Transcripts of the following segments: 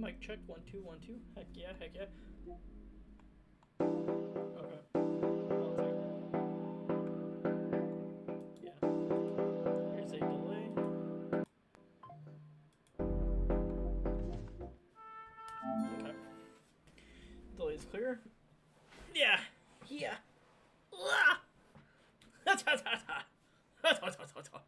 Mic check, 1 2 1 2. Heck yeah, heck yeah. Okay. One second. Yeah. Here's a delay. Okay. Delay is clear. Yeah. Yeah. Ah! Ta ta ta ta. Ta ta ta ta ta.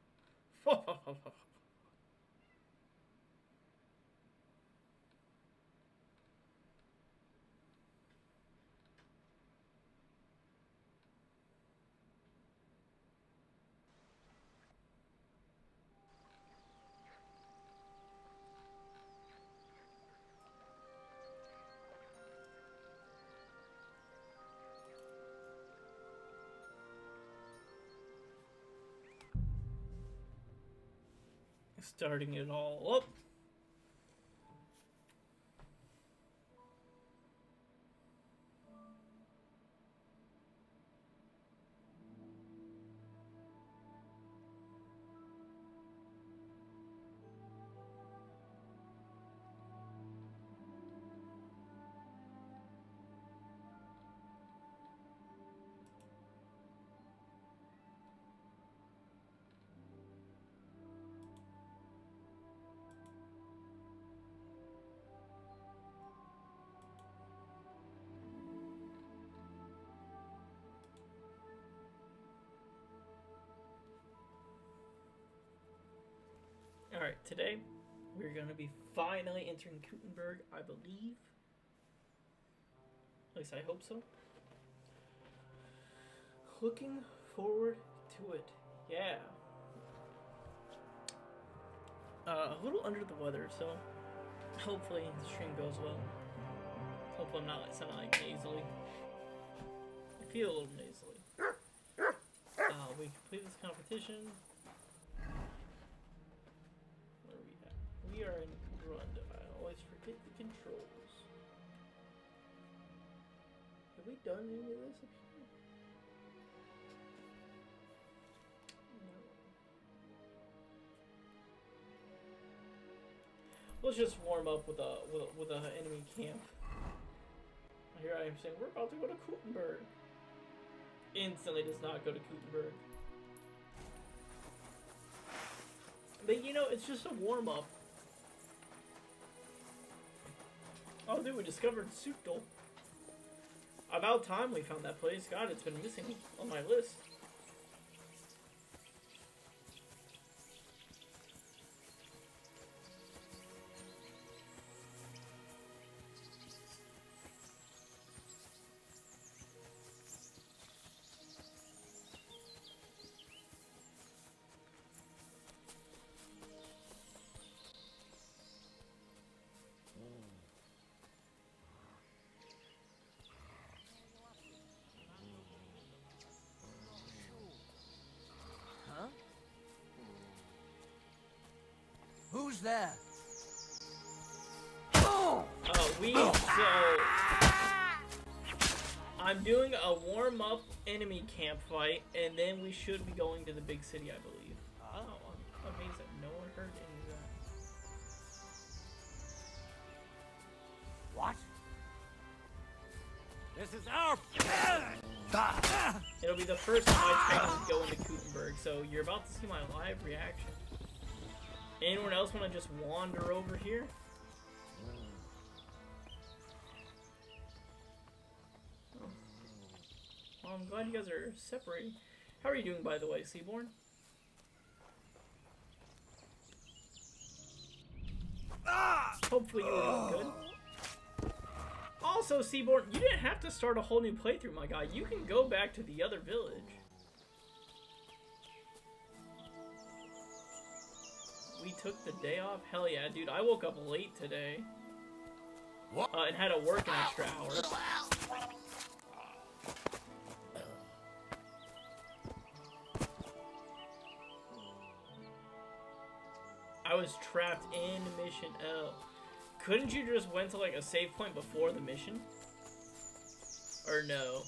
Starting it all up. Alright, today we're going to be finally entering Gutenberg, I believe. At least I hope so. Looking forward to it. Yeah. A little under the weather, so hopefully the stream goes well. Hopefully I'm not sounding like nasally. I feel a little nasally. We complete this competition. We are in Rund. I always forget the controls. Have we done any of this up here? No. Let's just warm up with a enemy camp. Here I am saying we're about to go to Gutenberg. Instantly does not go to Gutenberg. But you know, it's just a warm up. Oh, dude, we discovered Sukdal. About time we found that place. God, it's been missing on my list. Who's there? I'm doing a warm-up enemy camp fight, and then we should be going to the big city, I believe. Oh, I'm amazed that no one heard any of that. What? This is our... It'll be the first time I try to go into Gutenberg, so you're about to see my live reaction. Anyone else want to just wander over here? Oh. Well, I'm glad you guys are separating. How are you doing, by the way, Seaborn? Hopefully you were doing good. Also, Seaborn, you didn't have to start a whole new playthrough, my guy. You can go back to the other village. We took the day off? Hell yeah, dude. I woke up late today. What? And had to work an extra hour. I was trapped in Mission L. Couldn't you just went to like a save point before the mission? Or no?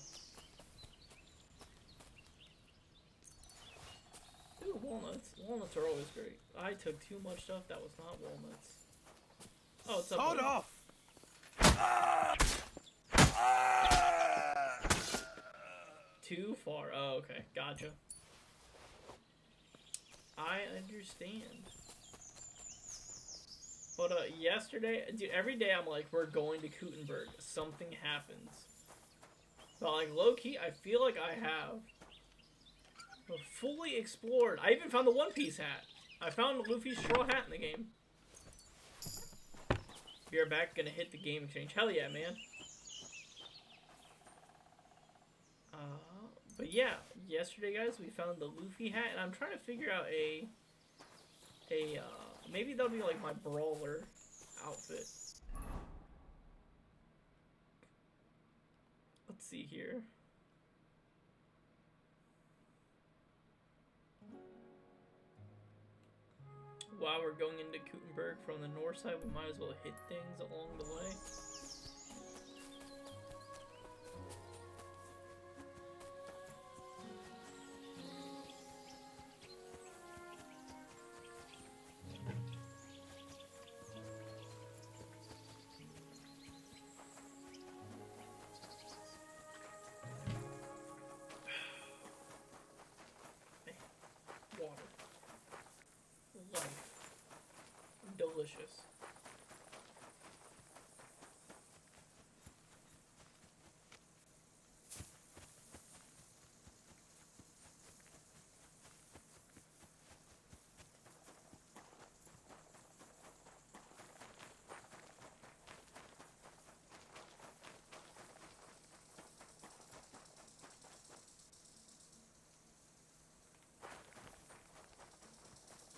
Ooh, walnuts. Walnuts are always great. I took too much stuff that was not walnuts. Oh, it's up. Sawed Buddy. off. Too far. Oh, okay. Gotcha. I understand. But yesterday, dude, every day I'm like, we're going to Kutenberg. Something happens. But like low key, I feel like I have fully explored. I even found the One Piece hat. I found Luffy's straw hat in the game. We are back, gonna hit the game exchange. Hell yeah, man. But yeah, yesterday, guys, we found the Luffy hat, and I'm trying to figure out maybe that'll be like my brawler outfit. Let's see here. While we're going into Kutenberg from the north side, we might as well hit things along the way. Water. Life. Delicious.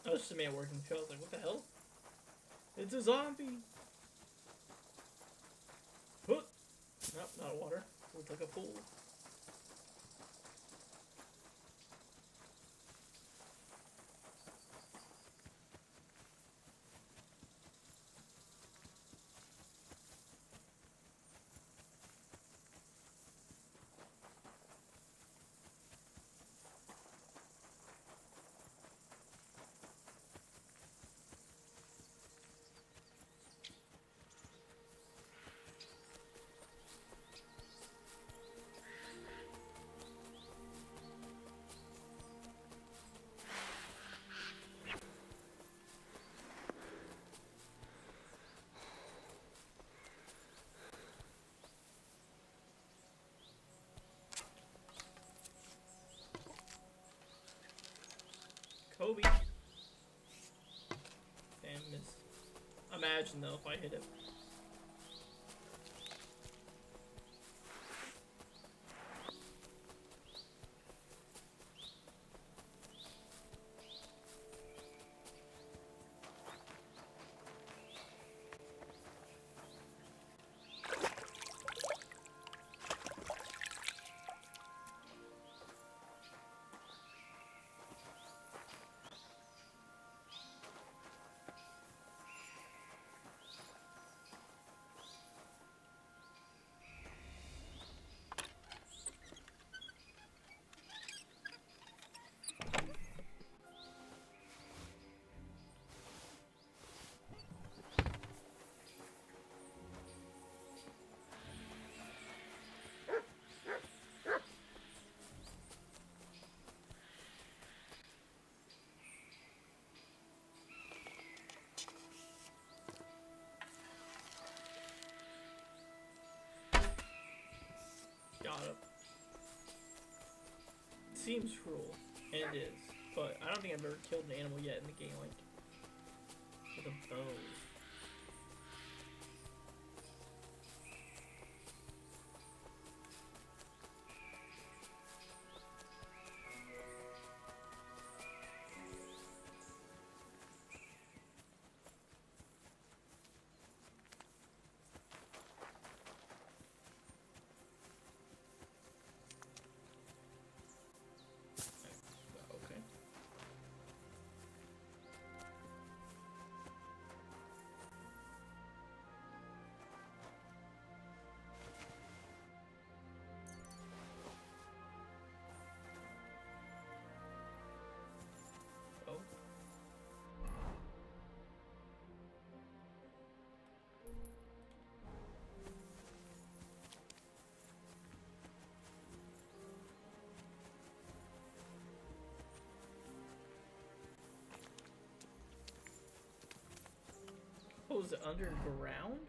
I was just a man working the show. I was like, what the hell? It's a zombie! Nope, not a water. Looks like a pool. Kobe. Damn, miss. Imagine though if I hit it. Got it. Seems cruel, and it is, but I don't think I've ever killed an animal yet in the game, like, with a bow. Okay. goes underground?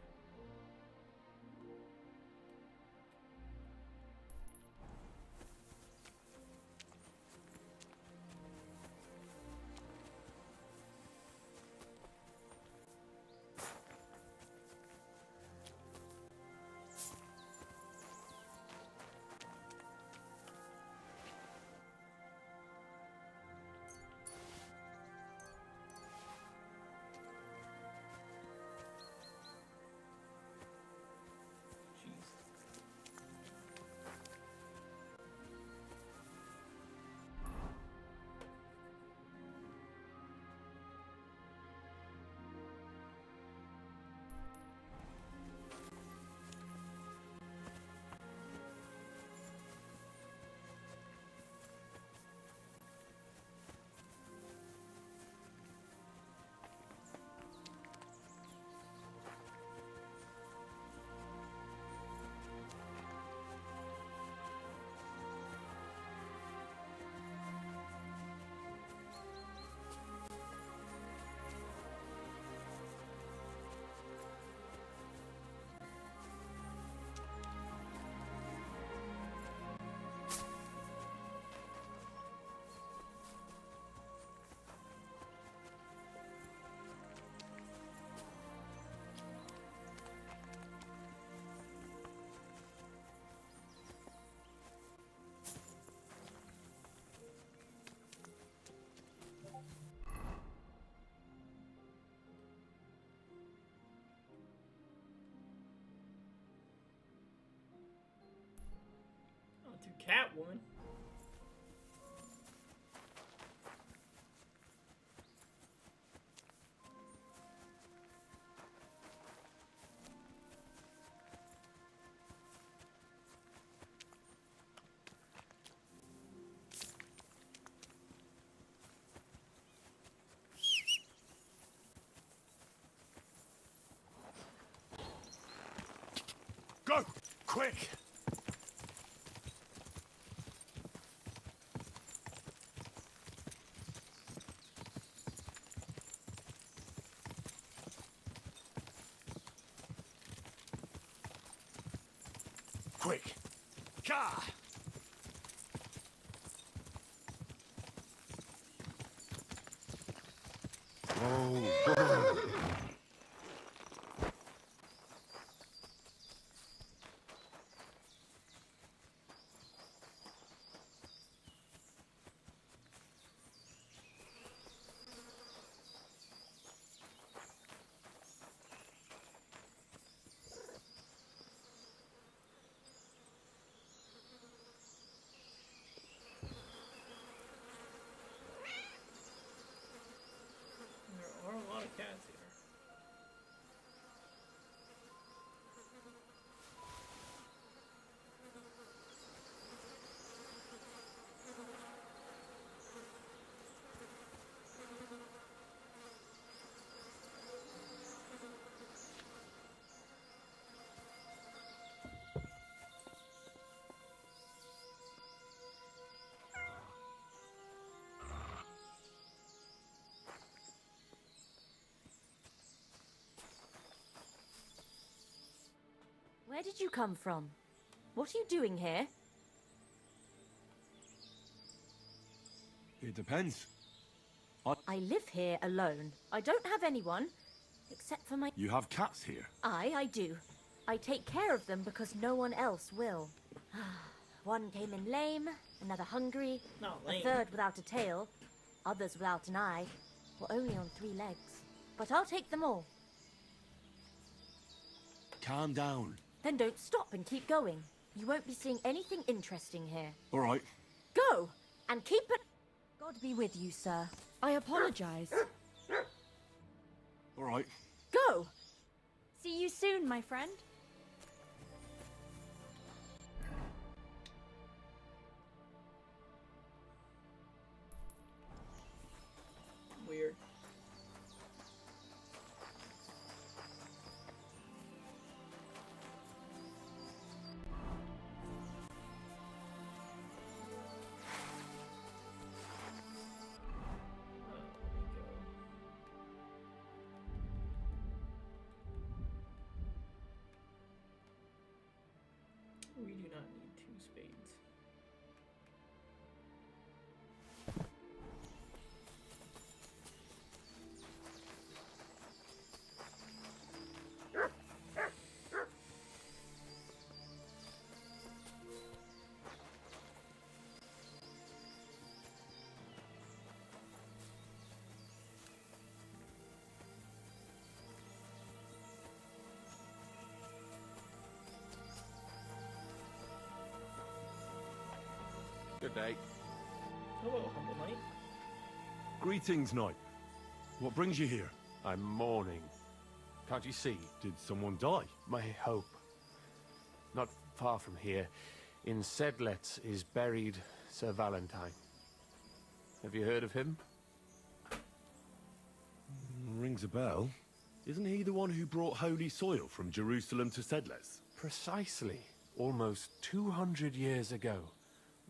To Catwoman. Go! Quick! Quick! Car! Oh. There are a lot of cats here. Where did you come from? What are you doing here? It depends. I live here alone. I don't have anyone, except for my... You have cats here? I do. I take care of them because no one else will. One came in lame, another hungry, Not a lame. third without a tail, others without an eye, or only on 3 legs. But I'll take them all. Calm down. Then don't stop and keep going. You won't be seeing anything interesting here. All right. Go! And keep it... God be with you, sir. I apologize. All right. Go! See you soon, my friend. Weird. Good day. Hello, humble knight. Greetings, knight. What brings you here? I'm mourning. Can't you see? Did someone die? My hope. Not far from here, in Sedlets, is buried Sir Valentine. Have you heard of him? Rings a bell. Isn't he the one who brought holy soil from Jerusalem to Sedles? Precisely. Almost 200 years ago,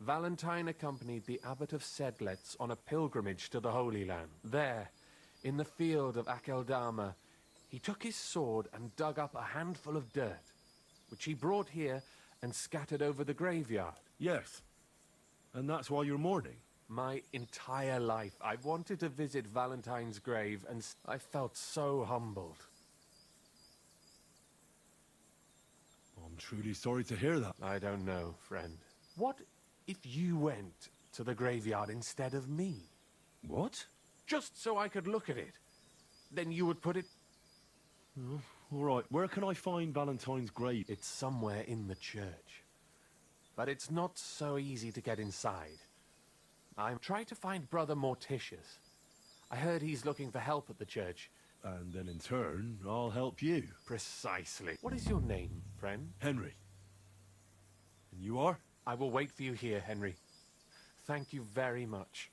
Valentine accompanied the abbot of Sedlets on a pilgrimage to the Holy Land. There, in the field of Akeldama, he took his sword and dug up a handful of dirt, which he brought here and scattered over the graveyard. Yes. And that's why you're mourning? My entire life, I've wanted to visit Valentine's grave, and I felt so humbled. I'm truly sorry to hear that. I don't know, friend. What if you went to the graveyard instead of me? What? Just so I could look at it. Then you would put it... Oh, all right, where can I find Valentine's grave? It's somewhere in the church. But it's not so easy to get inside. I'm trying to find Brother Morticius. I heard he's looking for help at the church. And then in turn, I'll help you. Precisely. What is your name, friend? Henry. And you are? I will wait for you here, Henry. Thank you very much.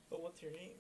But what's your name?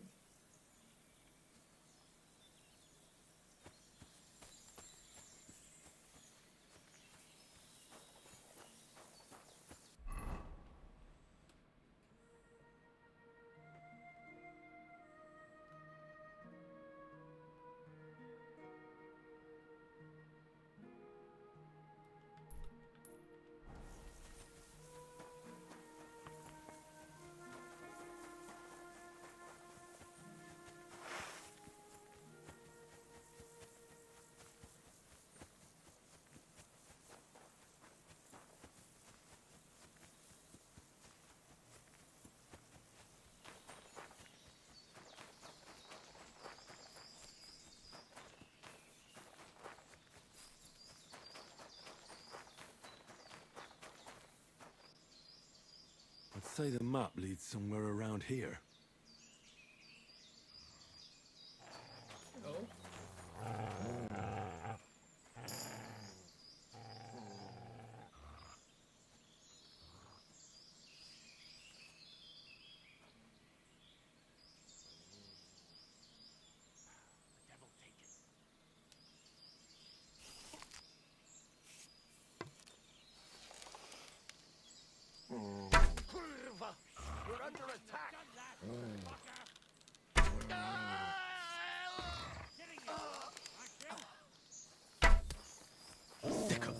I'd say the map leads somewhere around here. Oh? We're under attack! Sickle.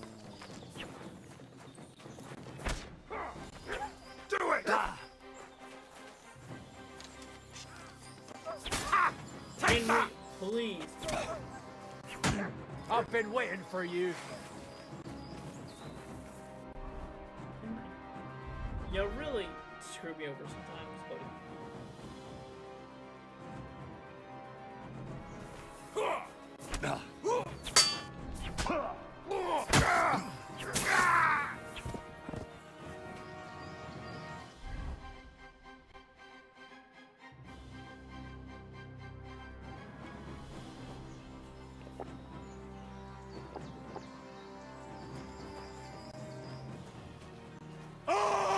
Do it! Take that! Please. I've been waiting for you. You really screw me over sometimes, buddy.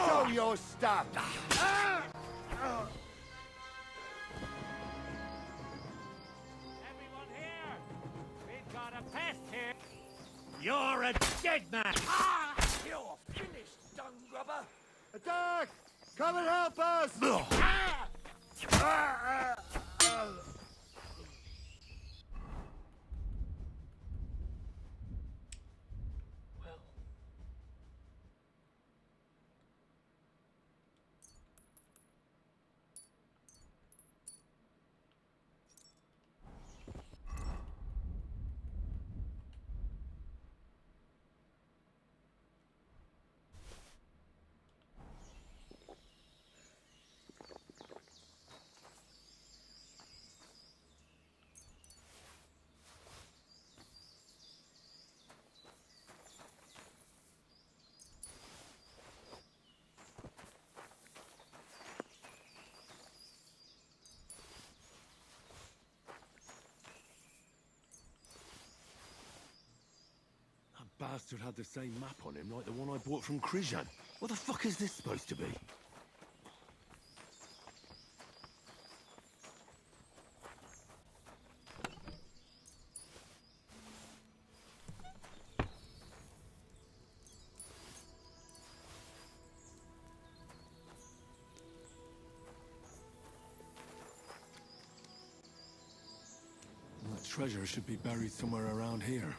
Show your stuff! Everyone here! We've got a pest here! You're a dead man! You're finished, dung grubber! Attack! Come and help us! Well. bastard had the same map on him like the one I bought from Krijan. What the fuck is this supposed to be? That treasure should be buried somewhere around here.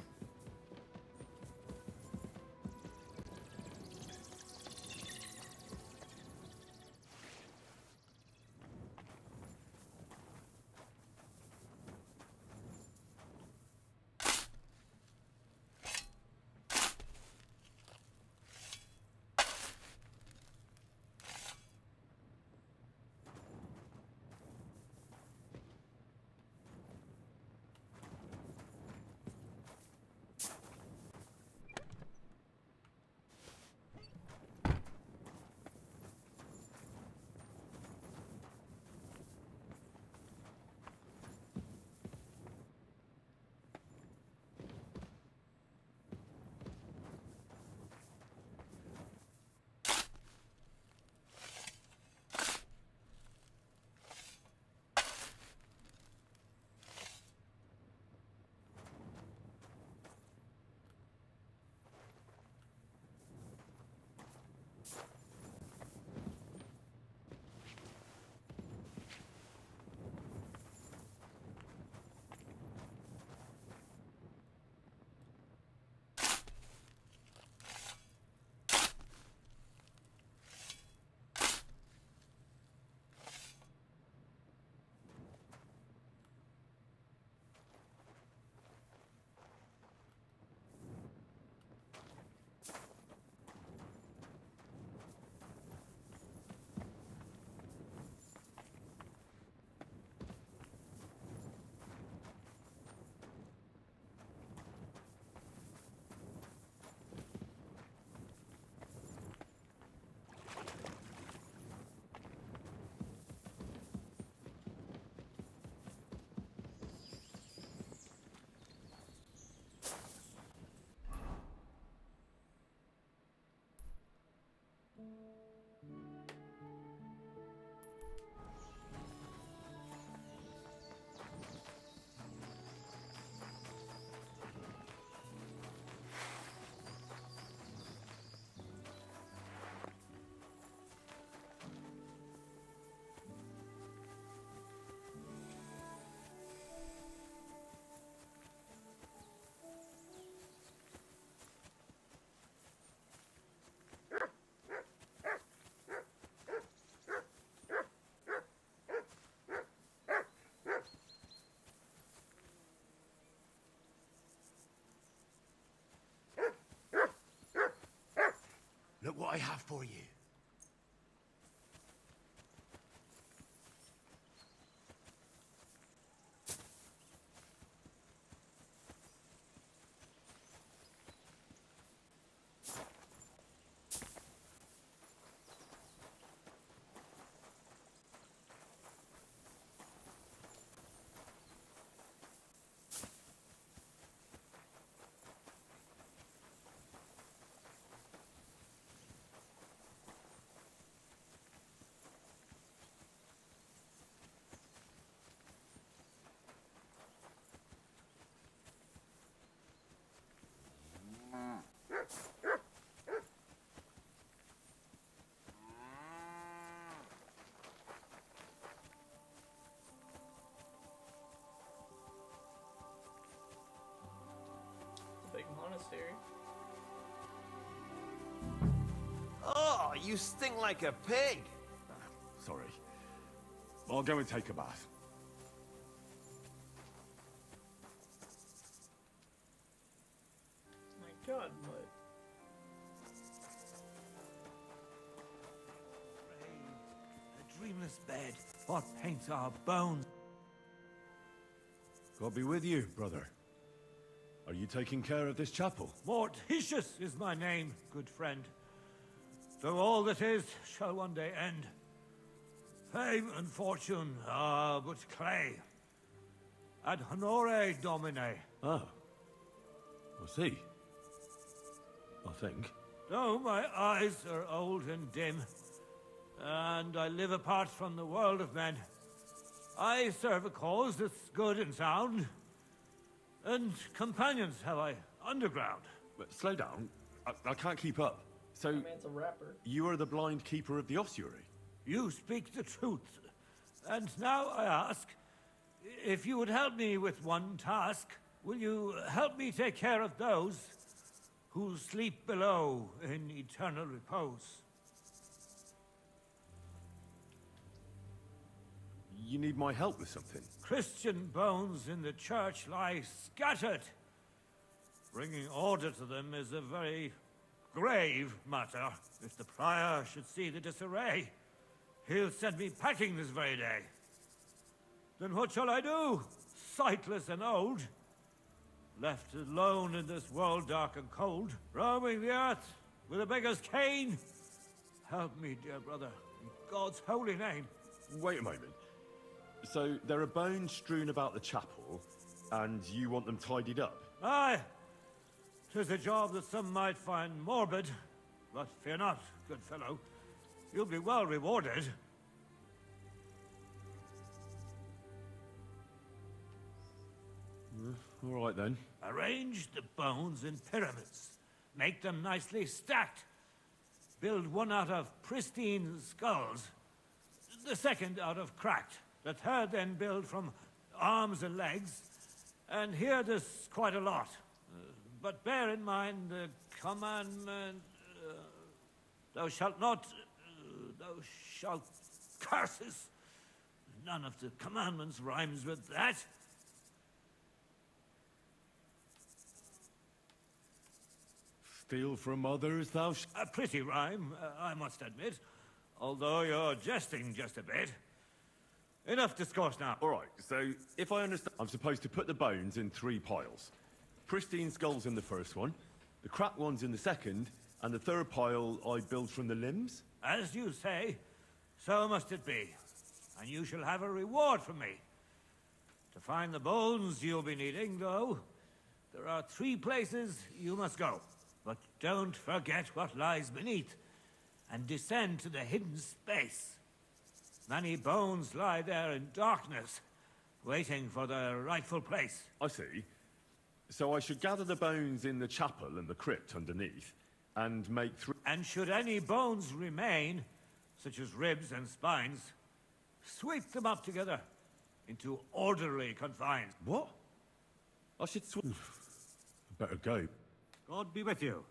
Look what I have for you. Big monastery. Oh, you stink like a pig. Sorry. I'll go and take a bath. My god, what? A dreamless bed. What paints our bones? God be with you, brother. Are you taking care of this chapel? Mortitius is my name, good friend. Though all that is shall one day end. Fame and fortune are but clay. Ad honore domine. Oh. I see. I think. Though my eyes are old and dim, and I live apart from the world of men, I serve a cause that's good and sound. And companions have I, underground. But slow down. I can't keep up. So, That man's a rapper. you are the blind keeper of the ossuary? You speak the truth. And now I ask, if you would help me with one task, will you help me take care of those who sleep below in eternal repose? You need my help with something? Christian bones in the church lie scattered. Bringing order to them is a very grave matter. If the prior should see the disarray, he'll send me packing this very day. Then what shall I do, sightless and old? Left alone in this world dark and cold, roaming the earth with a beggar's cane? Help me, dear brother, in God's holy name. Wait a moment. So, there are bones strewn about the chapel, and you want them tidied up? Aye, 'tis a job that some might find morbid, but fear not, good fellow. You'll be well rewarded. All right then. Arrange the bones in pyramids. Make them nicely stacked. Build one out of pristine skulls, the second out of cracked, the third then build from arms and legs. And here there's quite a lot. But bear in mind the commandment, thou shalt not, thou shalt curses. None of the commandments rhymes with that. Steal from others, thou sh... A pretty rhyme, I must admit. Although you're jesting just a bit. Enough discourse now. All right, so if I understand, I'm supposed to put the bones in 3 piles. Pristine skulls in the first one, the cracked ones in the second, and the third pile I build from the limbs? As you say, so must it be. And you shall have a reward from me. To find the bones you'll be needing, though, there are 3 places you must go. But don't forget what lies beneath, and descend to the hidden space. Many bones lie there in darkness, waiting for their rightful place. I see. So I should gather the bones in the chapel and the crypt underneath, and make 3... And should any bones remain, such as ribs and spines, sweep them up together into orderly confines. What? I should better go. God be with you.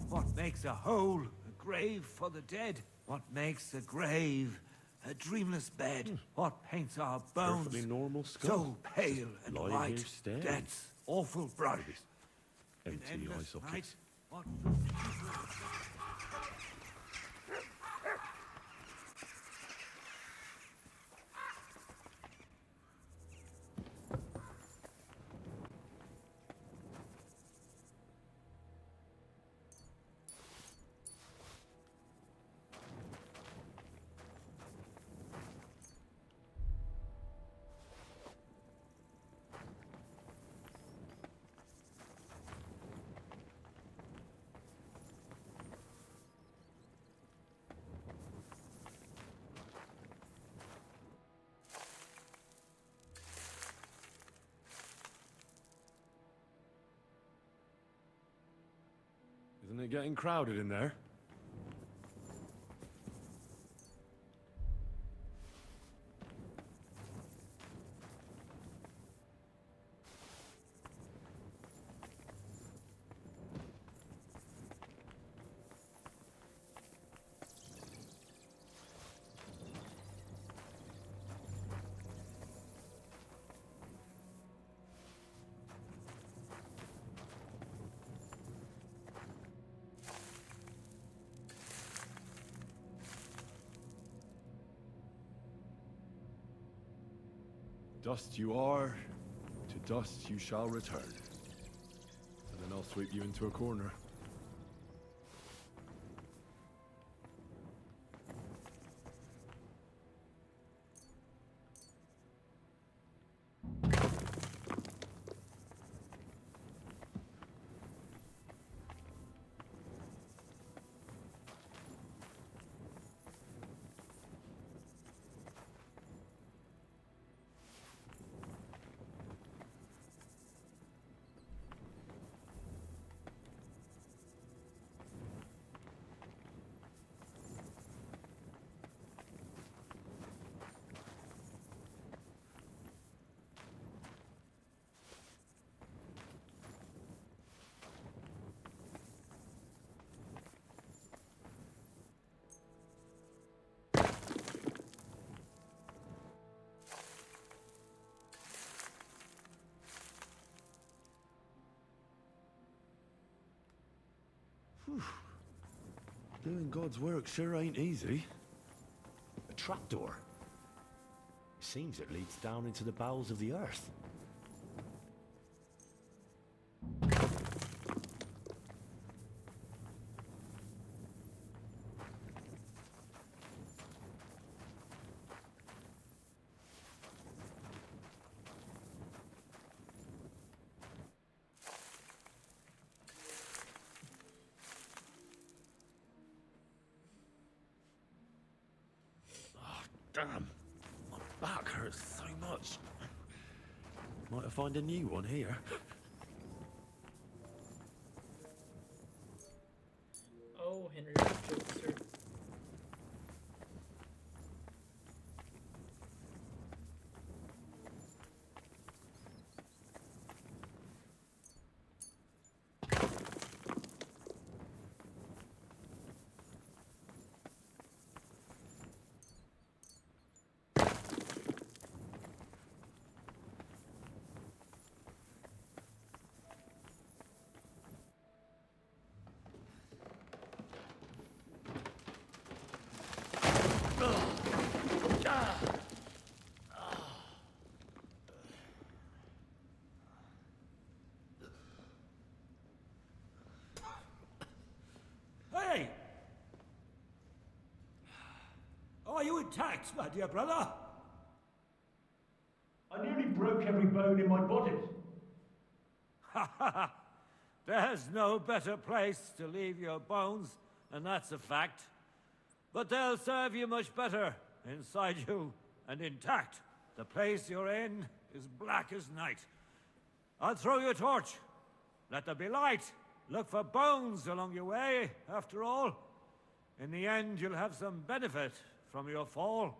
What makes a hole a grave for the dead? What makes a grave a dreamless bed? What paints our bones Perfectly normal skull. so pale and Lying white? here staring. Death's awful bright. In Empty eye endless sockets. night, what Isn't it getting crowded in there? Dust you are, to dust you shall return. And then I'll sweep you into a corner. Doing God's work sure ain't easy. A trapdoor. Seems it leads down into the bowels of the earth. Damn, my back hurts so much. Might have found a new one here. Oh, Henry, jokester. Hey! Are you intact, my dear brother? I nearly broke every bone in my body. Ha ha ha! There's no better place to leave your bones, and that's a fact. But they'll serve you much better inside you and intact. The place you're in is black as night. I'll throw you a torch. Let there be light. Look for bones along your way, after all. In the end, you'll have some benefit from your fall.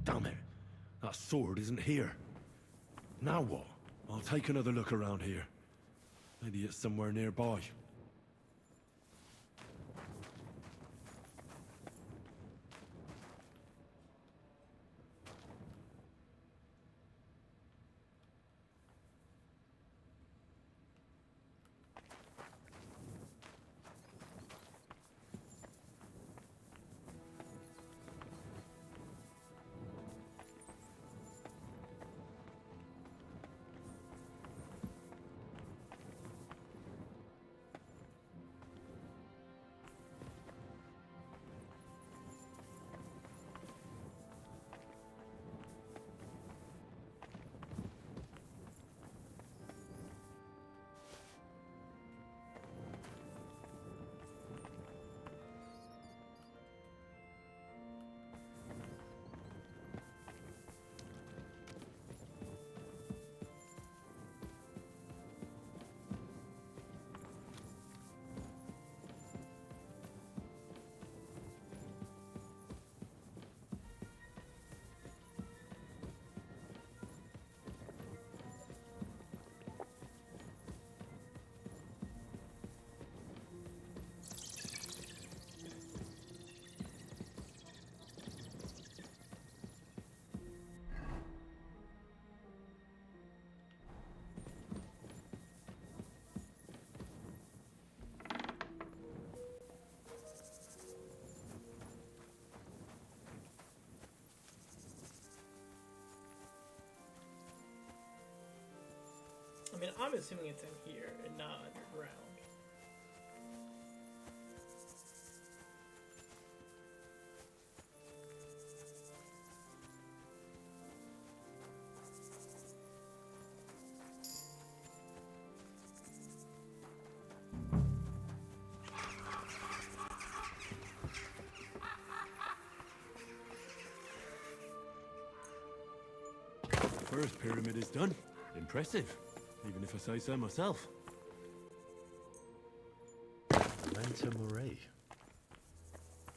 Damn it. That sword isn't here. Now what? I'll take another look around here. Maybe it's somewhere nearby. mean, I'm assuming it's in here and not underground. First pyramid is done. Impressive, even if I say so myself. Menta Murray.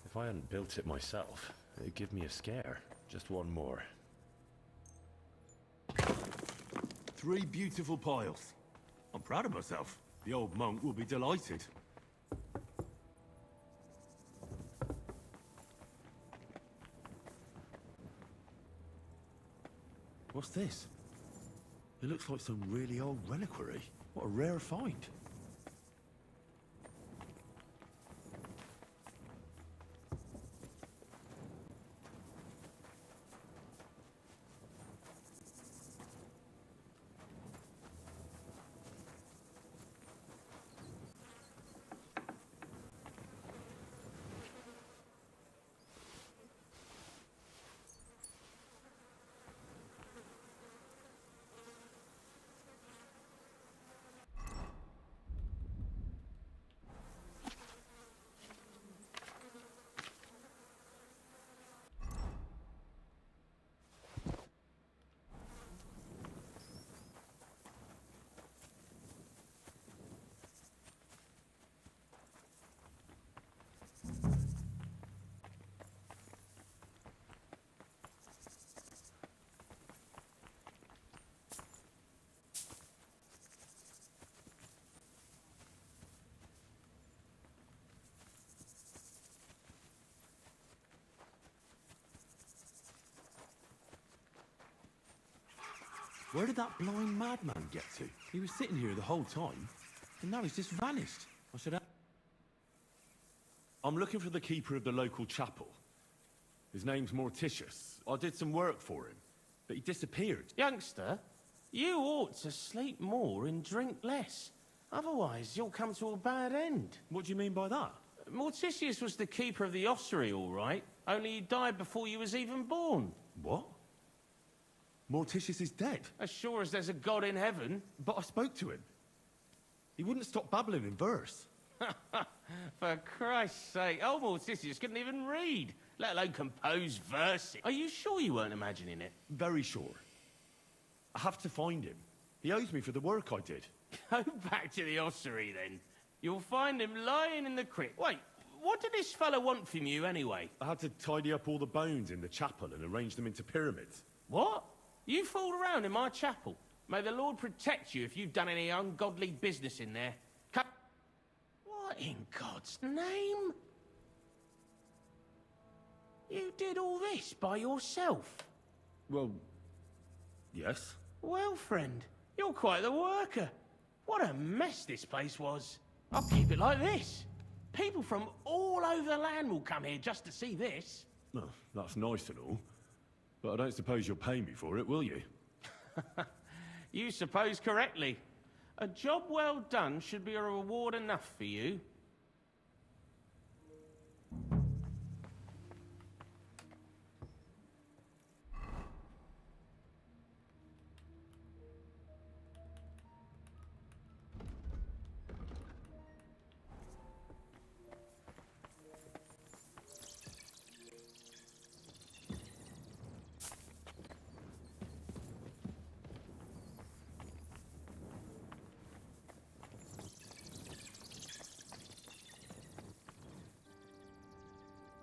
If I hadn't built it myself, it'd give me a scare. Just one more. 3 beautiful piles. I'm proud of myself. The old monk will be delighted. What's this? It looks like some really old reliquary. What a rare find. Where did that blind madman get to? He was sitting here the whole time, and now he's just vanished. I should have... I'm looking for the keeper of the local chapel. His name's Morticius. I did some work for him, but he disappeared. Youngster, you ought to sleep more and drink less. Otherwise, you'll come to a bad end. What do you mean by that? Morticius was the keeper of the ossuary, all right. Only he died before you was even born. What? Morticius is dead? As sure as there's a God in heaven. But I spoke to him. He wouldn't stop babbling in verse. For Christ's sake, old Morticius couldn't even read, let alone compose verses. Are you sure you weren't imagining it? Very sure. I have to find him. He owes me for the work I did. Go back to the ossuary, then. You'll find him lying in the crypt. Wait, what did this fella want from you, anyway? I had to tidy up all the bones in the chapel and arrange them into pyramids. What? You fooled around in my chapel. May the Lord protect you if you've done any ungodly business in there. What in God's name? You did all this by yourself? Well, yes. Well, friend, you're quite the worker. What a mess this place was. I'll keep it like this. People from all over the land will come here just to see this. Well, that's nice and all. But I don't suppose you'll pay me for it, will you? You suppose correctly. A job well done should be a reward enough for you.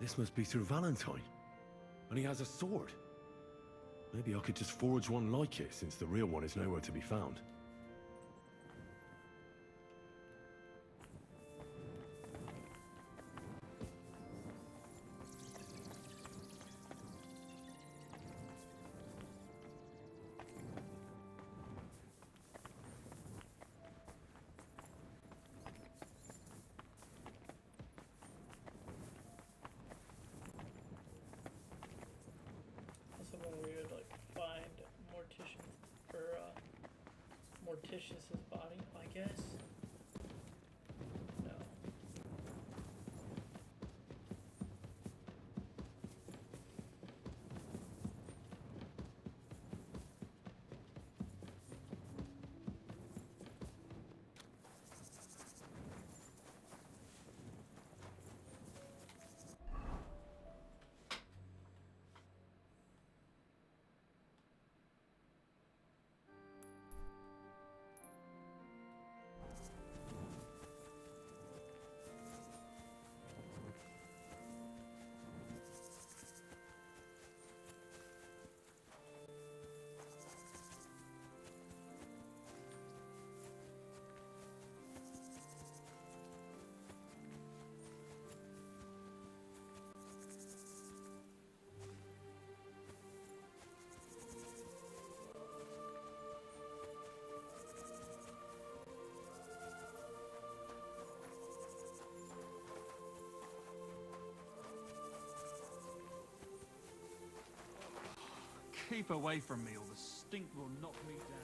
This must be Sir Valentine. And he has a sword. Maybe I could just forge one like it, since the real one is nowhere to be found. Also, when we would like find morticians for repetitious his body, I guess. No. Keep away from me or the stink will knock me down.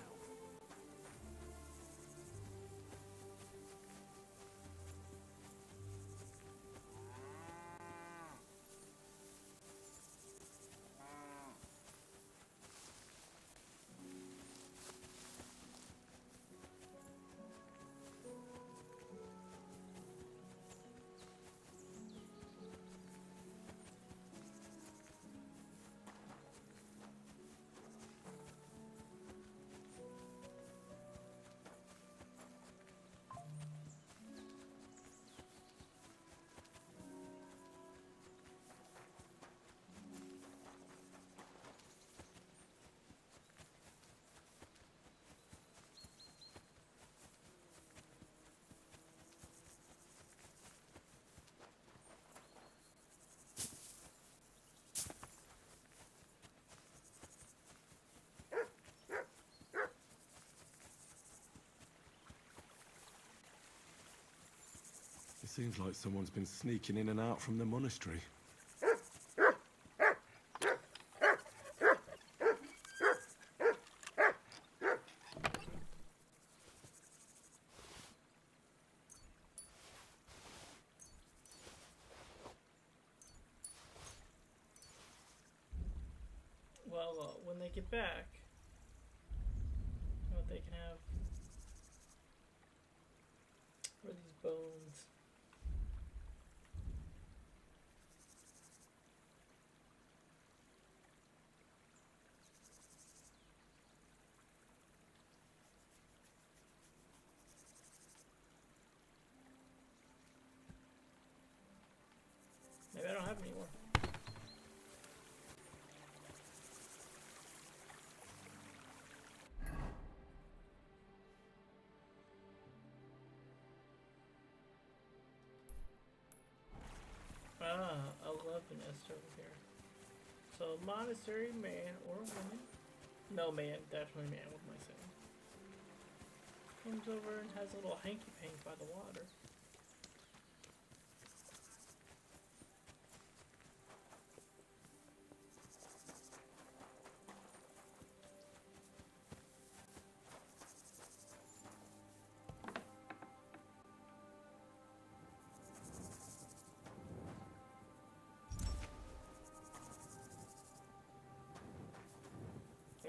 It seems like someone's been sneaking in and out from the monastery. Well, when they get back, what they can have are these bones. Maybe I don't have any more. Ah, 11 est over here. So, monastery, man or woman? No, man, definitely man, what am I saying? Comes over and has a little hanky-pank by the water.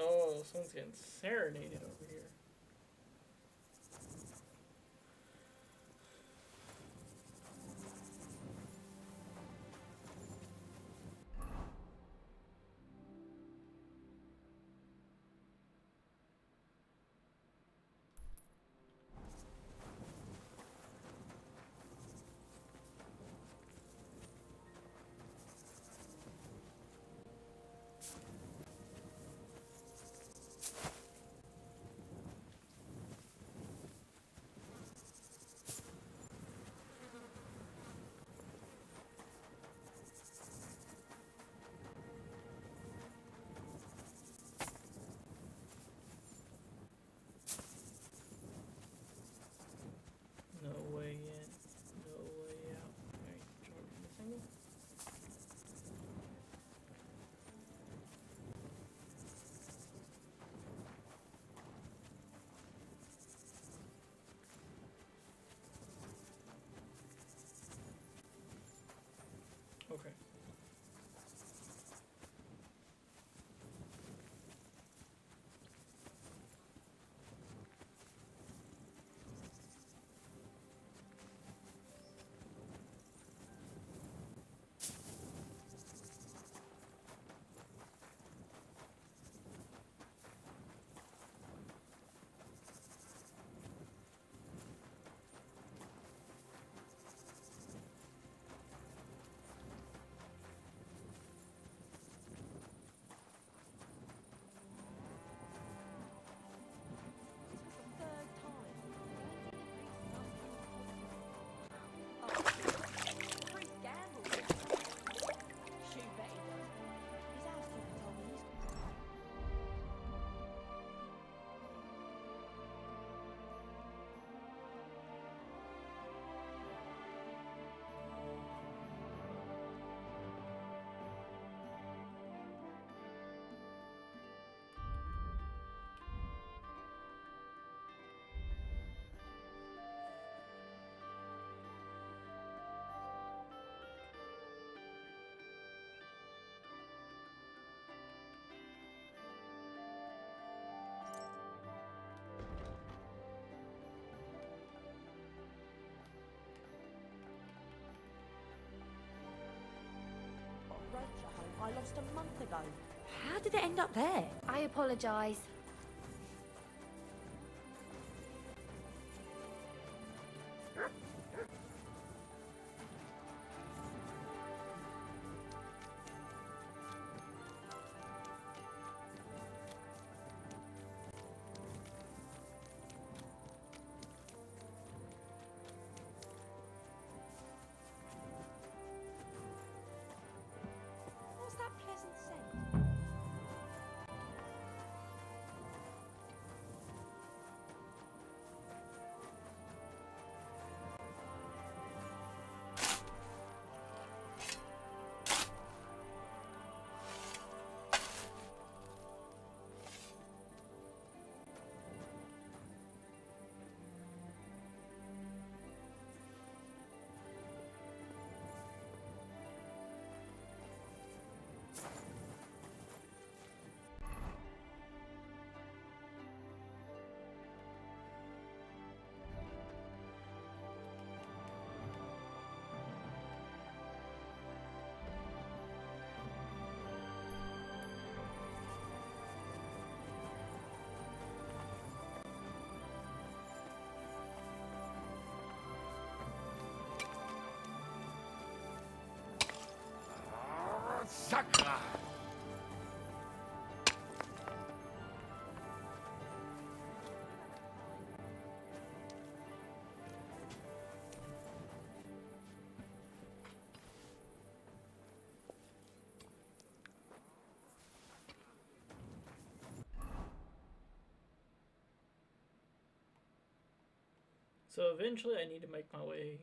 Oh, someone's getting serenaded over here. I lost a month ago. How did it end up there? I apologize. What's that pleasant scent? Sacra! So eventually I need to make my way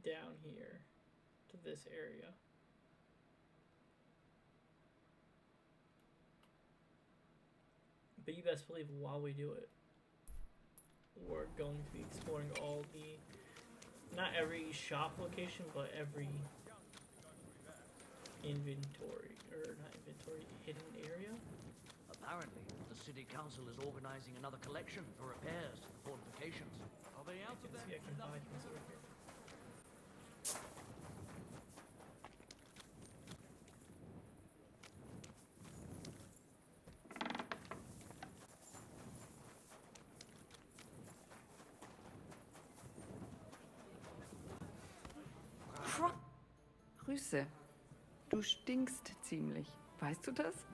down here to this area. But you best believe while we do it, we're going to be exploring all the, not every shop location, but every inventory, or not inventory, hidden area. Apparently, the city council is organizing another collection for repairs to the fortifications. Are they out of there? See, I can buy things over here. Grüße. Du stinkst ziemlich. Weißt du das?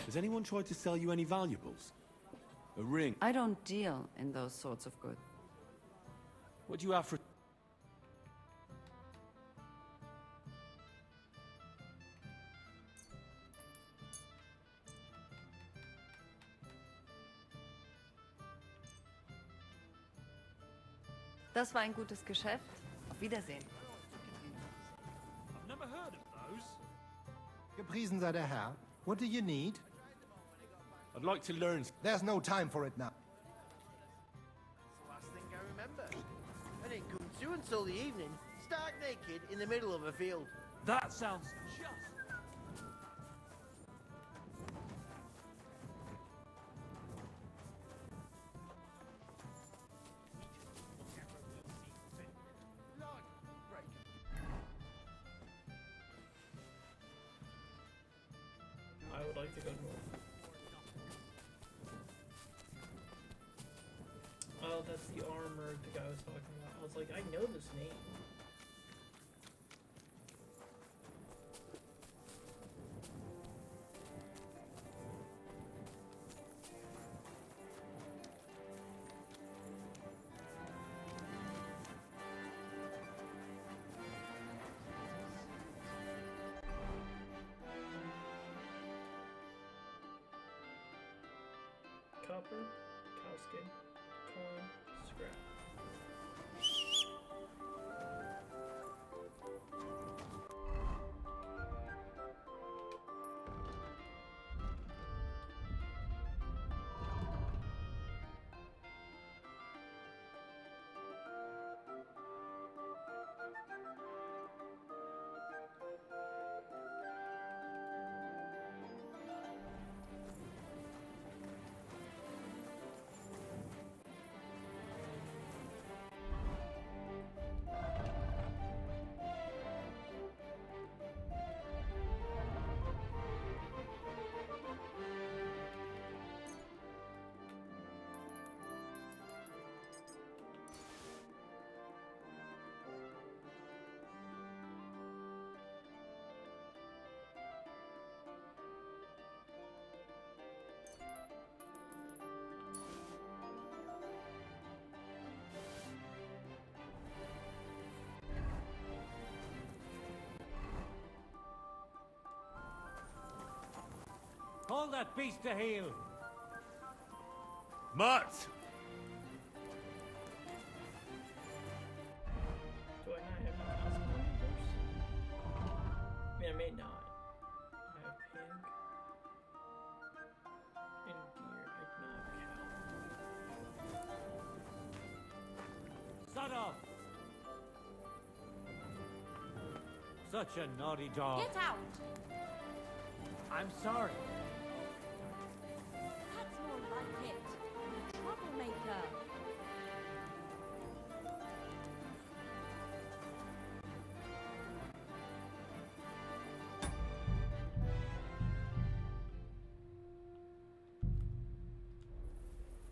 Has anyone tried to sell you any valuables? A ring? I don't deal in those sorts of goods. What do you have for... Das war ein gutes Geschäft. Auf Wiedersehen. I've never heard of those. Gepriesen sei der Herr. What do you need? I'd like to learn... There's no time for it now. It's the last thing I remember. I didn't come to until the evening, stark naked in the middle of a field. That sounds just... I would like to go north. Oh, that's the armor the guy was talking about. I was like, I know this name. Copper, cow skin, corn, scrap. that beast to heel. Mutt! Do I not have my Oscar numbers? I mean, I may not. I have pig and deer. I do not have cow. Son of! Such a naughty dog. Get out! I'm sorry. That's more like it. A troublemaker.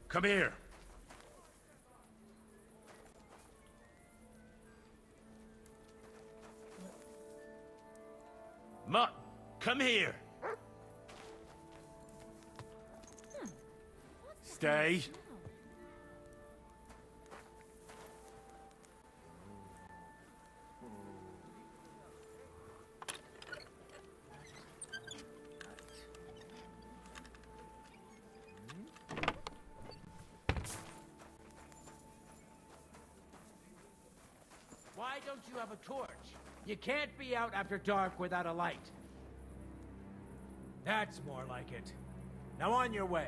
Come here. Mutt, come here. Stay. Why don't you have a torch? You can't be out after dark without a light. That's more like it. Now on your way.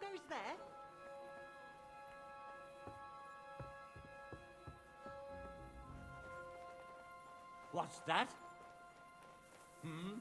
Who's there? What's that? Hmm?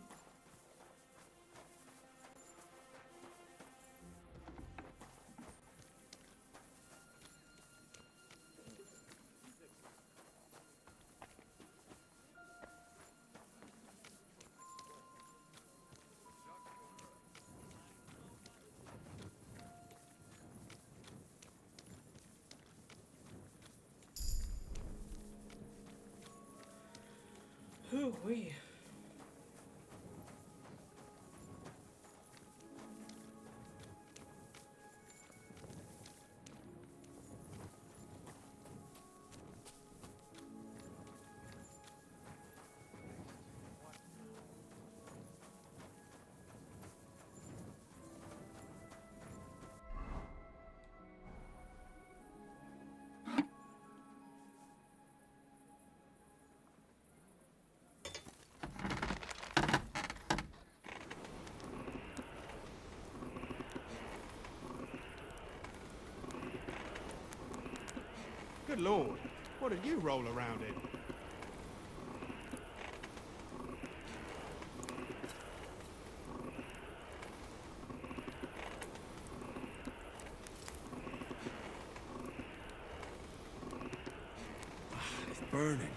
Hoo-wee. Good lord, what did you roll around in? It's burning.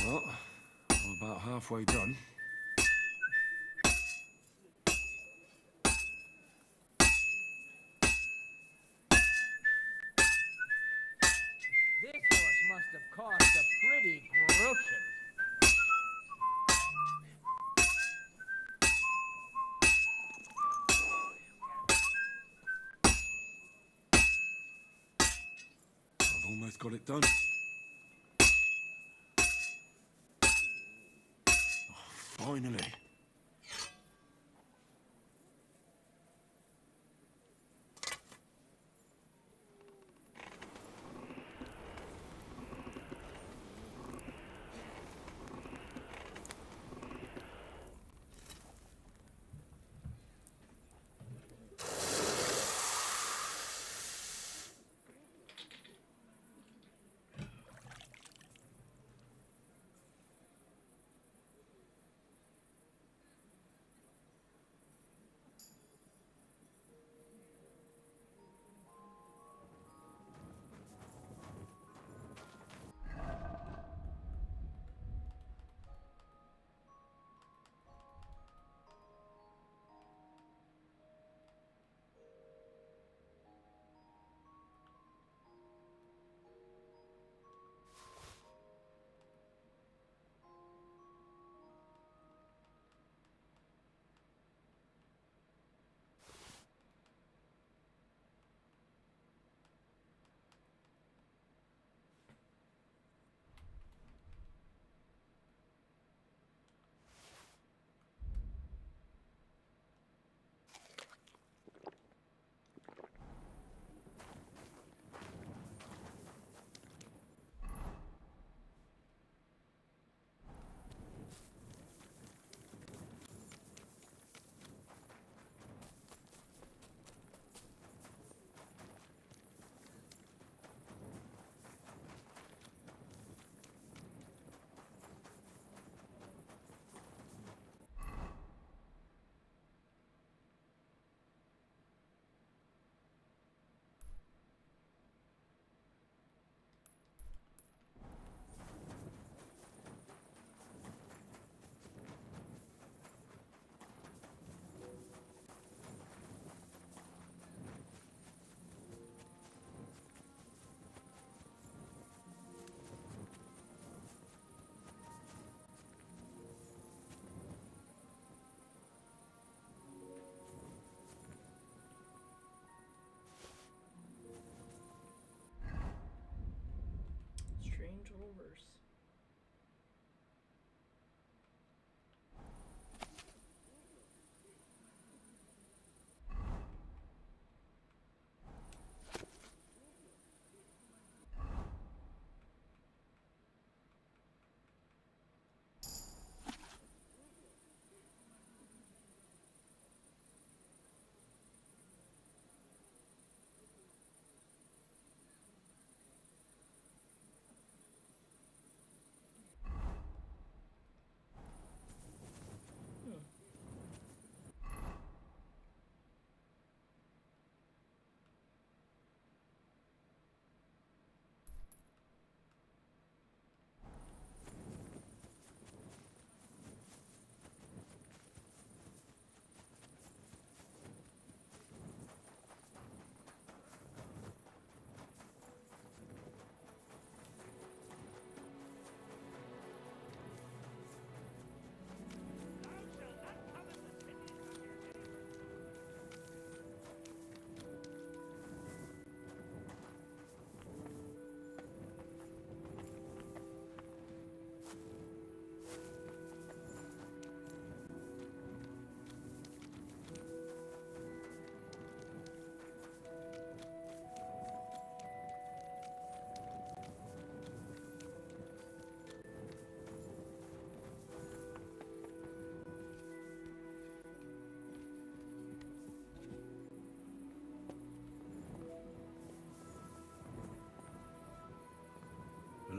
Well, I'm about halfway done. This horse must have cost a pretty groschen. I've almost got it done. Finally.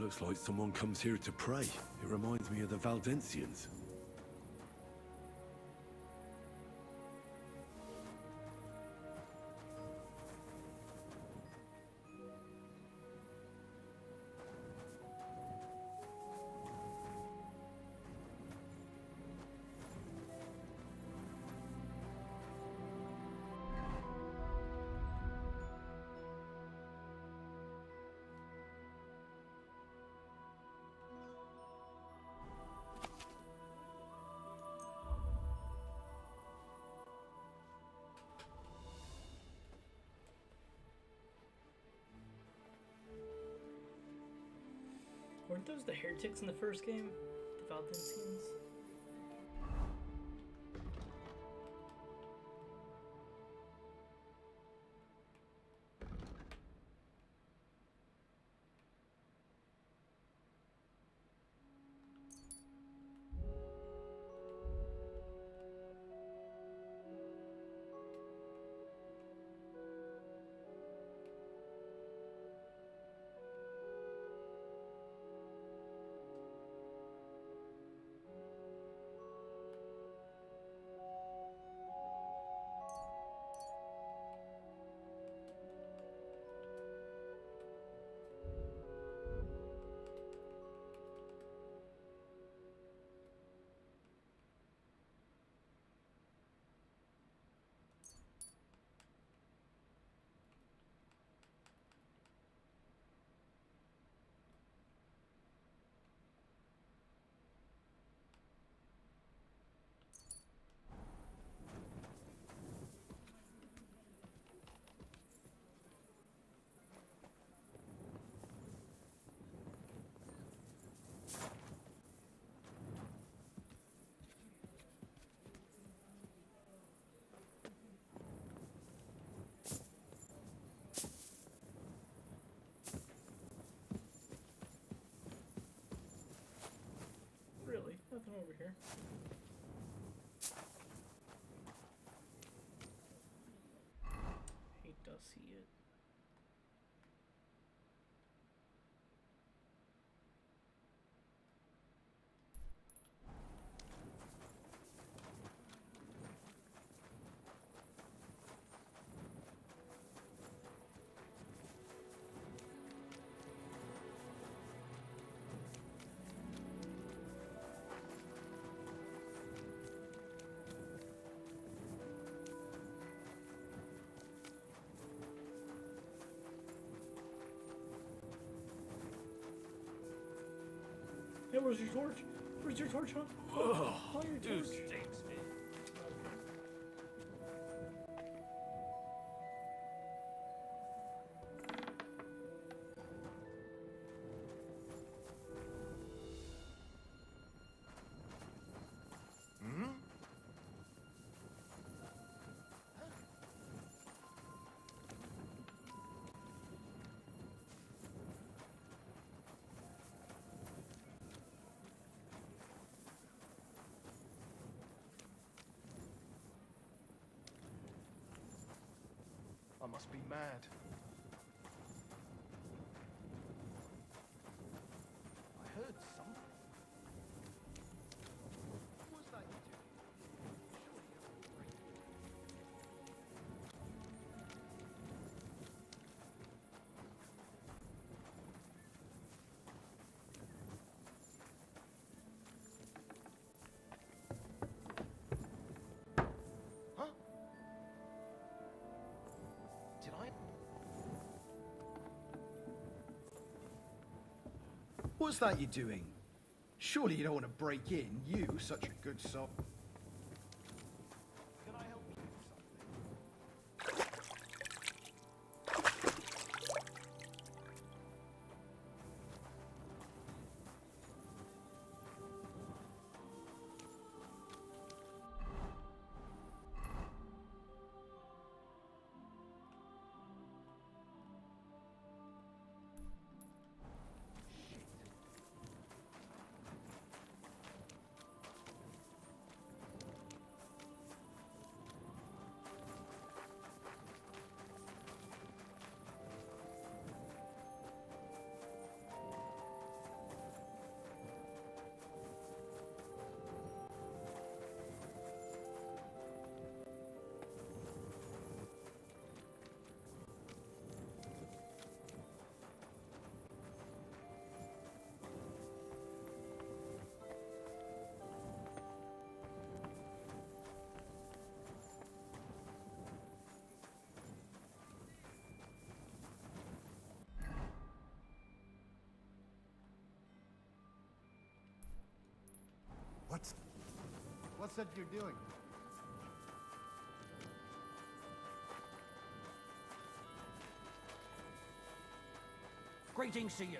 looks like someone comes here to pray. It reminds me of the Valdensians. Weren't those the heretics in the first game? The Valdensians? Really? Nothing over here. Hate to see it. Hey, where's your torch? Where's your torch, huh? Oh, your Dude, torch. stinks, man. I must be mad. I heard something. What's that you doing? Huh? Did I? What's that you're doing? Surely you don't want to break in, you, such a good soul. Can I help you with something? What's that you're doing? Greetings to you.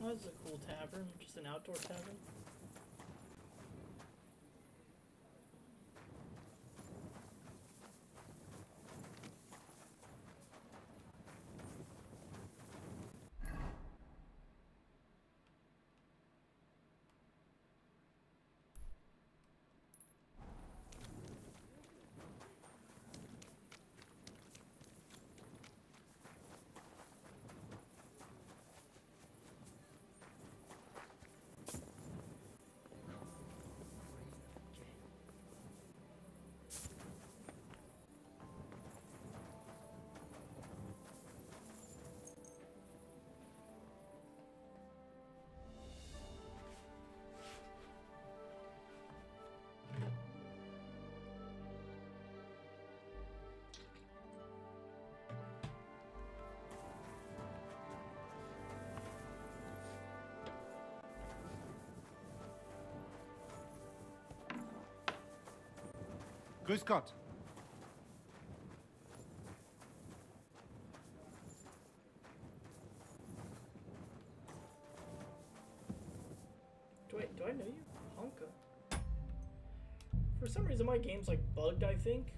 Oh, this is a cool tavern, just an outdoor tavern. Grüß Gott. Do I know you? Honka. For some reason my game's like bugged, I think.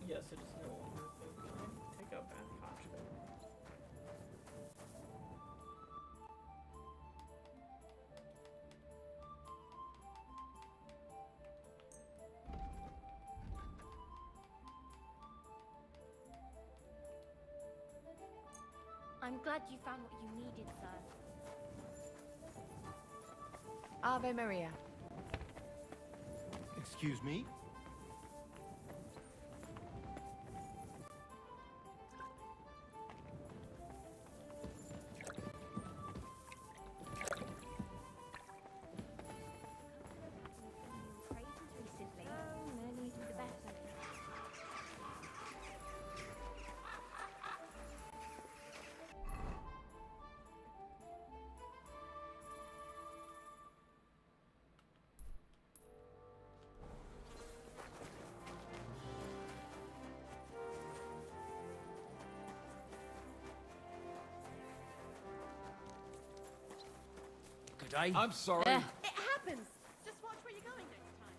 Yes, it is no longer a thing. Can I take out bad Kochko? I'm glad you found what you needed, sir. Ave Maria. Excuse me? today. I'm sorry. It happens. Just watch where you're going next time.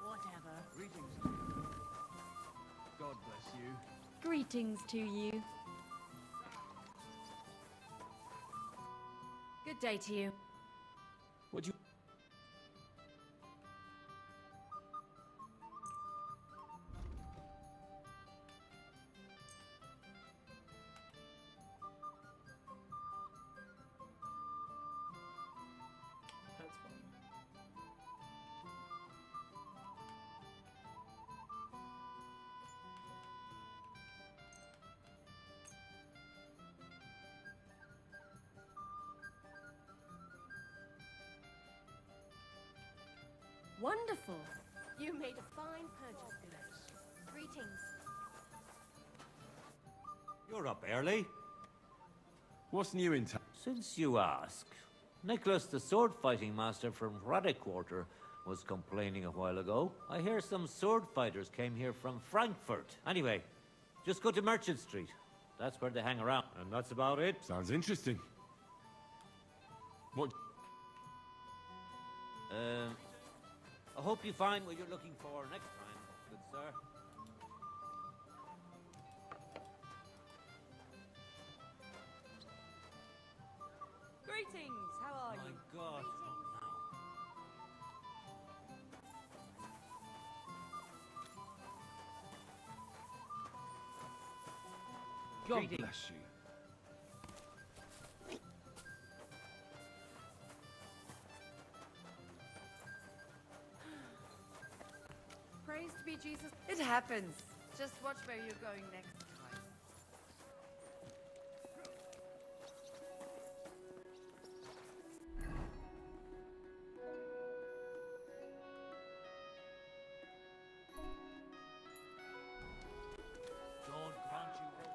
Whatever. Greetings to you. God bless you. Greetings to you. Good day to you. What do you... That's fun. Wonderful. You made a fine purchase. Greetings. You're up early. What's new in town? Since you ask, Nicholas, the sword-fighting master from Radek Quarter, was complaining a while ago. I hear some sword fighters came here from Frankfurt. Anyway, just go to Merchant Street. That's where they hang around, and that's about it. Sounds interesting. What? I hope you find what you're looking for next time, good sir. Greetings. How are you? My God. God Greetings. bless you. Praise to be Jesus. It happens. Just watch where you're going next time. Don't Crunchyroll.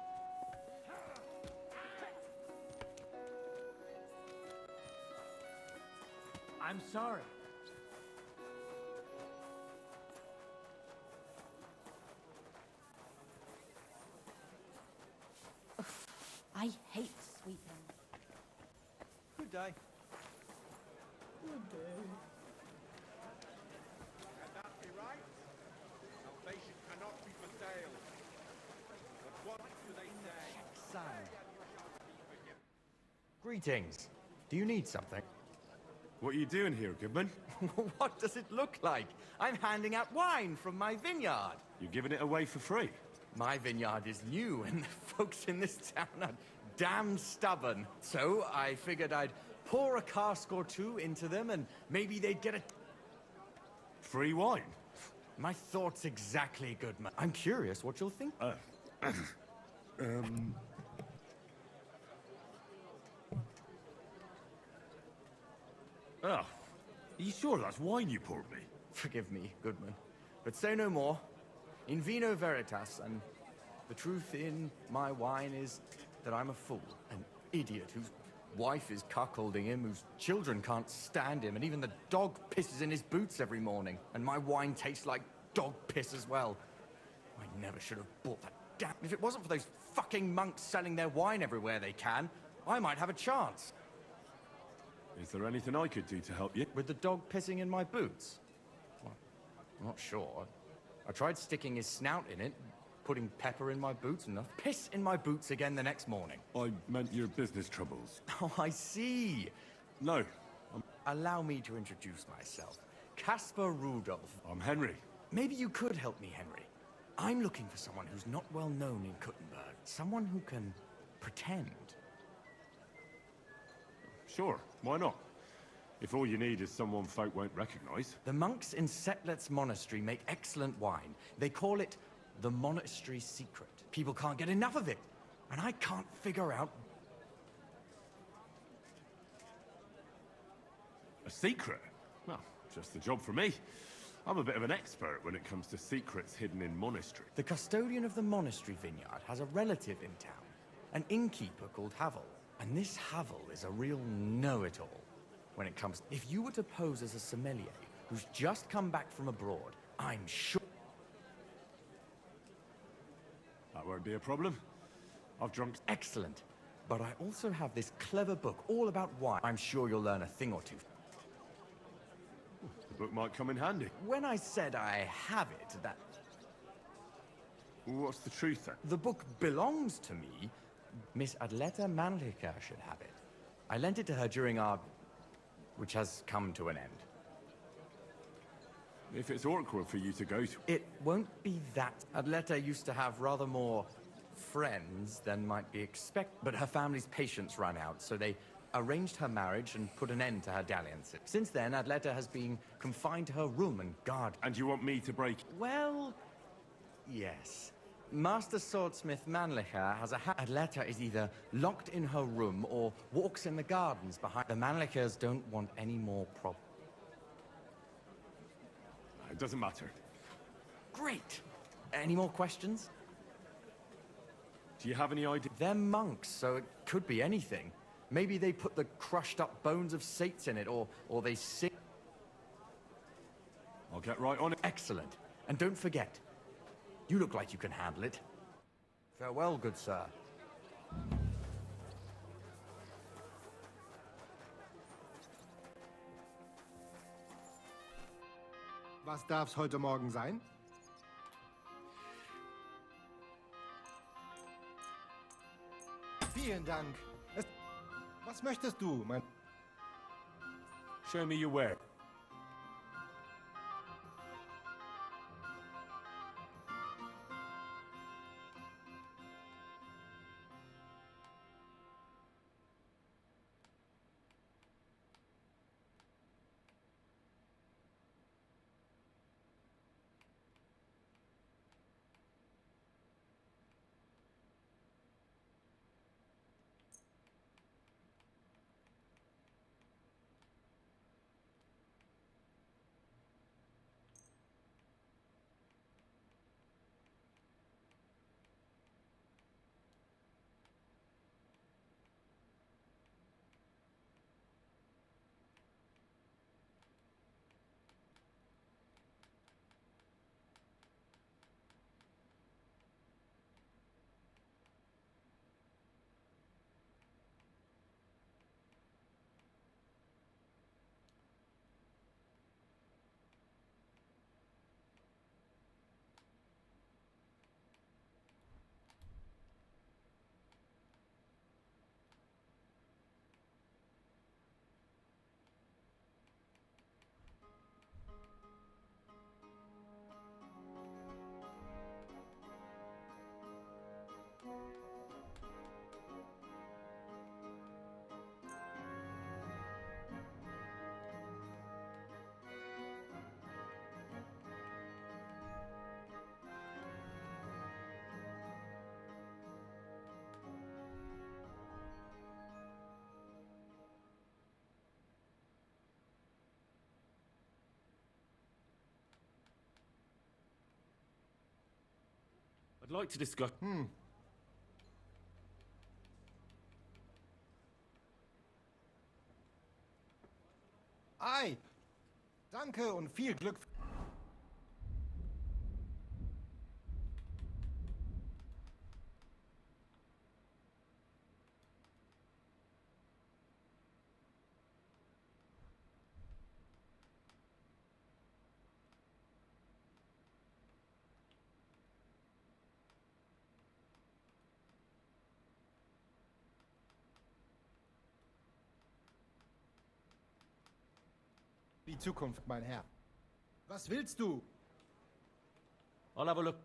I'm sorry. I hate sweeping. Good day. Good day. Can that be right? Salvation cannot be for sale. But what do they say? Son. Greetings. Do you need something? What are you doing here, Goodman? What does it look like? I'm handing out wine from my vineyard. You're giving it away for free? My vineyard is new, and the folks in this town are damn stubborn. So I figured I'd pour a cask or two into them, and maybe they'd get a... Free wine? My thoughts exactly, Goodman. I'm curious what you'll think. Oh, are you sure that's wine you poured me? Forgive me, Goodman, but say no more. In vino veritas, and the truth in my wine is that I'm a fool, an idiot whose wife is cuckolding him, whose children can't stand him, and even the dog pisses in his boots every morning, and my wine tastes like dog piss as well. I never should have bought that damn... If it wasn't for those fucking monks selling their wine everywhere they can, I might have a chance. Is there anything I could do to help you? With the dog pissing in my boots? Well, I'm not sure. I tried sticking his snout in it, putting pepper in my boots, and piss in my boots again the next morning. I meant your business troubles. Oh, I see. No. Allow me to introduce myself. Caspar Rudolph. I'm Henry. Maybe you could help me, Henry. I'm looking for someone who's not well known in Kuttenberg. Someone who can pretend. Sure, why not? If all you need is someone folk won't recognize. The monks in Setlet's monastery make excellent wine. They call it the monastery secret. People can't get enough of it. and I can't figure out... A secret? Well, just the job for me. I'm a bit of an expert when it comes to secrets hidden in monasteries. The custodian of the monastery vineyard has a relative in town, an innkeeper called Havel. And this Havel is a real know-it-all when it comes... If you were to pose as a sommelier who's just come back from abroad, I'm sure... That won't be a problem. I've drunk... Excellent. But I also have this clever book all about wine. I'm sure you'll learn a thing or two. The book might come in handy. When I said I have it, that... What's the truth, then? The book belongs to me. Miss Adleta Mannlicher should have it. I lent it to her during our... which has come to an end. If it's awkward for you to go to... It won't be that. Adleta used to have rather more friends than might be expected. But her family's patience ran out, so they arranged her marriage and put an end to her dalliances. Since then, Adleta has been confined to her room and guard. And you want me to break... Well... yes. Master Swordsmith Mannlicher has a Adleta is either locked in her room or walks in the gardens behind... The Mannlichers don't want any more problems. It doesn't matter. Great! Any more questions? Do you have any idea? They're monks, so it could be anything. Maybe they put the crushed up bones of saints in it, or they sing... I'll get right on it. Excellent. And don't forget, you look like you can handle it. Farewell, good sir. Was darf's heute Morgen sein? Vielen Dank. Was möchtest du, mein... Show me your ware. I'd like to discuss... Ei! Danke und viel Glück. Die Zukunft, mein Herr. Was willst du? I'll have a look.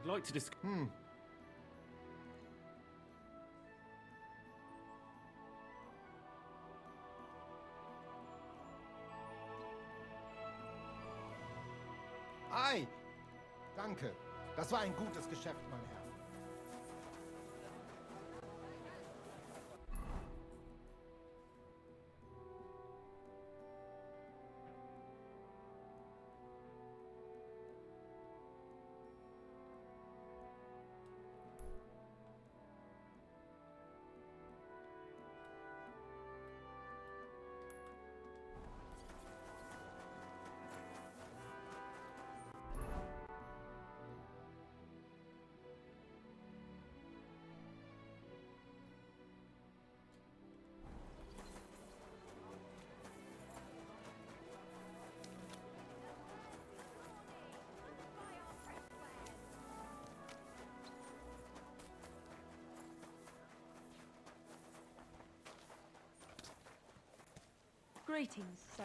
I'd like to discuss. Ei! Danke. Das war ein gutes Geschäft, mein Herr. Greetings, sir.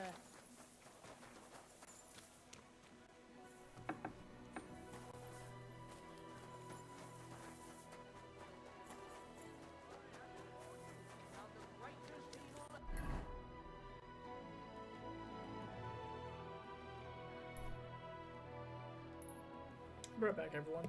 Right back, everyone.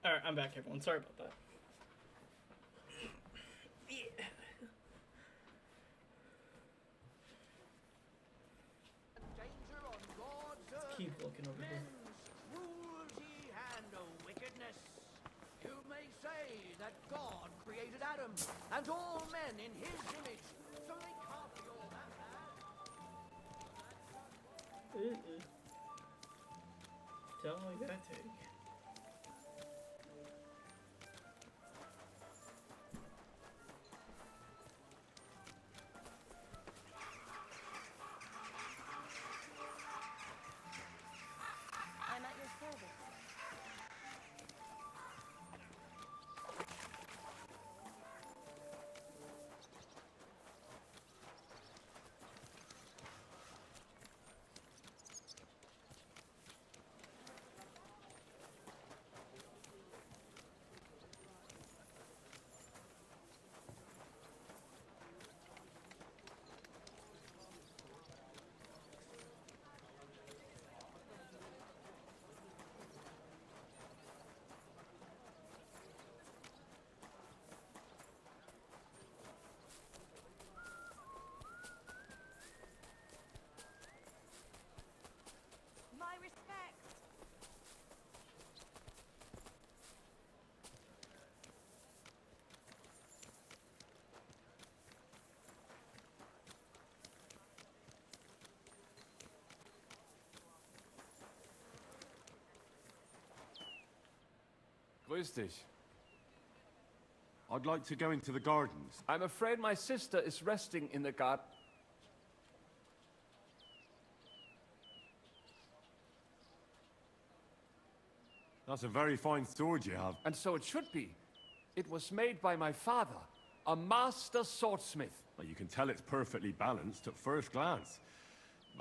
Alright, I'm back, everyone. Sorry about that. Yeah. Let's keep looking over here. Cruelty and wickedness. You may say that God created Adam and all men in his image, so they can't be all that bad. Tell me that take. I'm at your service. My respects. Grüß dich. I'd like to go into the gardens. I'm afraid my sister is resting in the garden. That's a very fine sword you have. And so it should be. It was made by my father, a master swordsmith. Well, you can tell it's perfectly balanced at first glance.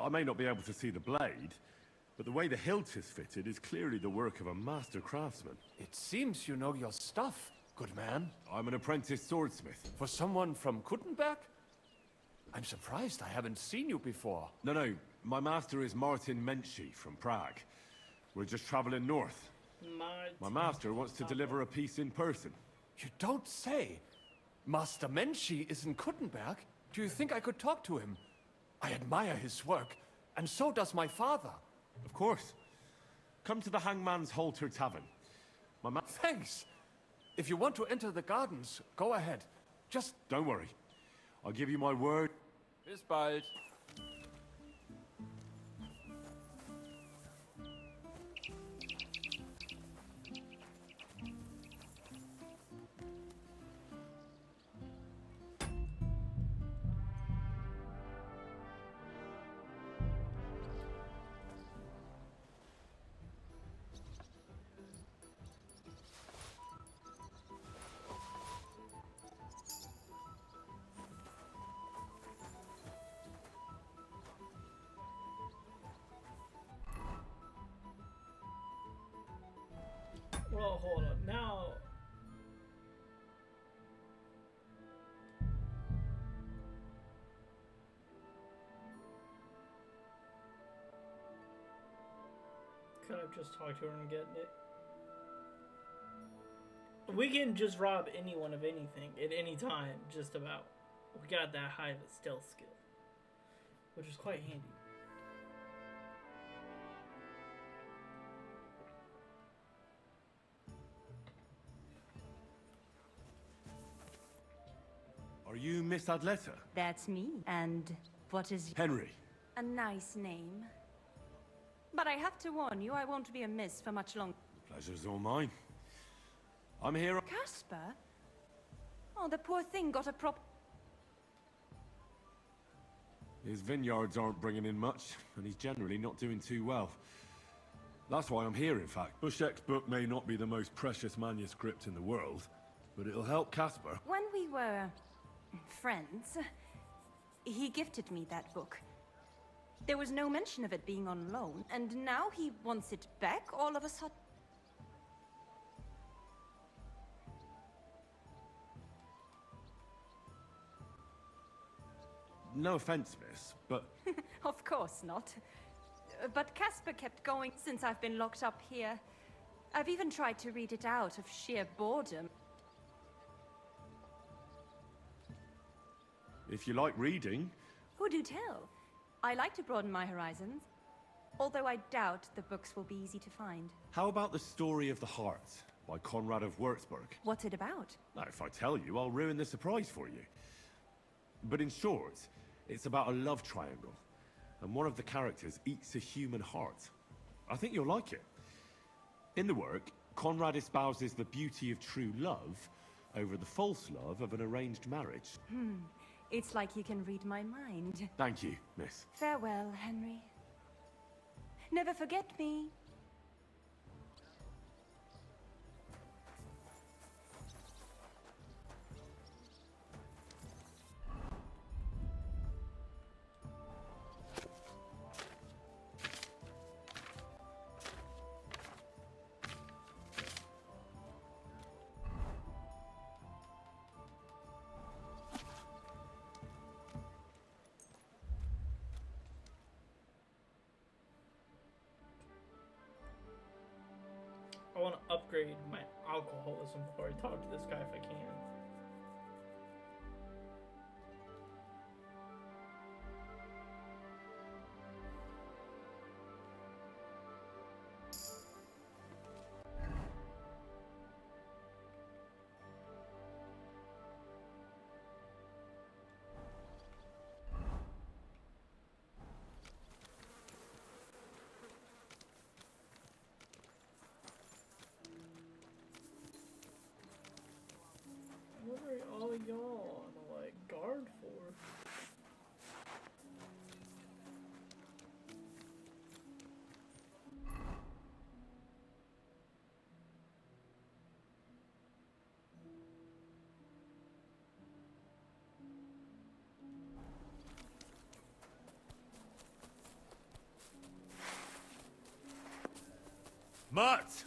I may not be able to see the blade, but the way the hilt is fitted is clearly the work of a master craftsman. It seems you know your stuff, good man. I'm an apprentice swordsmith. For someone from Kuttenberg? I'm surprised I haven't seen you before. No, my master is Martin Menchi from Prague. We're just traveling north. My master wants to deliver a piece in person. You don't say. Master Menchi is in Kuttenberg? Do you think I could talk to him? I admire his work, and so does my father. Of course. Come to the Hangman's Halter Tavern. Thanks. If you want to enter the gardens, go ahead. Just don't worry. I'll give you my word. Bis bald. Well, hold on. Now... Could have just talked to her and gotten it. We can just rob anyone of anything at any time, just about. We got that high of a stealth skill, which is quite handy. Are you Miss Adletta? That's me. And what is... Henry. A nice name. But I have to warn you, I won't be a miss for much longer. The pleasure's all mine. I'm here... Casper? Oh, the poor thing got a prop... His vineyards aren't bringing in much, and he's generally not doing too well. That's why I'm here, in fact. Bushek's book may not be the most precious manuscript in the world, but it'll help Casper. When we were... friends, he gifted me that book. There was no mention of it being on loan, and now he wants it back all of a sudden. No offense, miss, but... Of course not. But Casper kept going since I've been locked up here. I've even tried to read it out of sheer boredom. If you like reading... Who do tell? I like to broaden my horizons. Although I doubt the books will be easy to find. How about The Story of the Heart by Conrad of Würzburg? What's it about? Now, if I tell you, I'll ruin the surprise for you. But in short, it's about a love triangle. And one of the characters eats a human heart. I think you'll like it. In the work, Conrad espouses the beauty of true love over the false love of an arranged marriage. It's like you can read my mind. Thank you, miss. Farewell, Henry. Never forget me. I want to upgrade my alcoholism before I talk to this guy if I can. What are all y'all on the, like, guard for? Mutt!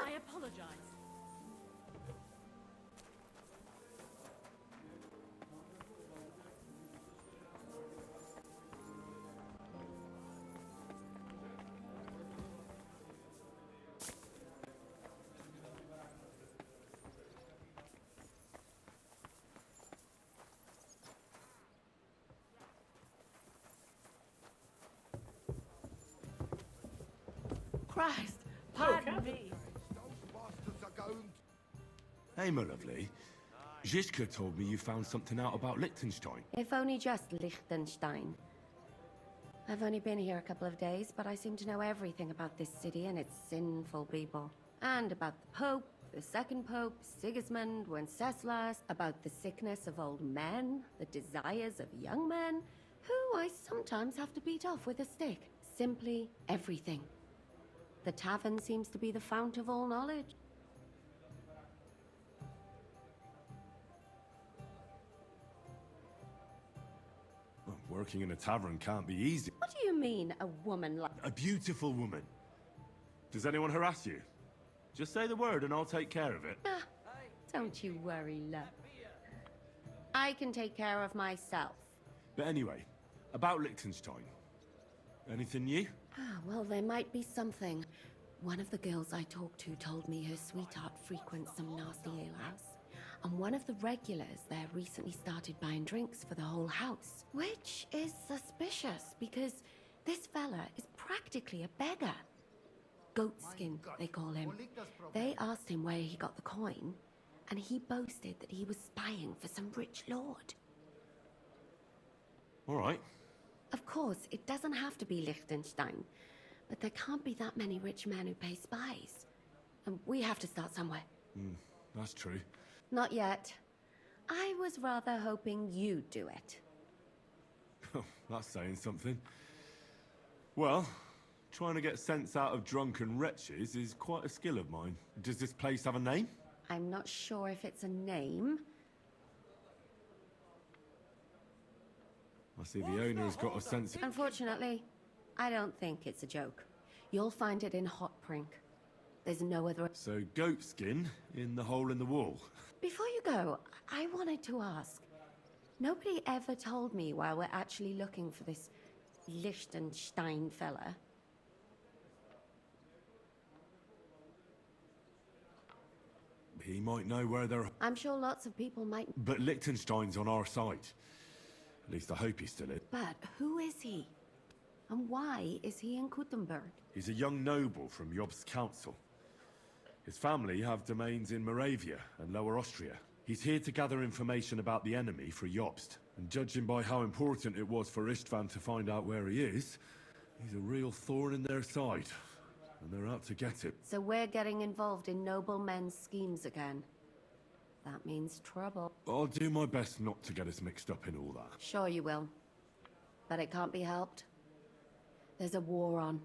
I apologize. Christ, pardon me. Hey, my lovely. Zizka told me you found something out about Liechtenstein. If only just Liechtenstein. I've only been here a couple of days, but I seem to know everything about this city and its sinful people. And about the Pope, the second Pope, Sigismund, Wenceslas, about the sickness of old men, the desires of young men, who I sometimes have to beat off with a stick. Simply everything. The tavern seems to be the fount of all knowledge. Well, working in a tavern can't be easy. What do you mean, a woman like... A beautiful woman. Does anyone harass you? Just say the word and I'll take care of it. Ah, don't you worry, love. I can take care of myself. But anyway, about Liechtenstein. Anything new? Ah, well, there might be something. One of the girls I talked to told me her sweetheart frequents some nasty alehouse. And one of the regulars there recently started buying drinks for the whole house. Which is suspicious, because this fella is practically a beggar. Goatskin, they call him. They asked him where he got the coin, and he boasted that he was spying for some rich lord. All right. Of course, it doesn't have to be Liechtenstein, but there can't be that many rich men who pay spies. And we have to start somewhere. That's true. Not yet. I was rather hoping you'd do it. That's saying something. Well, trying to get sense out of drunken wretches is quite a skill of mine. Does this place have a name? I'm not sure if it's a name. I see the owner's got a sense of... Unfortunately, I don't think it's a joke. You'll find it in Hotprink. There's no other... So goat skin in the hole in the wall. Before you go, I wanted to ask. Nobody ever told me why we're actually looking for this Liechtenstein fella. He might know where they're... I'm sure lots of people might... But Liechtenstein's on our side. At least I hope he's still in. But who is he? And why is he in Kuttenberg? He's a young noble from Jobst's council. His family have domains in Moravia and Lower Austria. He's here to gather information about the enemy for Jobst. And judging by how important it was for Istvan to find out where he is, he's a real thorn in their side. And they're out to get him. So we're getting involved in noblemen's schemes again. That means trouble. I'll do my best not to get us mixed up in all that. Sure you will. But it can't be helped. There's a war on,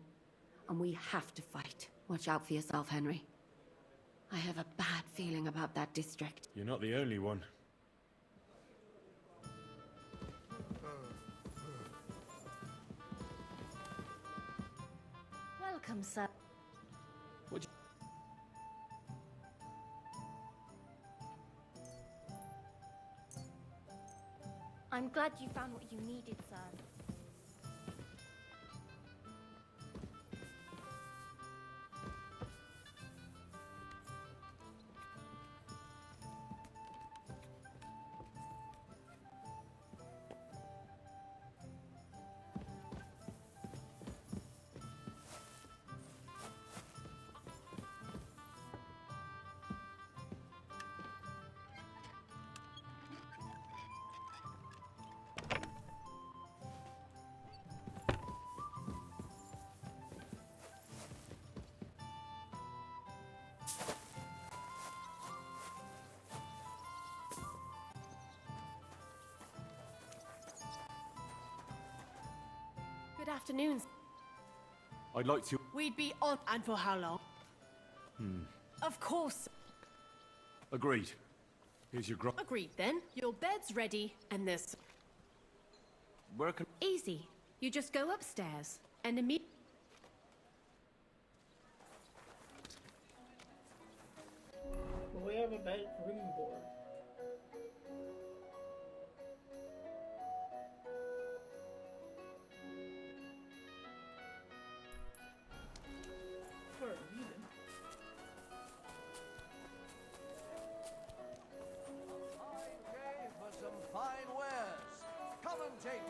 and we have to fight. Watch out for yourself, Henry. I have a bad feeling about that district. You're not the only one. Welcome, sir. I'm glad you found what you needed, sir. Good afternoon. I'd like to... We'd be on... And for how long? Of course. Agreed. Here's your Agreed, then. Your bed's ready, and this... Where can... Easy. You just go upstairs, and immediately... Will we have a bedroom board? For some fine wares. Come and take.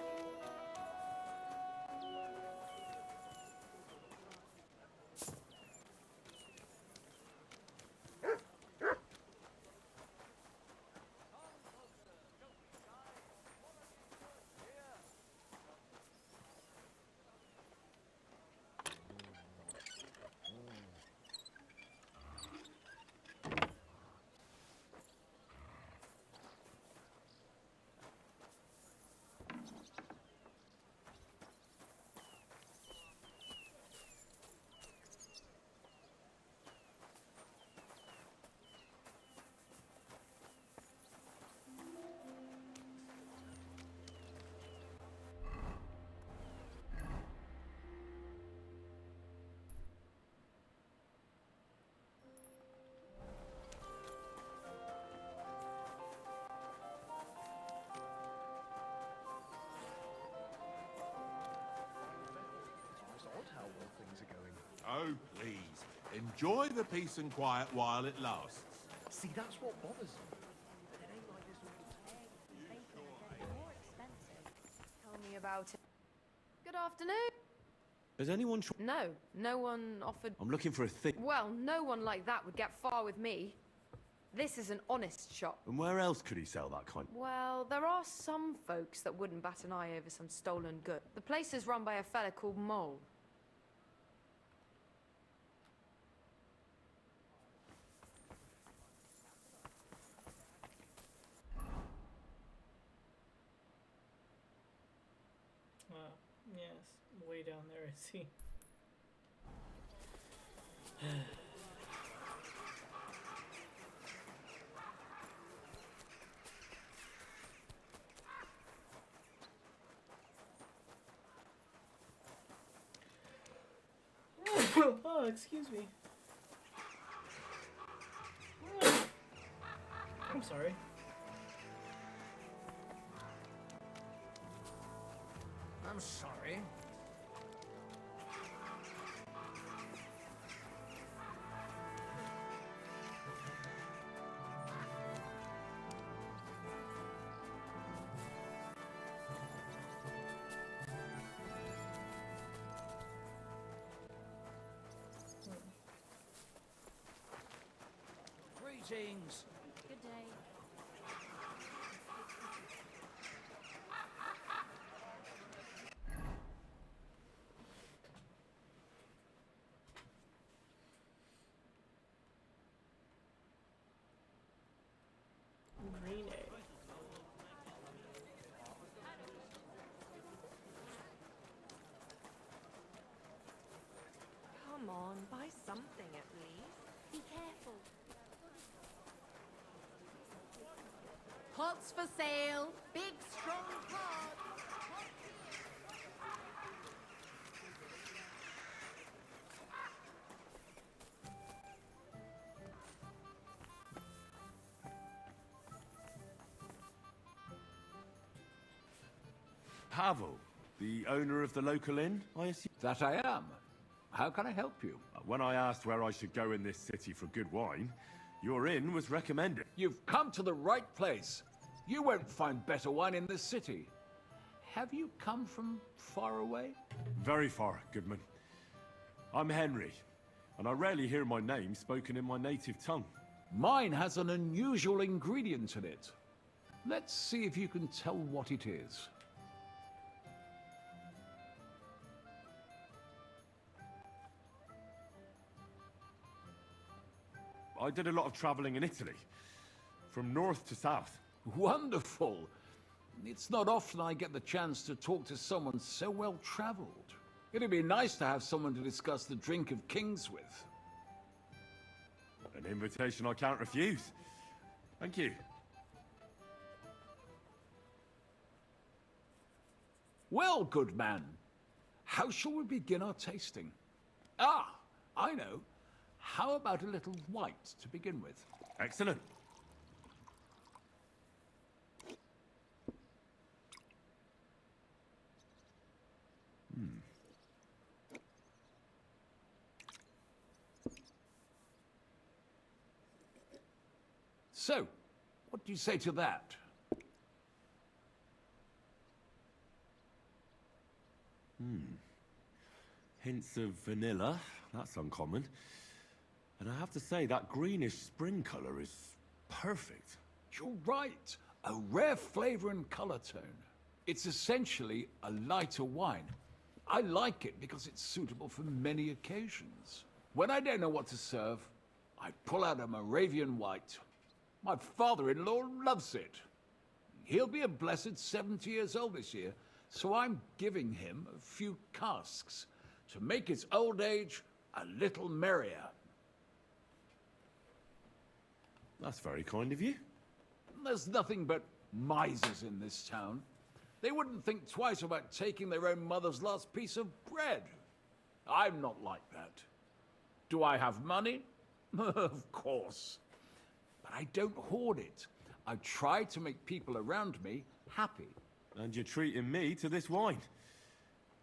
Oh, please. Enjoy the peace and quiet while it lasts. See, that's what bothers me. Tell me about it. Good afternoon. Has anyone... No, no one offered... I'm looking for a thing. Well, no one like that would get far with me. This is an honest shop. And where else could he sell that kind? Well, there are some folks that wouldn't bat an eye over some stolen good. The place is run by a fella called Mole. Yes, way down there, I see. Oh, excuse me. I'm sorry. I'm sorry. Greetings. Good day. Green egg. Come on, buy something at least. Be careful. Pots for sale. Big, strong pots. Pavel, the owner of the local inn, I assume? That I am. How can I help you? When I asked where I should go in this city for good wine, your inn was recommended. You've come to the right place. You won't find better wine in this city. Have you come from far away? Very far, Goodman. I'm Henry, and I rarely hear my name spoken in my native tongue. Mine has an unusual ingredient in it. Let's see if you can tell what it is. I did a lot of traveling in Italy, from north to south. Wonderful. It's not often I get the chance to talk to someone so well-traveled. It'd be nice to have someone to discuss the drink of kings with. An invitation I can't refuse. Thank you. Well, good man. How shall we begin our tasting? Ah, I know. How about a little white to begin with? Excellent. So, what do you say to that? Hints of vanilla. That's uncommon. And I have to say, that greenish spring color is perfect. You're right. A rare flavor and color tone. It's essentially a lighter wine. I like it because it's suitable for many occasions. When I don't know what to serve, I pull out a Moravian white. My father-in-law loves it. He'll be a blessed 70 years old this year, so I'm giving him a few casks to make his old age a little merrier. That's very kind of you. There's nothing but misers in this town. They wouldn't think twice about taking their own mother's last piece of bread. I'm not like that. Do I have money? Of course. But I don't hoard it. I try to make people around me happy. And you're treating me to this wine.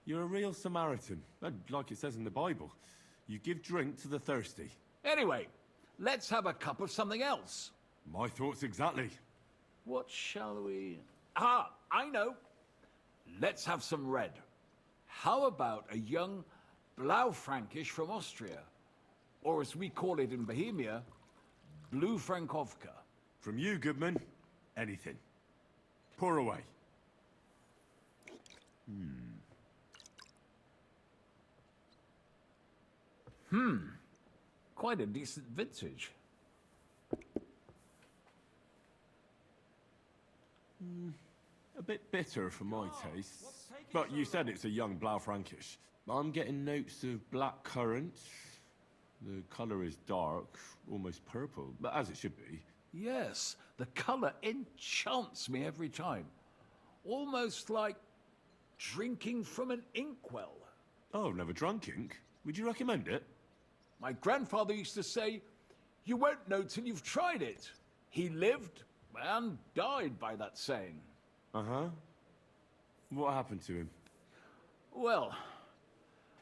You're a real Samaritan, and like it says in the Bible. You give drink to the thirsty. Anyway, let's have a cup of something else. My thoughts exactly. What shall we... Ah, I know. Let's have some red. How about a young Blaufränkisch from Austria? Or as we call it in Bohemia, Blue Frankovka. From you, Goodman, anything. Pour away. Quite a decent vintage. A bit bitter for my taste. But you said it's a young Blaufränkisch. I'm getting notes of black currant. The colour is dark, almost purple, but as it should be. Yes, the color enchants me every time. Almost like drinking from an inkwell. Oh, I've never drunk ink. Would you recommend it? My grandfather used to say, you won't know till you've tried it. He lived and died by that saying. Uh-huh. What happened to him? Well,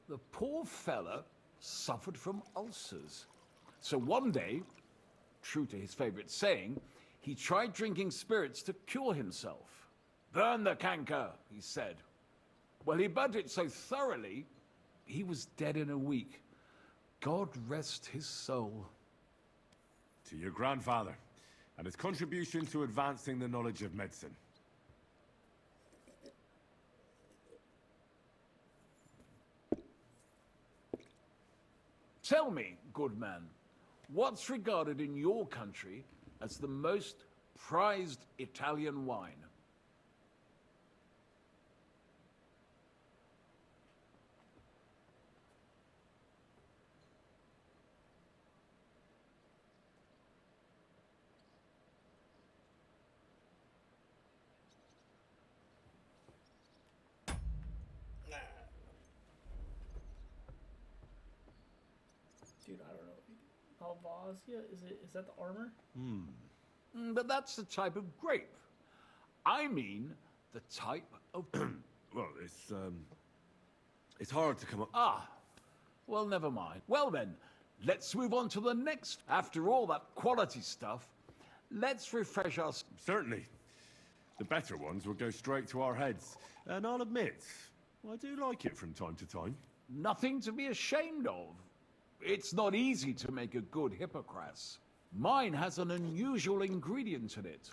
the poor fella suffered from ulcers. So one day, true to his favorite saying, he tried drinking spirits to cure himself. Burn the canker, he said. Well, he burnt it so thoroughly, he was dead in a week. God rest his soul. To your grandfather, and his contribution to advancing the knowledge of medicine. Tell me, good man, what's regarded in your country as the most prized Italian wine? Dude, I don't know. Malvasia? Is that the armor? But that's the type of grape. I mean, the type of... Well, it's hard to come up... Ah, well, never mind. Well then, let's move on to the next. After all that quality stuff, let's refresh our... Certainly. The better ones will go straight to our heads. And I'll admit, I do like it from time to time. Nothing to be ashamed of. It's not easy to make a good hippocras. Mine has an unusual ingredient in it.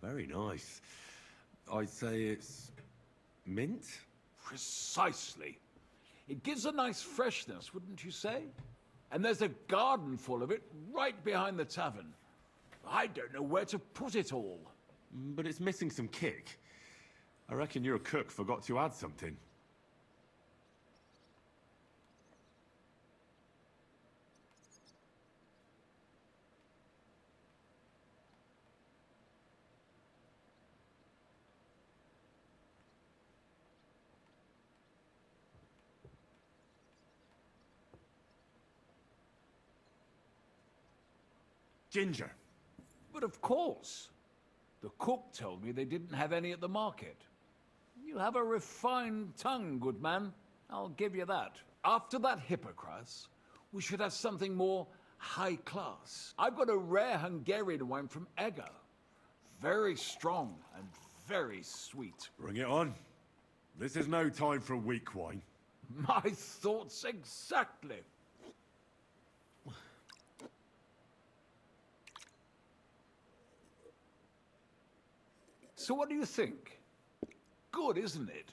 Very nice. I'd say it's... mint? Precisely. It gives a nice freshness, wouldn't you say? And there's a garden full of it right behind the tavern. I don't know where to put it all. But it's missing some kick. I reckon your cook forgot to add something. Ginger. But of course. The cook told me they didn't have any at the market. You have a refined tongue, good man. I'll give you that. After that hippocras, we should have something more high class. I've got a rare Hungarian wine from Eger. Very strong and very sweet. Bring it on. This is no time for weak wine. My thoughts exactly. So what do you think? Good, isn't it?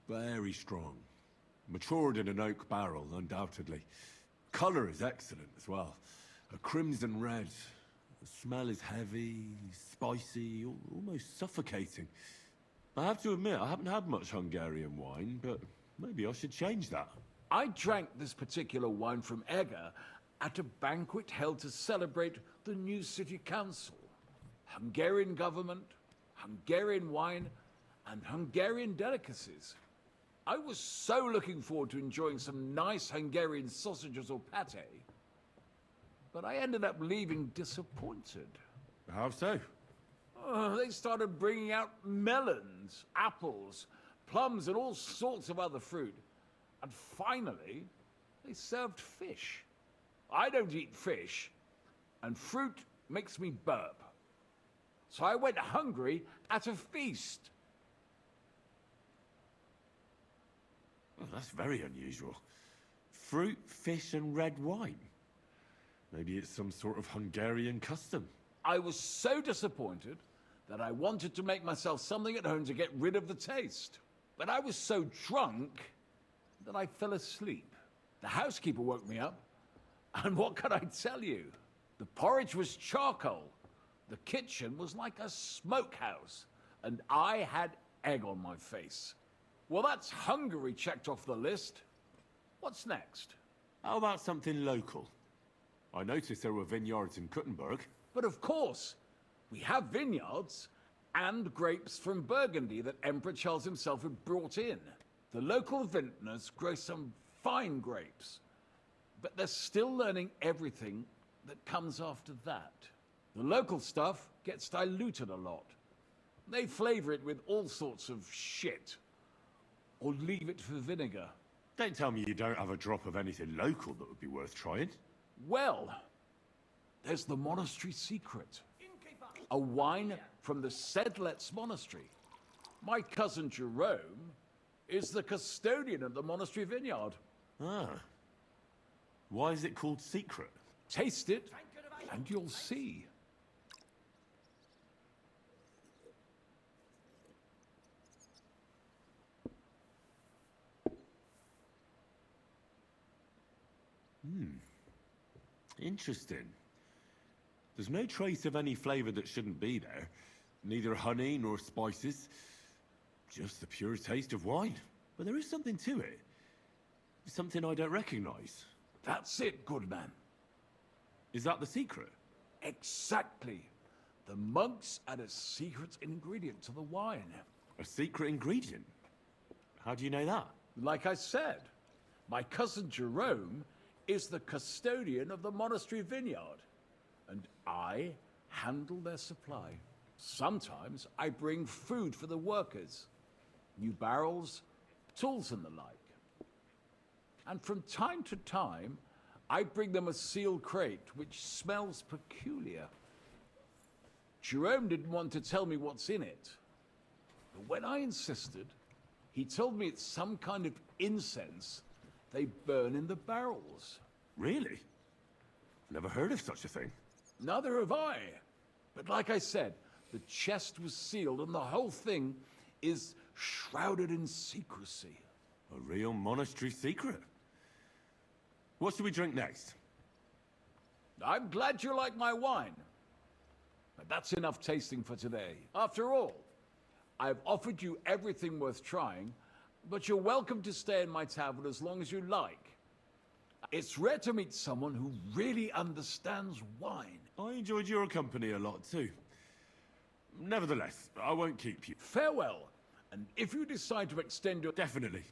Very strong. Matured in an oak barrel, undoubtedly. Colour is excellent as well. A crimson red. The smell is heavy, spicy, almost suffocating. I have to admit, I haven't had much Hungarian wine, but maybe I should change that. I drank this particular wine from Eger at a banquet held to celebrate the new city council. Hungarian government, Hungarian wine, and Hungarian delicacies. I was so looking forward to enjoying some nice Hungarian sausages or pate, but I ended up leaving disappointed. How so? They started bringing out melons, apples, plums, and all sorts of other fruit. And finally, they served fish. I don't eat fish, and fruit makes me burp. So I went hungry at a feast. Well, that's very unusual. Fruit, fish, and red wine. Maybe it's some sort of Hungarian custom. I was so disappointed that I wanted to make myself something at home to get rid of the taste. But I was so drunk that I fell asleep. The housekeeper woke me up, and what could I tell you? The porridge was charcoal. The kitchen was like a smokehouse, and I had egg on my face. Well, that's Hungary checked off the list. What's next? How about something local? I noticed there were vineyards in Kuttenberg. But of course, we have vineyards and grapes from Burgundy that Emperor Charles himself had brought in. The local vintners grow some fine grapes, but they're still learning everything that comes after that. The local stuff gets diluted a lot. They flavor it with all sorts of shit, or leave it for vinegar. Don't tell me you don't have a drop of anything local that would be worth trying. Well, there's the monastery secret. A wine from the Sedlets monastery. My cousin Jerome is the custodian of the monastery vineyard. Ah. Why is it called secret? Taste it, and you'll see. Interesting. There's no trace of any flavor that shouldn't be there. Neither honey nor spices. Just the pure taste of wine. But there is something to it. Something I don't recognize. That's it, good man. Is that the secret? Exactly. The monks add a secret ingredient to the wine. A secret ingredient? How do you know that? Like I said, my cousin Jerome is the custodian of the monastery vineyard, and I handle their supply. Sometimes I bring food for the workers, new barrels, tools and the like. And from time to time, I bring them a sealed crate which smells peculiar. Jerome didn't want to tell me what's in it, but when I insisted, he told me it's some kind of incense they burn in the barrels. Really? Never heard of such a thing. Neither have I. But like I said, the chest was sealed and the whole thing is shrouded in secrecy. A real monastery secret. What should we drink next? I'm glad you like my wine. But that's enough tasting for today. After all, I've offered you everything worth trying, but you're welcome to stay in my tavern as long as you like. It's rare to meet someone who really understands wine. I enjoyed your company a lot too. Nevertheless, I won't keep you. Farewell, and if you decide to extend your... Definitely.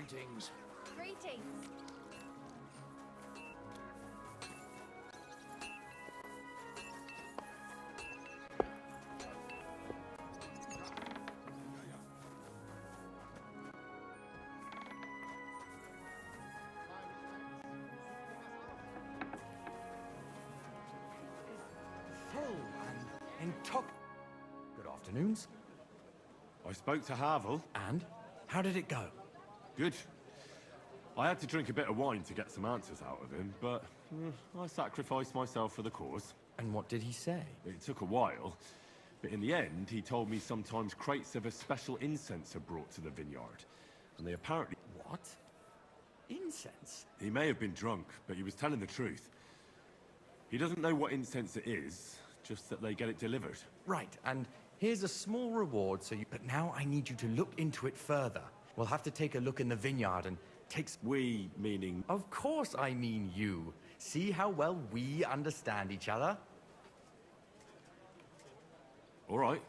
Greetings. Greetings. Full and Good afternoons. I spoke to Havel. And? How did it go? Good. I had to drink a bit of wine to get some answers out of him, but I sacrificed myself for the cause. And what did he say? It took a while, but in the end, he told me sometimes crates of a special incense are brought to the vineyard, and they apparently... What? Incense? He may have been drunk, but he was telling the truth. He doesn't know what incense it is, just that they get it delivered. Right, and here's a small reward, so you... But now I need you to look into it further. We'll have to take a look in the vineyard and take... We, meaning... Of course I mean you. See how well we understand each other? All right.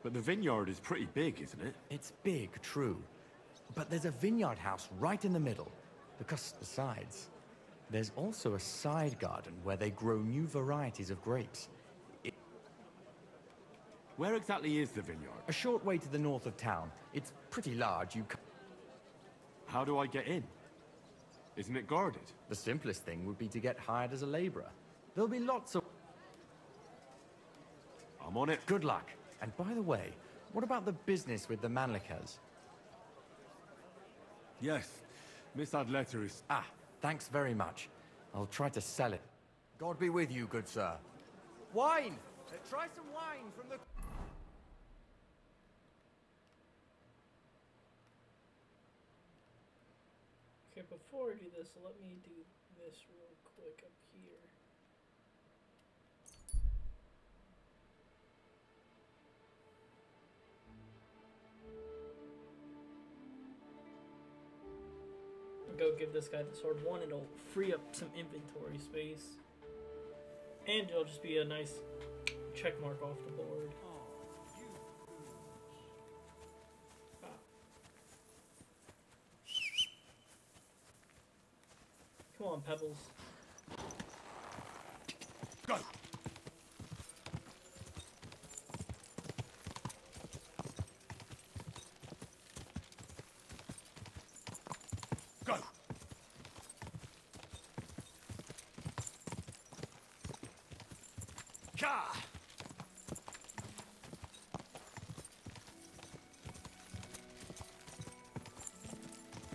But the vineyard is pretty big, isn't it? It's big, true. But there's a vineyard house right in the middle. Because, besides, there's also a side garden where they grow new varieties of grapes. Where exactly is the vineyard? A short way to the north of town. It's pretty large. How do I get in? Isn't it guarded? The simplest thing would be to get hired as a laborer. There'll be lots of... I'm on it. Good luck. And by the way, what about the business with the Mannlichers? Yes. Miss Adletter is... Ah, thanks very much. I'll try to sell it. God be with you, good sir. Wine! Try some wine from the... Alright, before I do this, let me do this real quick up here. Go give this guy the sword. One, it'll free up some inventory space. And it'll just be a nice check mark off the board. Ah. Come on, Pebbles. Go! Go! Ka!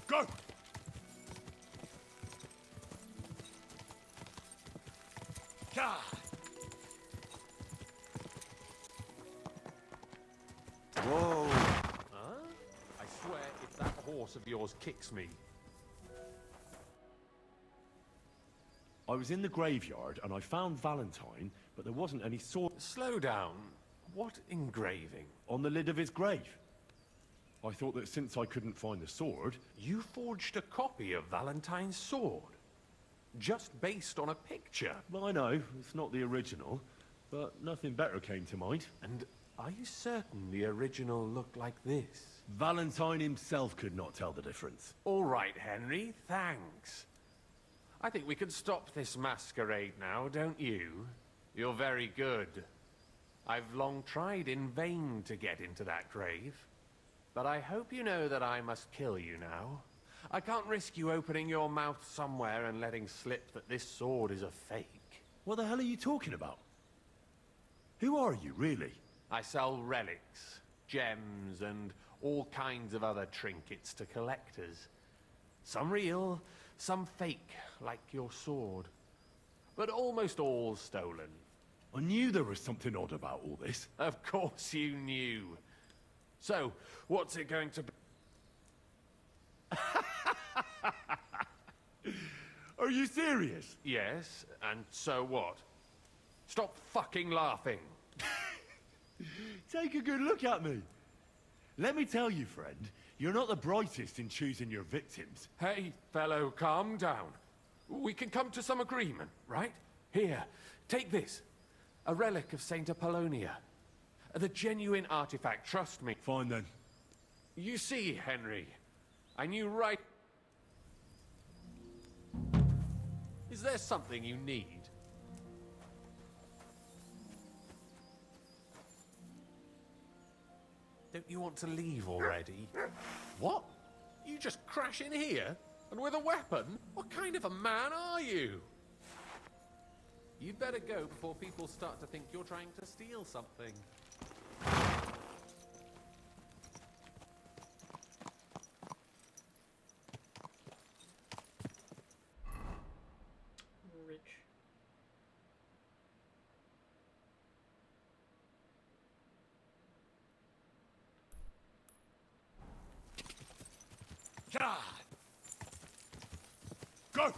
Go! Ka! Whoa! Huh? I swear if that horse of yours kicks me. I was in the graveyard and I found Valentine, but there wasn't any sword. Slow down. What engraving? On the lid of his grave. I thought that since I couldn't find the sword... You forged a copy of Valentine's sword? Just based on a picture? Well, I know, it's not the original, but nothing better came to mind. And are you certain the original looked like this? Valentine himself could not tell the difference. All right, Henry, thanks. I think we can stop this masquerade now, don't you? You're very good. I've long tried in vain to get into that grave. But I hope you know that I must kill you now. I can't risk you opening your mouth somewhere and letting slip that this sword is a fake. What the hell are you talking about? Who are you, really? I sell relics, gems, and all kinds of other trinkets to collectors. Some real, some fake, like your sword. But almost all stolen. I knew there was something odd about all this. Of course you knew. So, what's it going to be? Are you serious? Yes, and so what? Stop fucking laughing. Take a good look at me. Let me tell you, friend, you're not the brightest in choosing your victims. Hey, fellow, calm down. We can come to some agreement, right? Here, take this. A relic of Saint Apollonia. The genuine artifact, trust me. Fine then. You see, Henry, I knew right... Is there something you need? Don't you want to leave already? What? You just crash in here? And with a weapon? What kind of a man are you? You'd better go before people start to think you're trying to steal something. Rich. God! Go!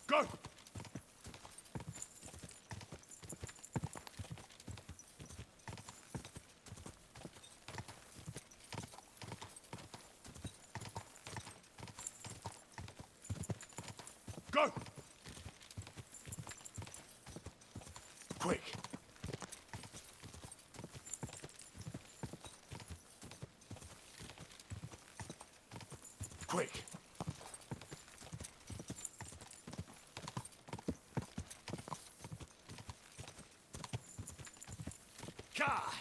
Go! Go! Quick! Quick! Ka!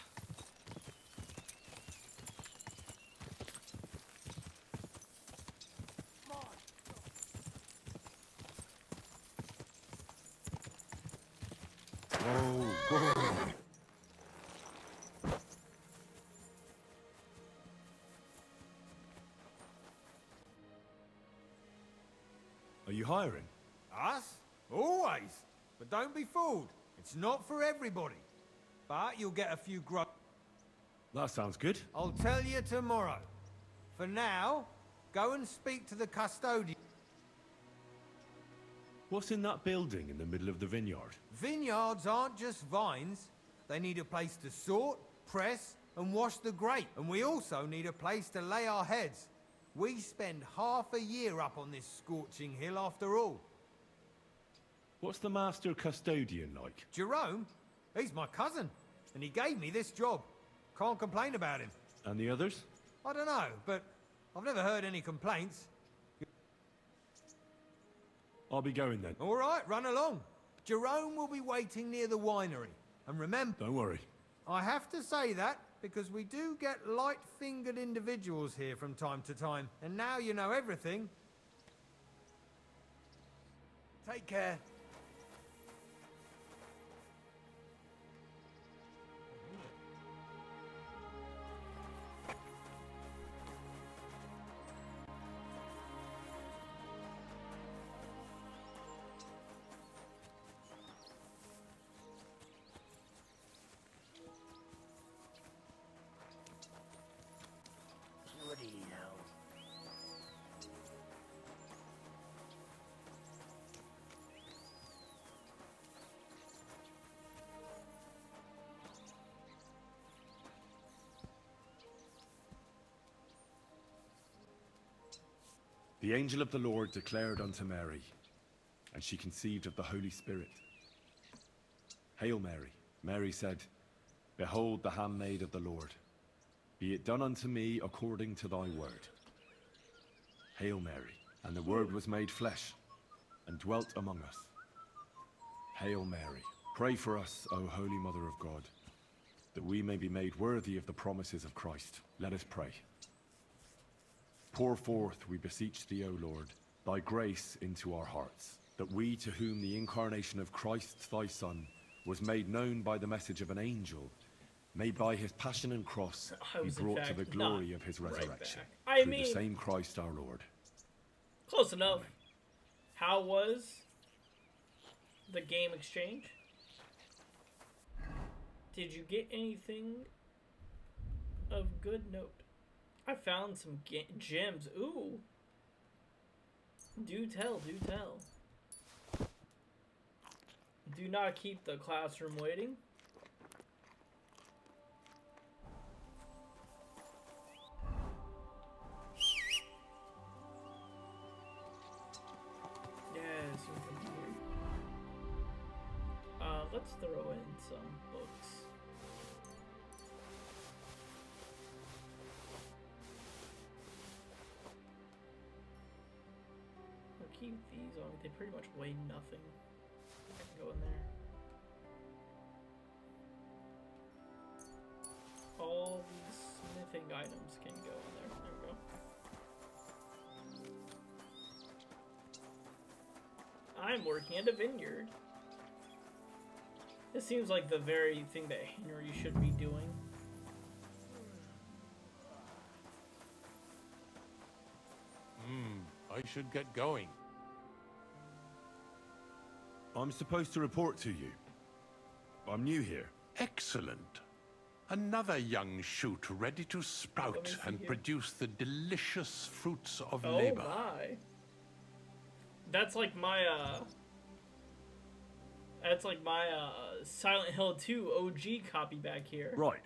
Are you hiring? Us? Always. But don't be fooled. It's not for everybody. But you'll get a few That sounds good. I'll tell you tomorrow. For now, go and speak to the custodian. What's in that building in the middle of the vineyard? Vineyards aren't just vines. They need a place to sort, press, and wash the grape. And we also need a place to lay our heads. We spend half a year up on this scorching hill after all. What's the master custodian like? Jerome? He's my cousin, and he gave me this job. Can't complain about him. And the others? I don't know, but I've never heard any complaints. I'll be going then. All right, run along. Jerome will be waiting near the winery. And remember... Don't worry. I have to say that because we do get light-fingered individuals here from time to time. And now you know everything. Take care. Bloody hell. The angel of the Lord declared unto Mary, and she conceived of the Holy Spirit. Hail Mary. Mary said, Behold the handmaid of the Lord. Be it done unto me according to thy word. Hail Mary. And the Word was made flesh, and dwelt among us. Hail Mary. Pray for us, O Holy Mother of God, that we may be made worthy of the promises of Christ. Let us pray. Pour forth, we beseech thee, O Lord, thy grace into our hearts, that we, to whom the incarnation of Christ thy Son was made known by the message of an angel, may by his passion and cross be brought to the glory of his resurrection. Through the same Christ our Lord. Close enough. How was the game exchange? Did you get anything of good note? I found some gems. Ooh. Do tell, do tell. Do not keep the classroom waiting. Yes, let's throw in some books. I'll keep these on. They pretty much weigh nothing. I can go in there. All these smithing items can go in there. There we go. I'm working at a vineyard. This seems like the very thing that Henry should be doing. I should get going. I'm supposed to report to you. I'm new here. Excellent. Another young shoot ready to sprout and produce the delicious fruits of labor. Oh my. That's like my Silent Hill 2 OG copy back here. Right.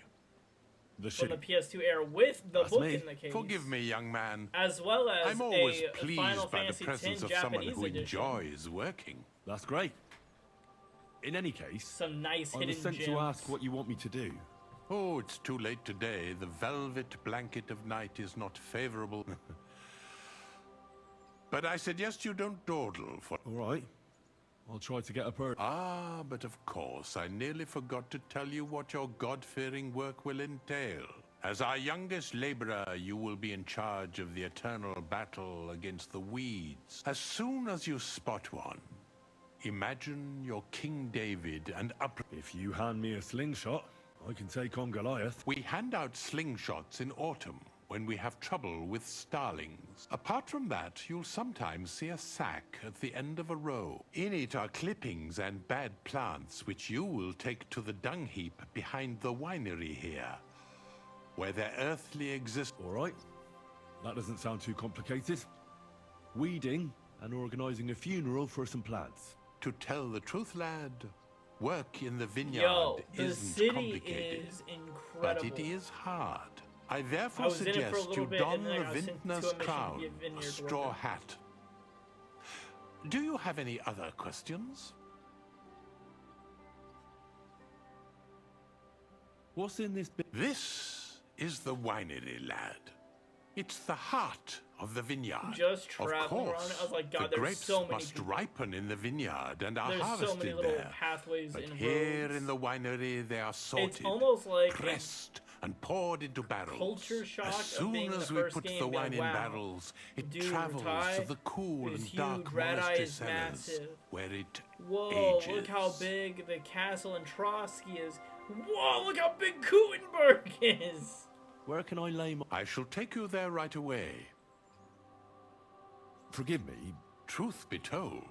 From the PS2 era with the book in the case. Forgive me, young man. As well as I'm always a pleased Final by Fantasy the presence X of someone Japanese who edition. enjoys working. That's great. In any case, some nice I hidden was sent gems. to ask what you want me to do. Oh, it's too late today. The velvet blanket of night is not favorable. But I suggest you don't dawdle for... All right. I'll try to get up early. Ah, but of course, I nearly forgot to tell you what your God-fearing work will entail. As our youngest laborer, you will be in charge of the eternal battle against the weeds. As soon as you spot one, imagine you're King David and up... If you hand me a slingshot, I can take on Goliath. We hand out slingshots in autumn, when we have trouble with starlings. Apart from that, you'll sometimes see a sack at the end of a row. In it are clippings and bad plants, which you will take to the dung heap behind the winery here, where their earthly exist. All right. That doesn't sound too complicated. Weeding and organising a funeral for some plants. To tell the truth, lad, work in the vineyard Yo, the isn't city complicated, is but incredible. it is hard. I I therefore was in it for a suggest little you bit, don and then the I was sent to a vintner's mission to crown, be a a vineyard straw worker. hat. Do you have any other questions? What's in this bit? This is the winery, lad. It's the heart of the vineyard. Just Of traveling around course, it, I was like, God, the there's grapes so many must people. ripen in the vineyard and are There's so harvested many little there. pathways But and here roads. in the winery, they are sorted, almost like a pressed, and poured into barrels. culture shock As of soon being as the we first put game, the being wine like, in wow, barrels, it dude, travels Ratai to the cool is and dark huge, Red Eye monastery is cellars, massive. where it Whoa, ages. look how big the castle in Trotsky is. Whoa, look how big Kutenberg is. Where can I lay my... I shall take you there right away. Forgive me. Truth be told,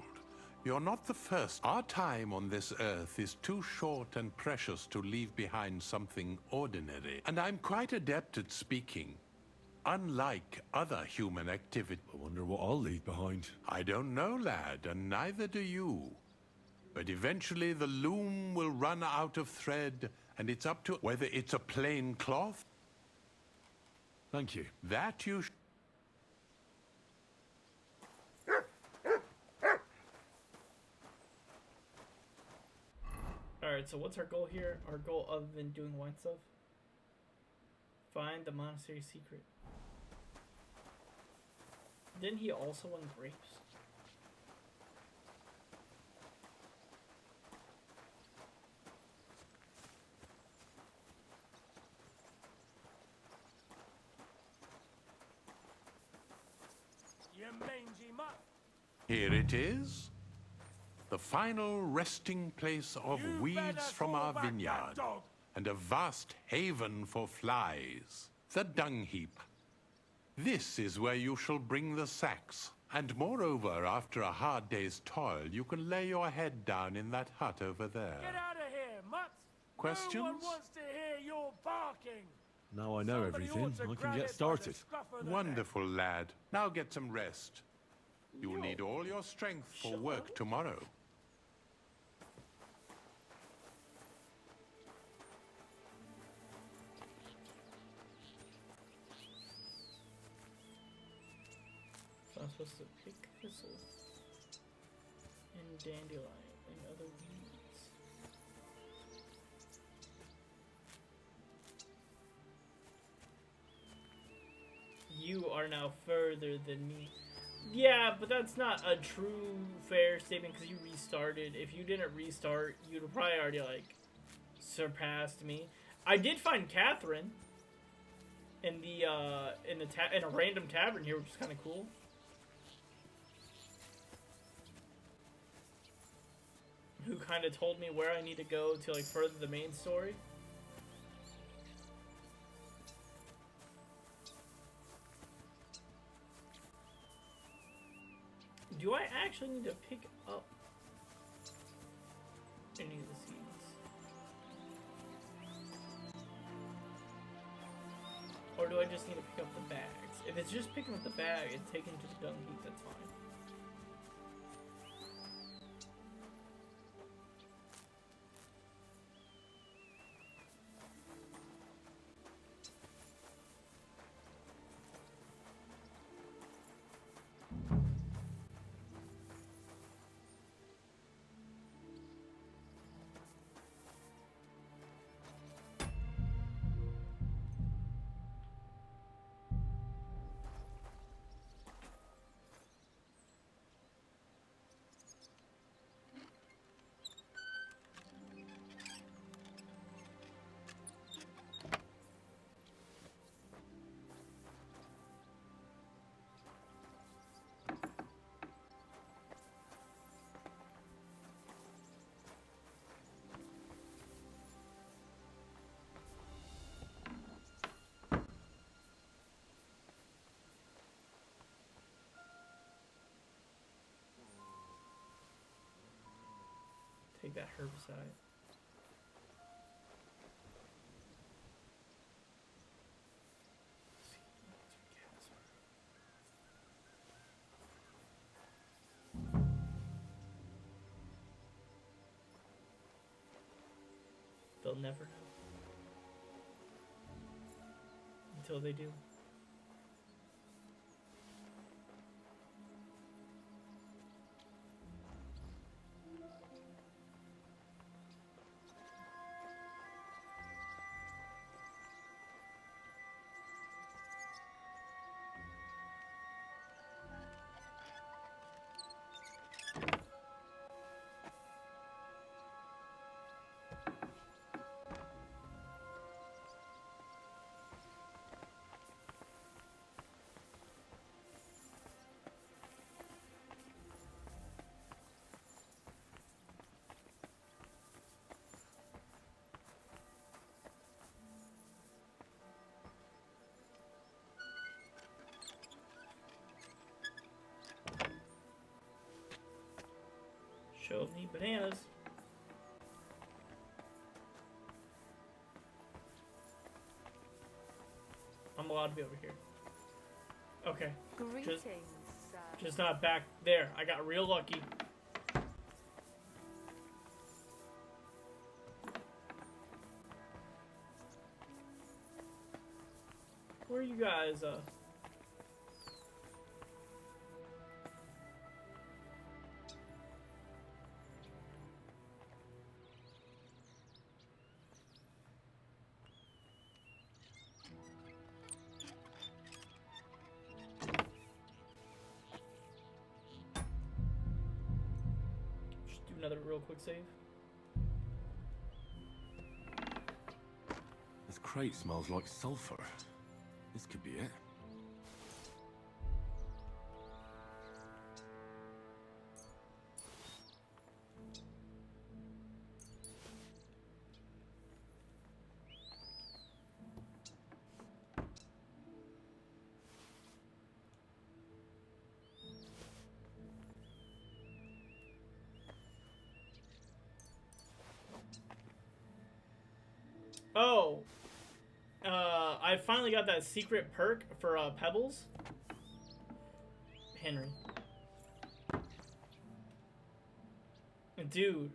you're not the first. Our time on this earth is too short and precious to leave behind something ordinary. And I'm quite adept at speaking. Unlike other human activity. I wonder what I'll leave behind. I don't know, lad, and neither do you. But eventually the loom will run out of thread, and it's up to whether it's a plain cloth. Thank you. That you Alright, so what's our goal here? Our goal other than doing wine stuff? Find the monastery secret. Didn't he also want grapes? You mangy mutt. Here it is. The final resting place of You weeds better from call our back that vineyard, dog. and a vast haven for flies. The dung heap. This is where you shall bring the sacks. And moreover, after a hard day's toil, you can lay your head down in that hut over there. Get out of here, mutt. Questions? No one wants to hear your barking. Now I know Somebody everything, ought to I can grab get it by the started. scruff of the Wonderful, lad. Now get some rest. You'll need all your strength for work tomorrow. So I'm supposed to pick thistle and dandelion and other weeds. You are now further than me. Yeah, but that's not a true fair statement because you restarted. If you didn't restart, you'd have probably already like surpassed me. I did find Catherine in the in a random tavern here, which is kind of cool. Who kind of told me where I need to go to like further the main story. Do I actually need to pick up any of the seeds? Or do I just need to pick up the bags? If it's just picking up the bag and taking to the dung heap, that's fine. Take that herbicide. never know. Until they do. Show me bananas. I'm allowed to be over here. Okay. Greetings, Just not back there. I got real lucky. Where are you guys, Just do another real quick save. This crate smells like sulfur. This could be it. Oh! I finally got that secret perk for Pebbles. Henry. Dude,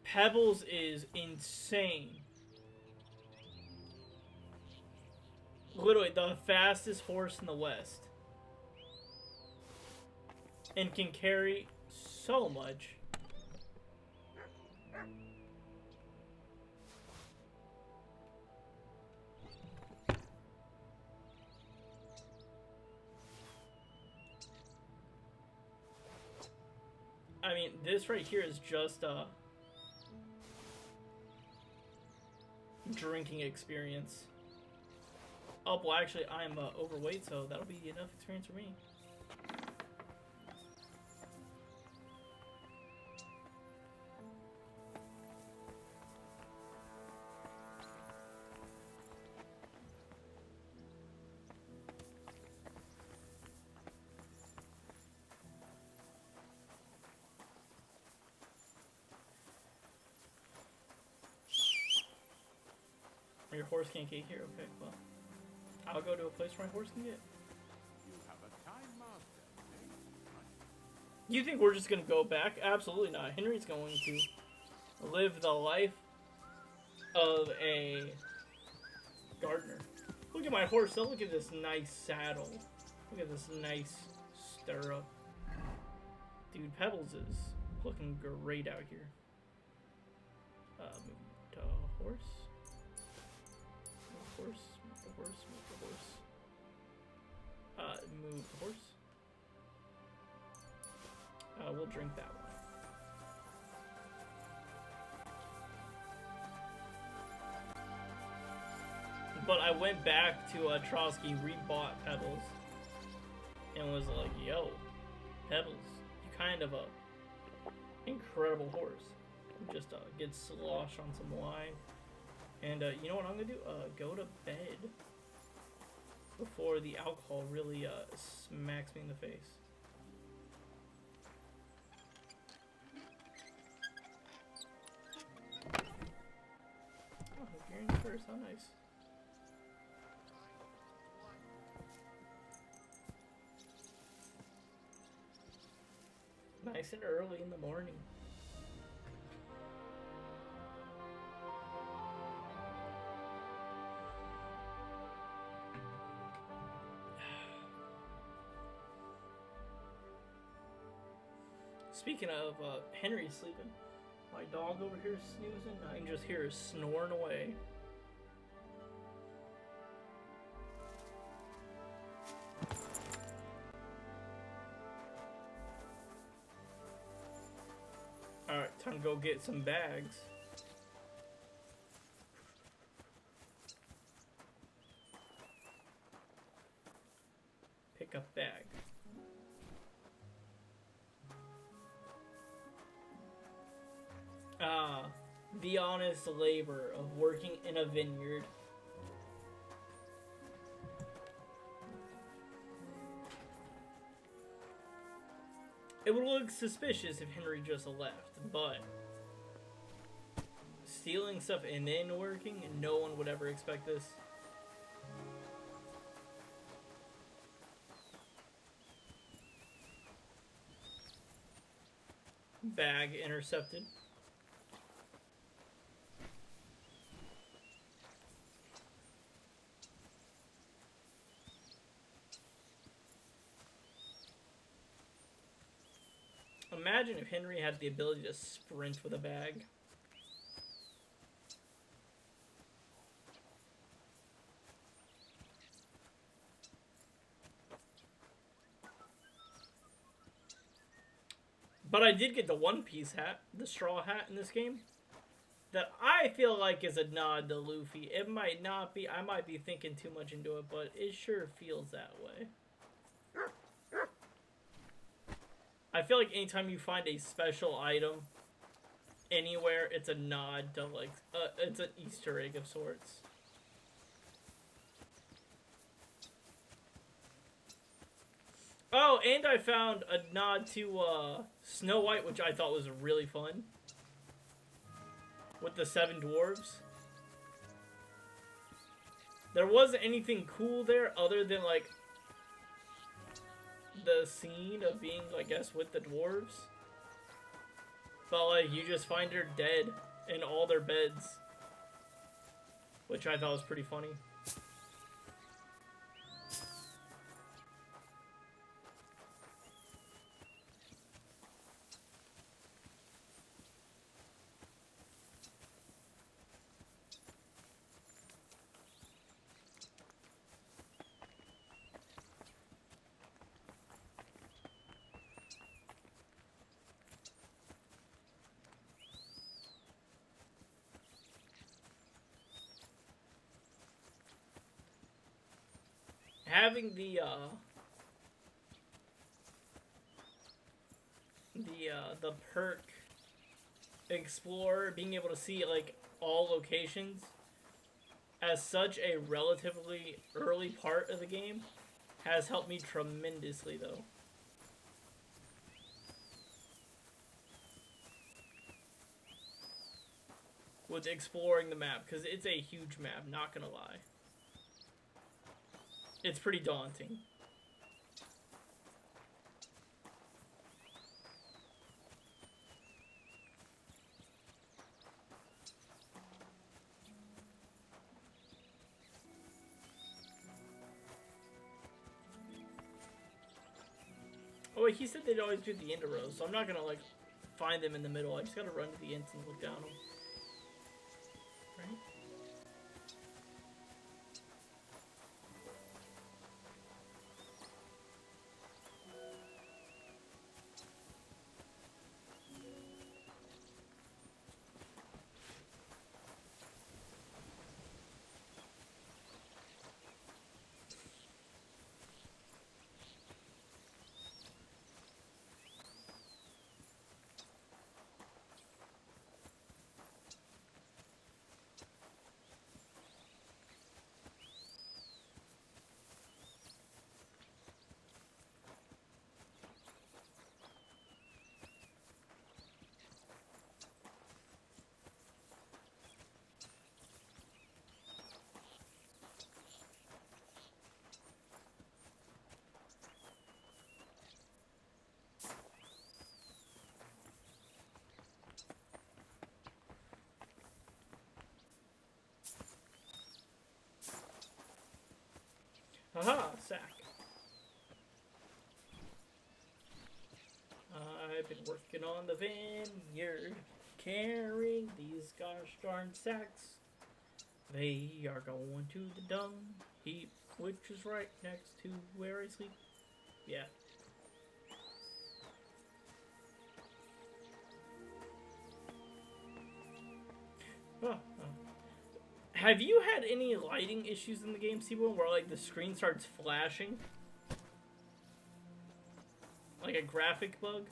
Pebbles is insane. Literally the fastest horse in the West. And can carry so much. I mean, this right here is just a drinking experience. Oh, well, actually, I'm overweight, so that'll be enough experience for me. Your horse can't get here? Okay, well. I'll go to a place where my horse can get. You think we're just gonna go back? Absolutely not. Henry's going to live the life of a gardener. Look at my horse. Oh, look at this nice saddle. Look at this nice stirrup. Dude, Pebbles is looking great out here. Move to horse. Horse, move the horse, move the horse. Move the horse. We'll drink that one. But I went back to Trotsky, rebought Pebbles, and was like, yo, Pebbles, you kind of a incredible horse. Just get sloshed on some wine. And you know what I'm gonna do? Go to bed before the alcohol really smacks me in the face. Oh, you're in first. How nice. Nice and early in the morning. Speaking of Henry sleeping, my dog over here is snoozing. I can just hear her snoring away. Alright, time to go get some bags. Pick up bag. The honest labor of working in a vineyard. It would look suspicious if Henry just left, but stealing stuff and then working, no one would ever expect this. Bag intercepted. Imagine if Henry had the ability to sprint with a bag. But I did get the one-piece hat, the straw hat in this game, that I feel like is a nod to Luffy. It might not be, I might be thinking too much into it, but it sure feels that way. I feel like anytime you find a special item anywhere, it's a nod to, like, it's an Easter egg of sorts. Oh, and I found a nod to Snow White, which I thought was really fun. With the 7 dwarves. There wasn't anything cool there other than, like, the scene of being, I guess, with the dwarves. But, like, you just find her dead in all their beds. Which I thought was pretty funny. Having the perk Explorer, being able to see, like, all locations as such a relatively early part of the game has helped me tremendously, though. With exploring the map, because it's a huge map, not gonna lie. It's pretty daunting. Oh wait, he said they'd always do the end of rows, so I'm not gonna, like, find them in the middle. I just gotta run to the ends and look down them. Right? Aha, sack. I I've been working on the vineyard, carrying these gosh darn sacks. They are going to the dung heap, which is right next to where I sleep. Yeah. Have you had any lighting issues in the game, Seaboy, where like the screen starts flashing? Like a graphic bug?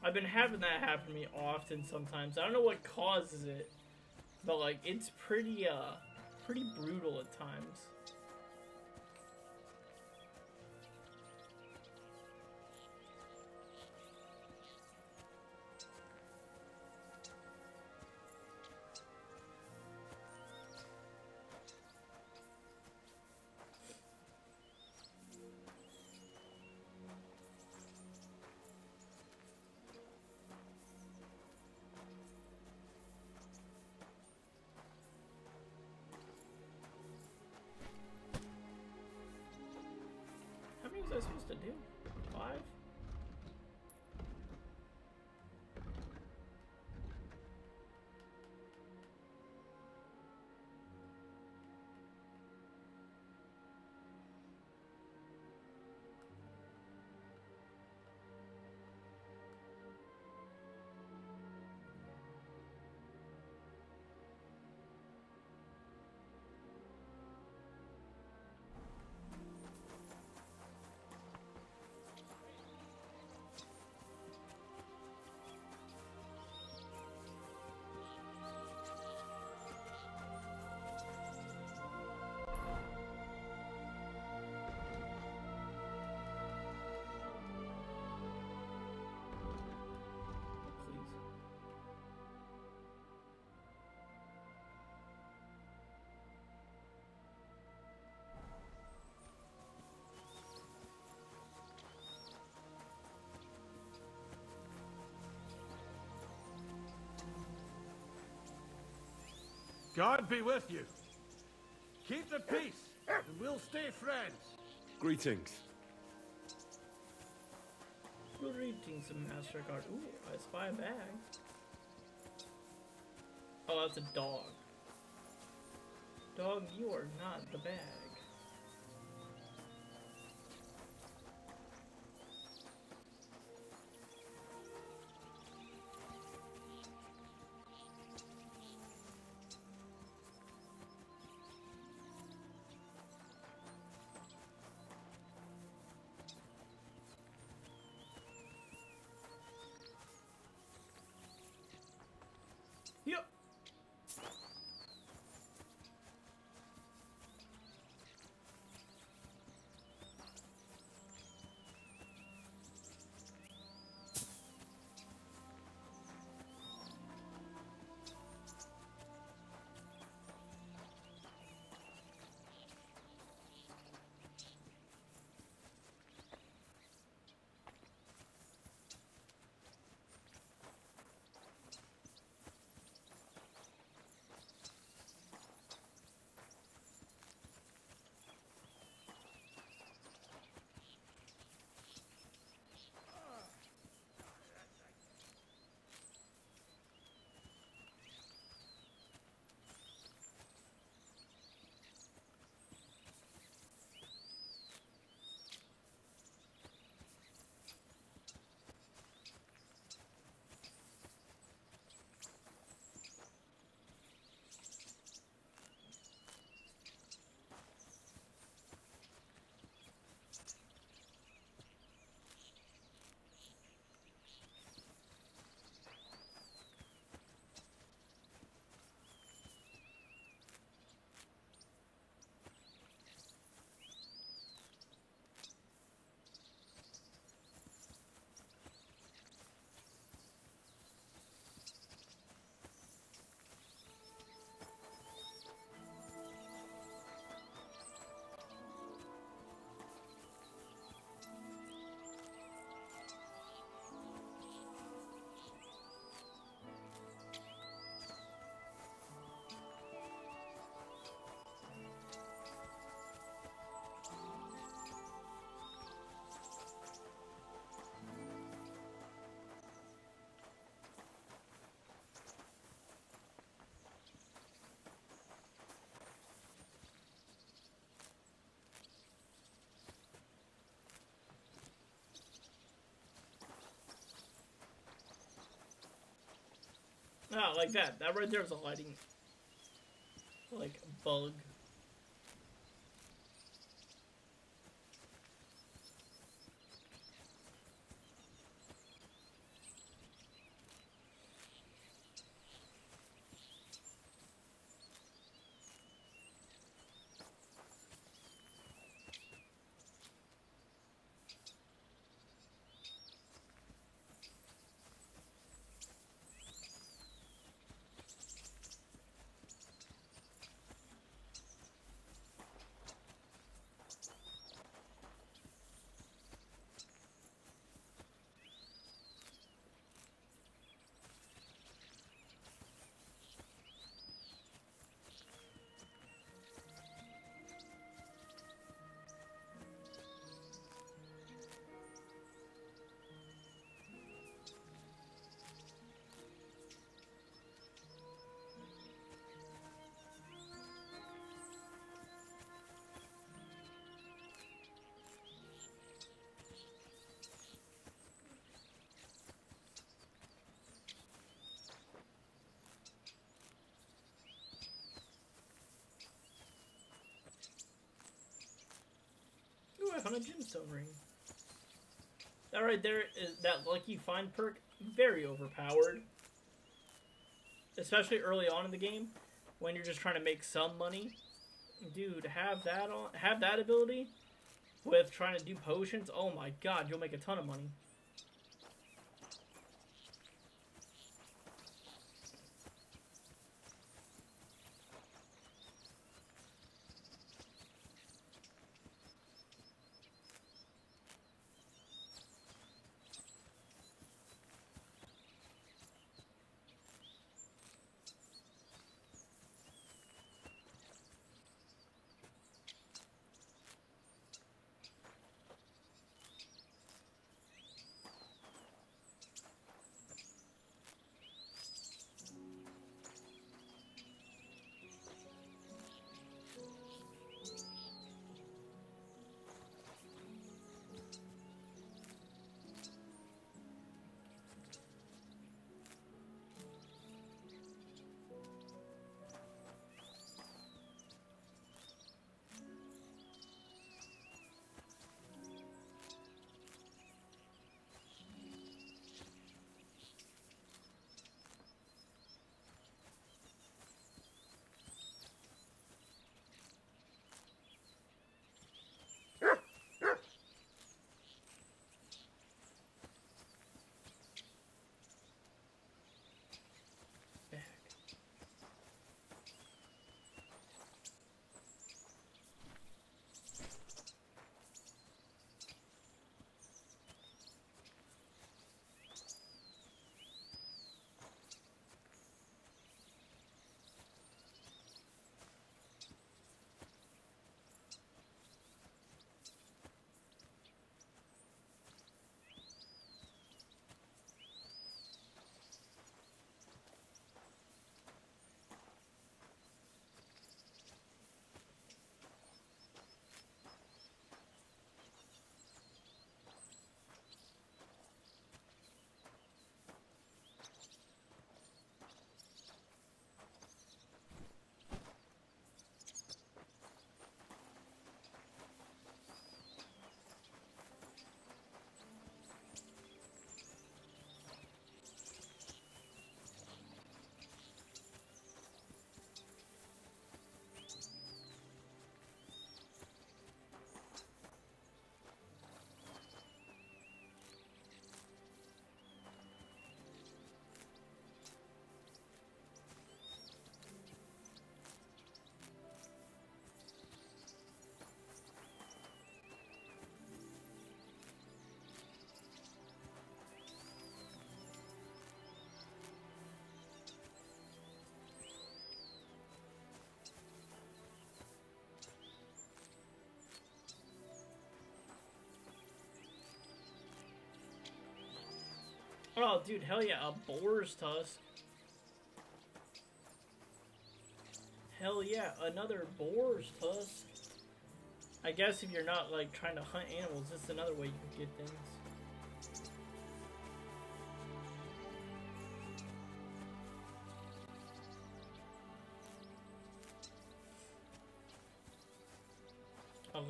I've been having that happen to me often sometimes. I don't know what causes it, but like it's pretty brutal at times. How many was I supposed to do? 5? God be with you. Keep the peace, and we'll stay friends. Greetings. Greetings, Master Guard. Ooh, I spy a bag. Oh, that's a dog. Dog, you are not the bag. Ah, like that. That right there was a lighting, like, bug. Ooh, I found a gemstone ring. That right there is that lucky find perk, very overpowered. Especially early on in the game, when you're just trying to make some money. Dude, have that ability with trying to do potions. Oh my god, you'll make a ton of money. Oh, dude, hell yeah, a boar's tusk. Hell yeah, another boar's tusk. I guess if you're not, like, trying to hunt animals, this is another way you can get things.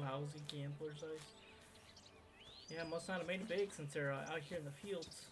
lousy gambler's ice. Yeah, must not have made it big since they're out here in the fields.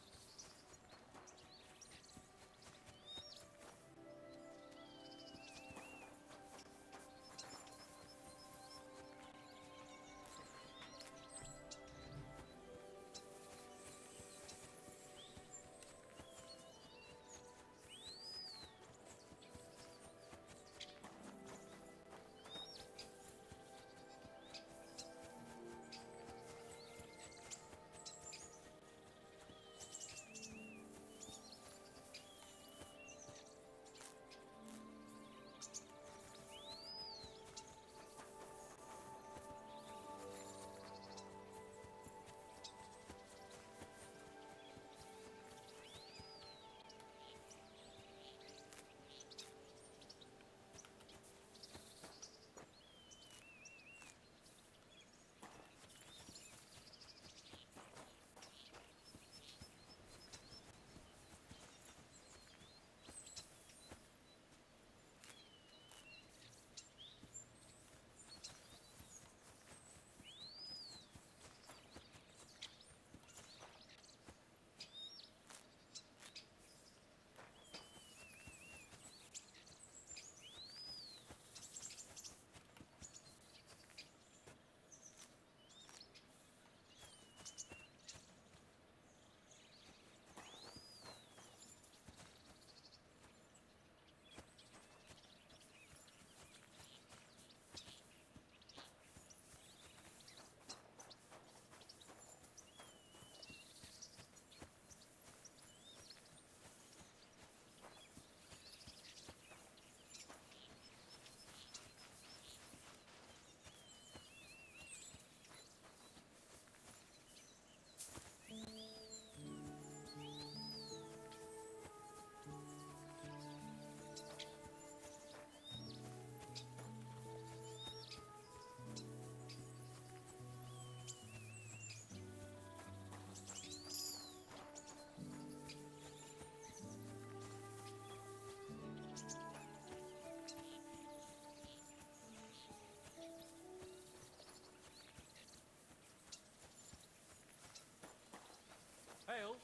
Hail.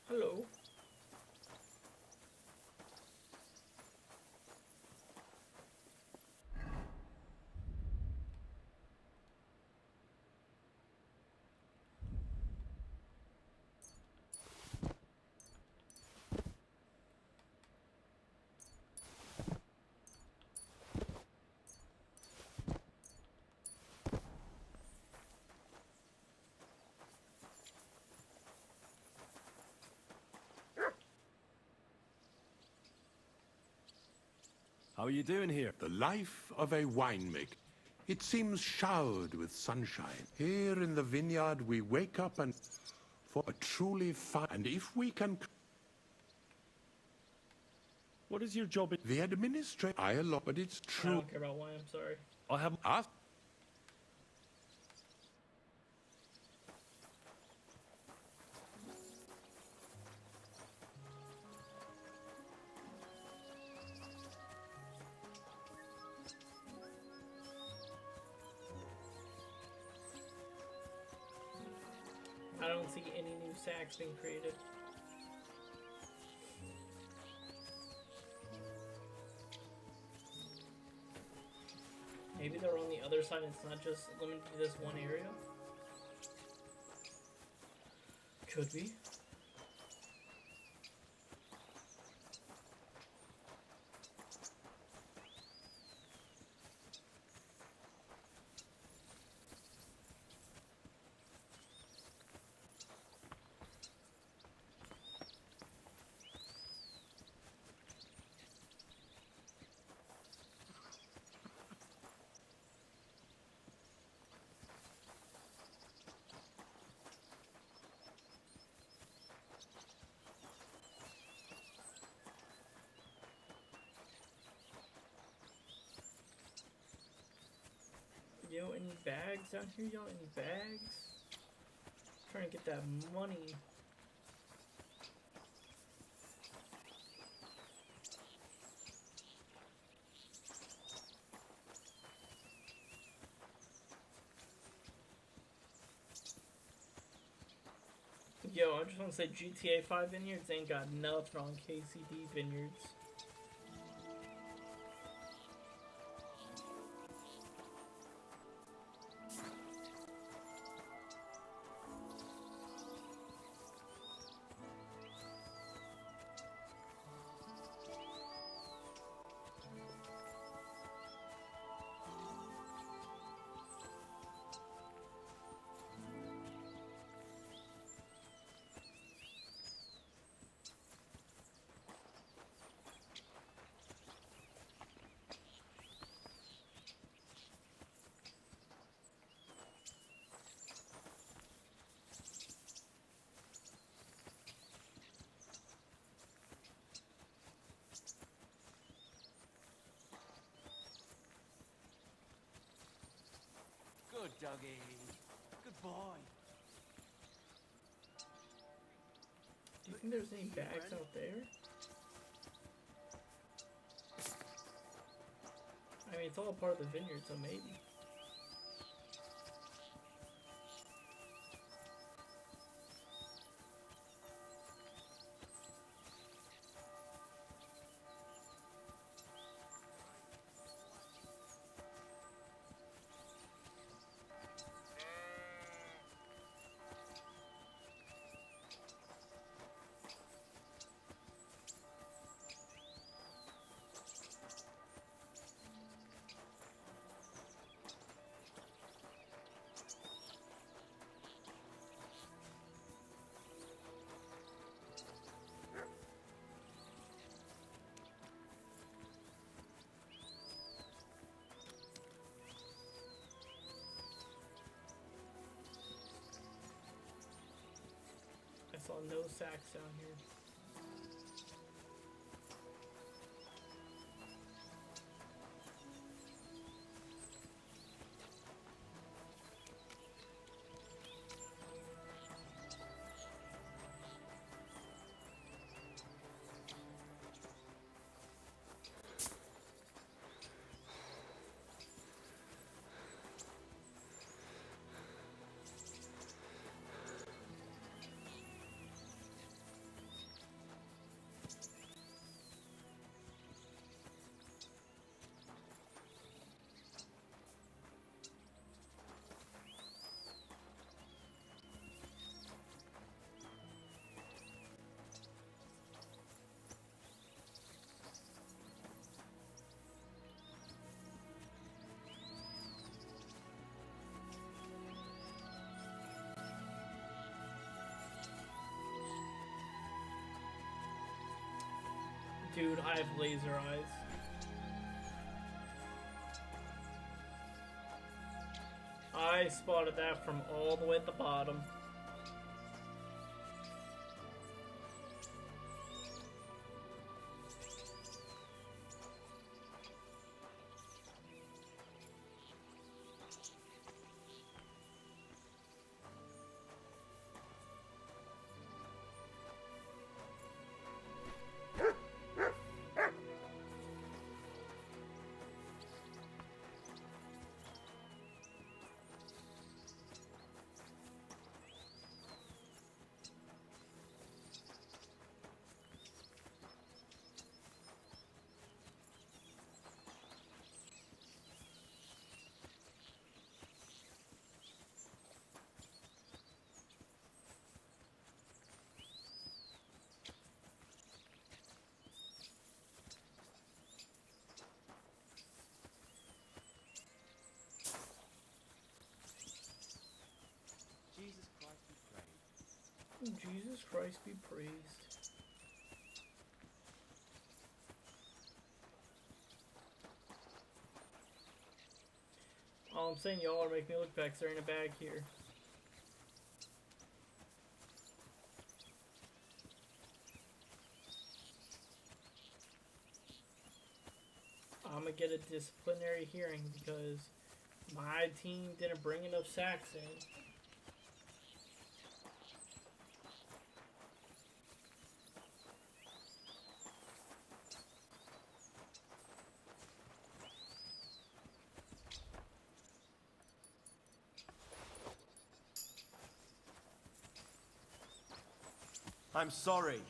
Hello. How are you doing here? The life of a winemaker. It seems showered with sunshine. Here in the vineyard, we wake up and for a truly fine. And if we can. What is your job in the administrator? I allow, but it's I true. don't care about wine, I'm sorry. I have asked. I don't see any new sacks being created. Maybe they're on the other side, it's not just limited to this one area? Could be. Yo, any bags down here, y'all? Any bags? Trying to get that money. Yo, I just want to say GTA 5 Vineyards ain't got nothing on KCD Vineyards. Good doggy. Good boy. Do you think there's any bags out there? I mean, it's all part of the vineyard, so maybe. I saw no sacks down here. Dude, I have laser eyes. I spotted that from all the way at the bottom. Jesus Christ be praised. All I'm saying, y'all are making me look back, 'cause there ain't a bag here. I'm gonna get a disciplinary hearing because my team didn't bring enough sacks in. I'm sorry.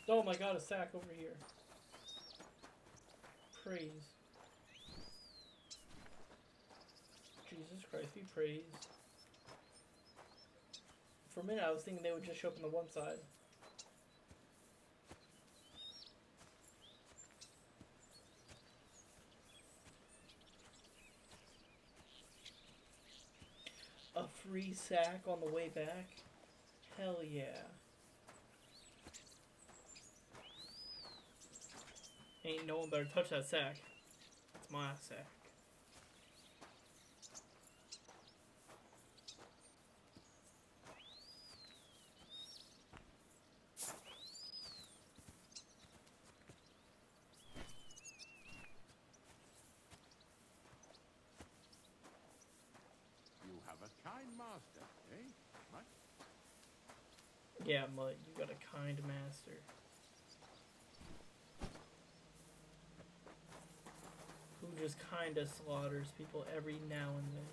Oh my god, a sack over here. Praise. Jesus Christ, be praised. For a minute I was thinking they would just show up on the one side. A free sack on the way back? Hell yeah. Ain't no one better touch that sack. It's my sack. You have a kind master, eh? Mutt? Yeah, Mutt, you got a kind master. Who just kinda slaughters people every now and then.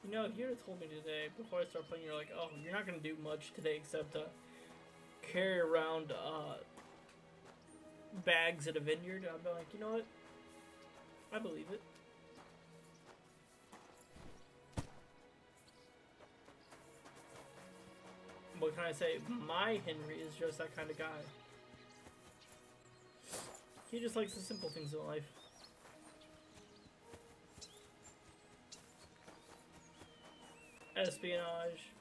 You know, you told me today, before I start playing, you're like, oh, you're not going to do much today except carry around bags at a vineyard. I'd be like, you know what? I believe it. What can I say? My Henry is just that kind of guy. He just likes the simple things in life. Espionage,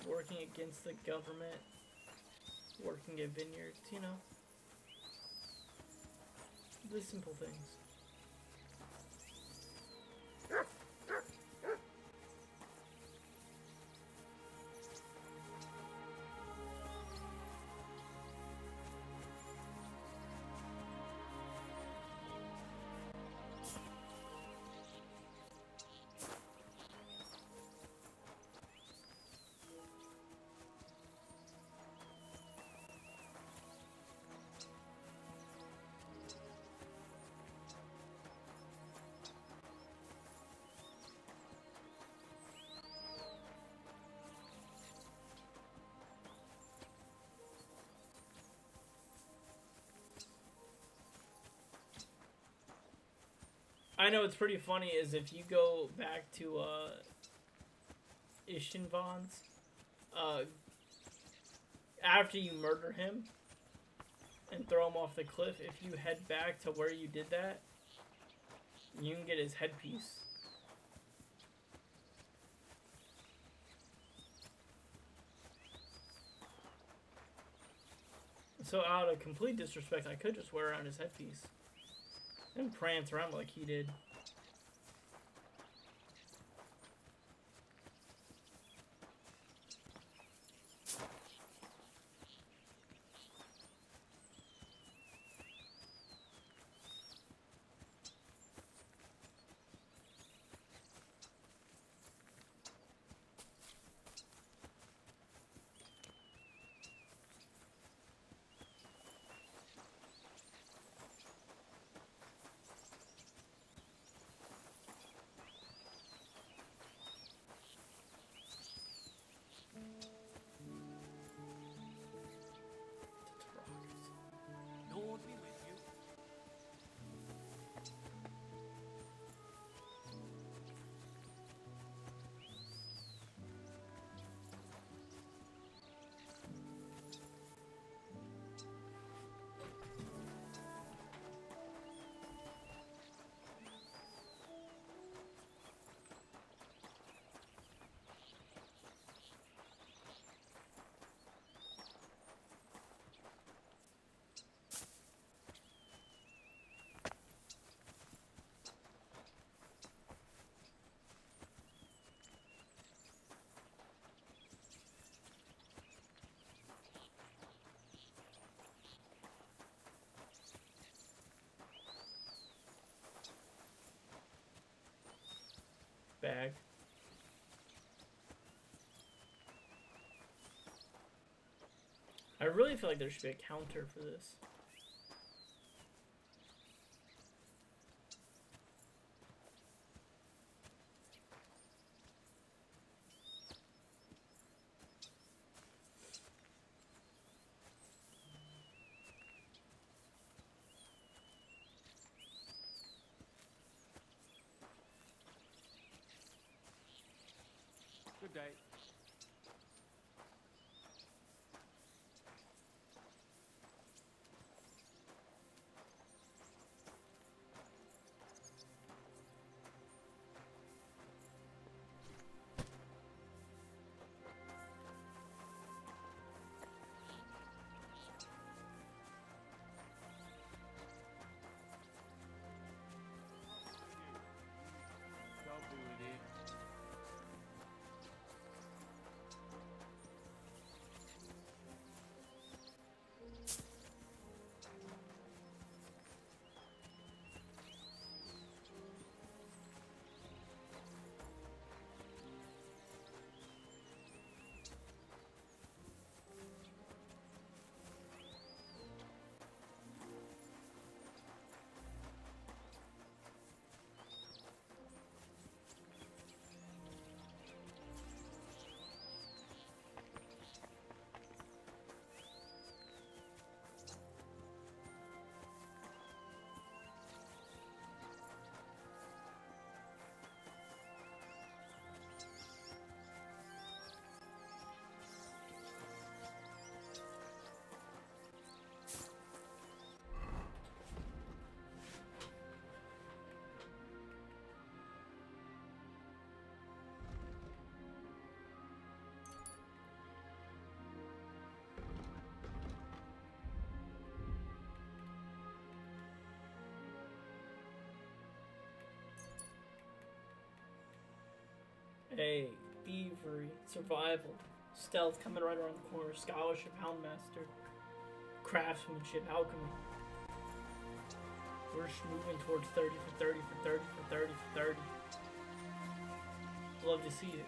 working against the government, working at vineyards, you know. The simple things. I know it's pretty funny is if you go back to Ishinvan's, after you murder him and throw him off the cliff, if you head back to where you did that, you can get his headpiece. So out of complete disrespect, I could just wear around his headpiece and prance around like he did. Lord be with you. Bag. I really feel like there should be a counter for this. Good day. Hey, thievery, survival, stealth coming right around the corner, scholarship, houndmaster, craftsmanship, alchemy. We're just moving towards 30 for 30 for 30 for 30 for 30. Love to see it.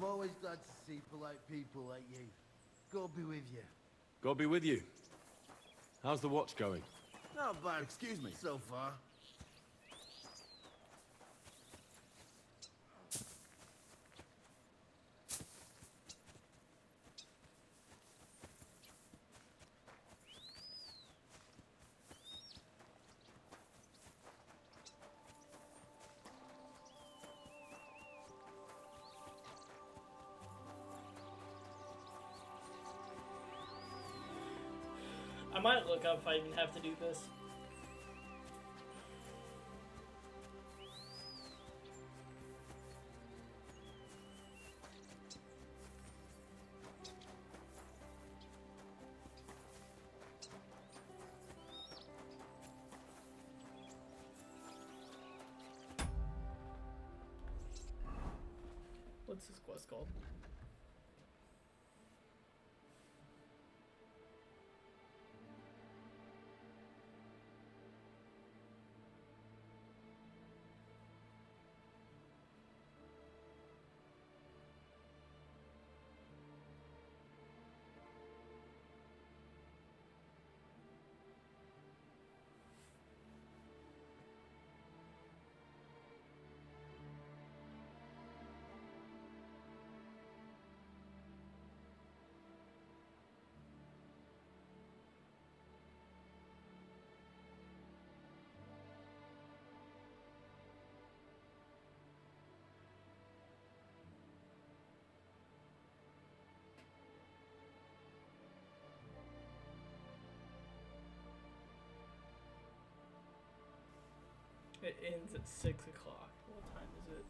I'm always glad to see polite people like you. God be with you. God be with you. How's the watch going? Not bad. Excuse me. So far. I might look up if I even have to do this. What's this quest called? It ends at 6 o'clock. What time is it?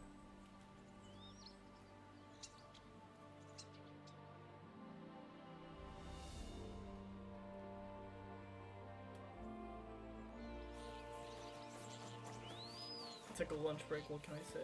It's like a lunch break, what can I say?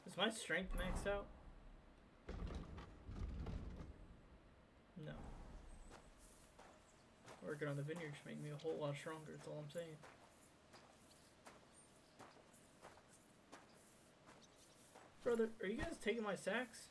Is my strength maxed out? No. Working on the vineyard should make me a whole lot stronger, that's all I'm saying. Brother, are you guys taking my sacks?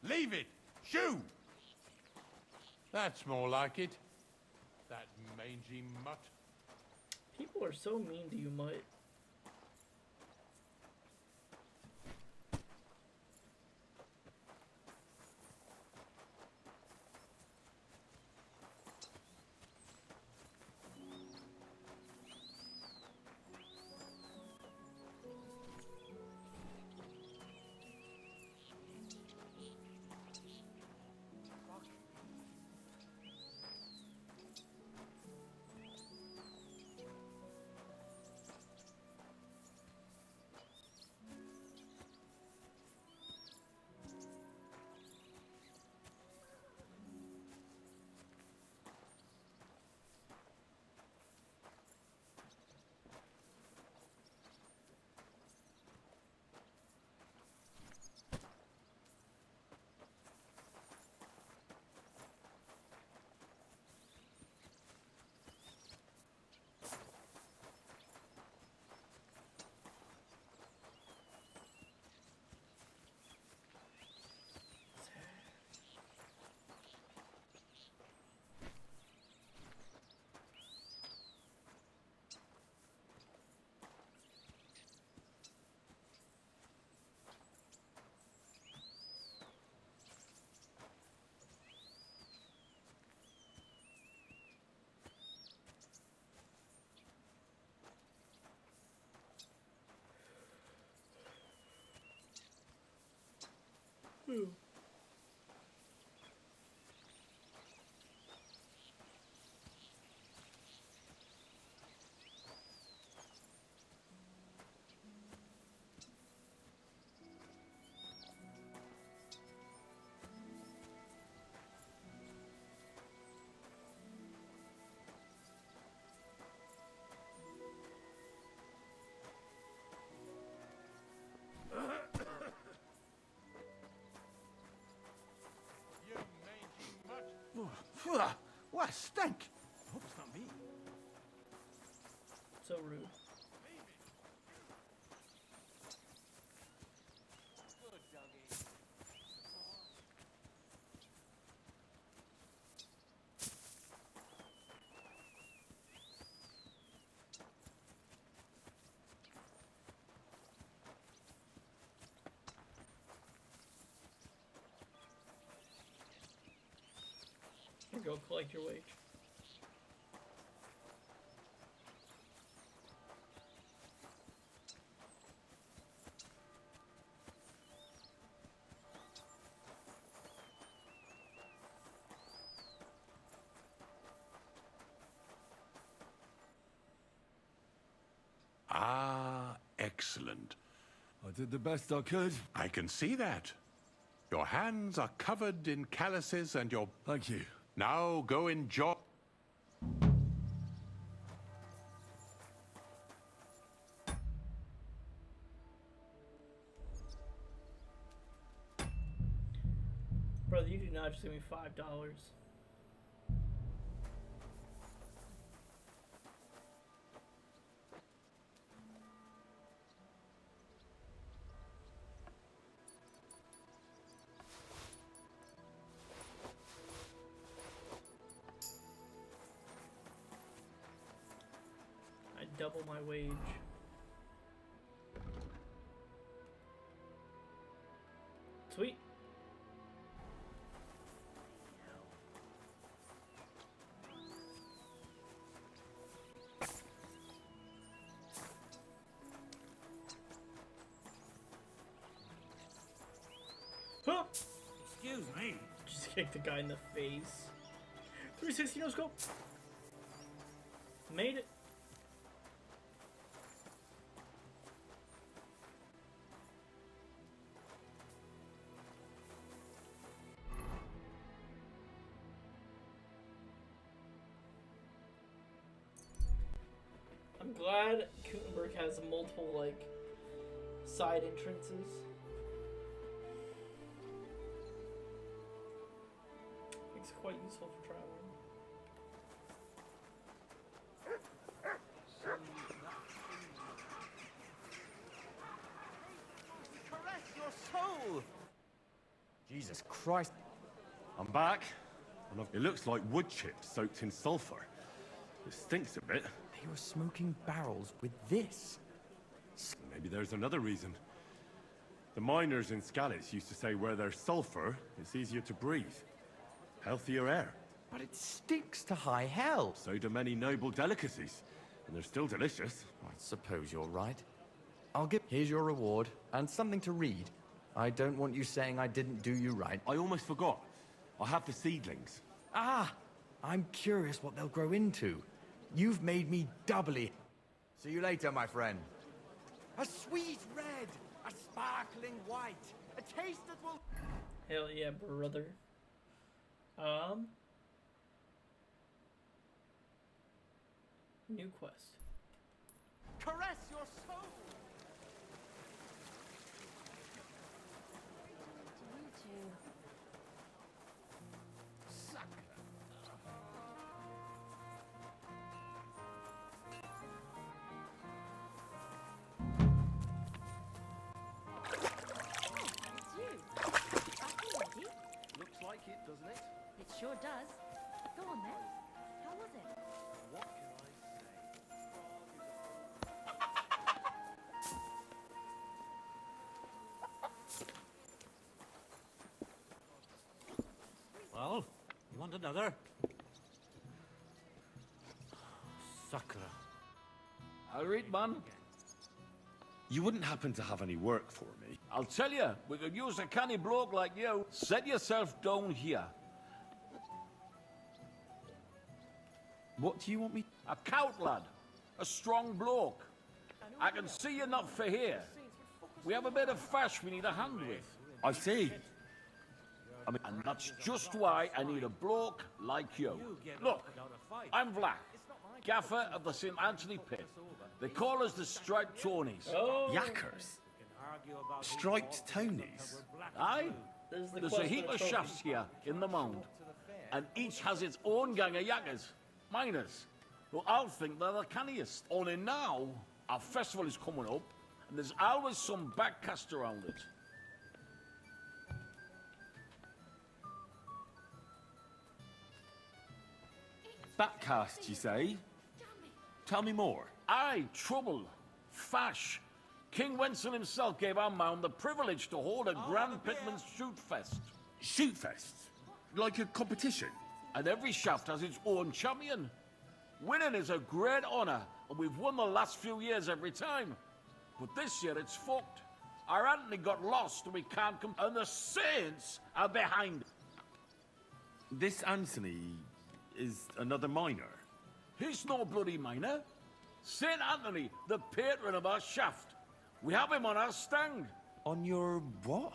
Leave it! Shoo! That's more like it. That mangy mutt. People are so mean to you, Mutt. What a stench! Hope it's not me. So rude. Go collect your wage. Ah, excellent. I did the best I could. I can see that. Your hands are covered in calluses and your... Thank you. Now go enjoy... Brother, you do not just give me $5. Double my wage. Sweet. Huh! Excuse me. Just kicked the guy in the face. 360 no scope. Made it. I'm glad Gutenberg has multiple, like, side entrances. It's quite useful for traveling. Caress your soul! Jesus Christ. I'm back. And it looks like wood chips soaked in sulfur. It stinks a bit. They were smoking barrels with this. Maybe there's another reason. The miners in Scalitz used to say where there's sulfur, it's easier to breathe. Healthier air. But it stinks to high hell. So do many noble delicacies. And they're still delicious. I suppose you're right. Here's your reward, and something to read. I don't want you saying I didn't do you right. I almost forgot. I have the seedlings. Ah! I'm curious what they'll grow into. You've made me doubly... See you later, my friend. A sweet red, a sparkling white, a taste that will... Hell yeah, brother. New quest. Caress your soul! You two. Looks like it, doesn't it? It sure does. Go on then. How was it? What can I Well, you want another? Sakura. I'll read one. You wouldn't happen to have any work for me. I'll tell you, we could use a canny bloke like you. Set yourself down here. What do you want me... A count, lad. A strong bloke. I can see you're not for here. We have a bit of fash we need a hand with. I see. And that's just why I need a bloke like you. Look, I'm Vlak, gaffer of the St. Anthony Pit. They call us the Striped Tonys. Yakkers? Striped Tonys? Aye. There's a heap of shafts here in the mound, and each has its own gang of yakkers, miners, who I'll think they're the canniest. Only now, our festival is coming up, and there's always some backcast around it. Backcast, you say? Tell me more. Aye, trouble, fash. King Wenzel himself gave our mound the privilege to hold a grand pitman's shoot fest. Shoot fest? Like a competition? And every shaft has its own champion. Winning is a great honor, and we've won the last few years every time. But this year it's fucked. Our Anthony got lost and we can't come, and the Saints are behind. This Anthony is another miner. He's no bloody miner. Saint Anthony, the patron of our shaft. We have him on our stand. On your what?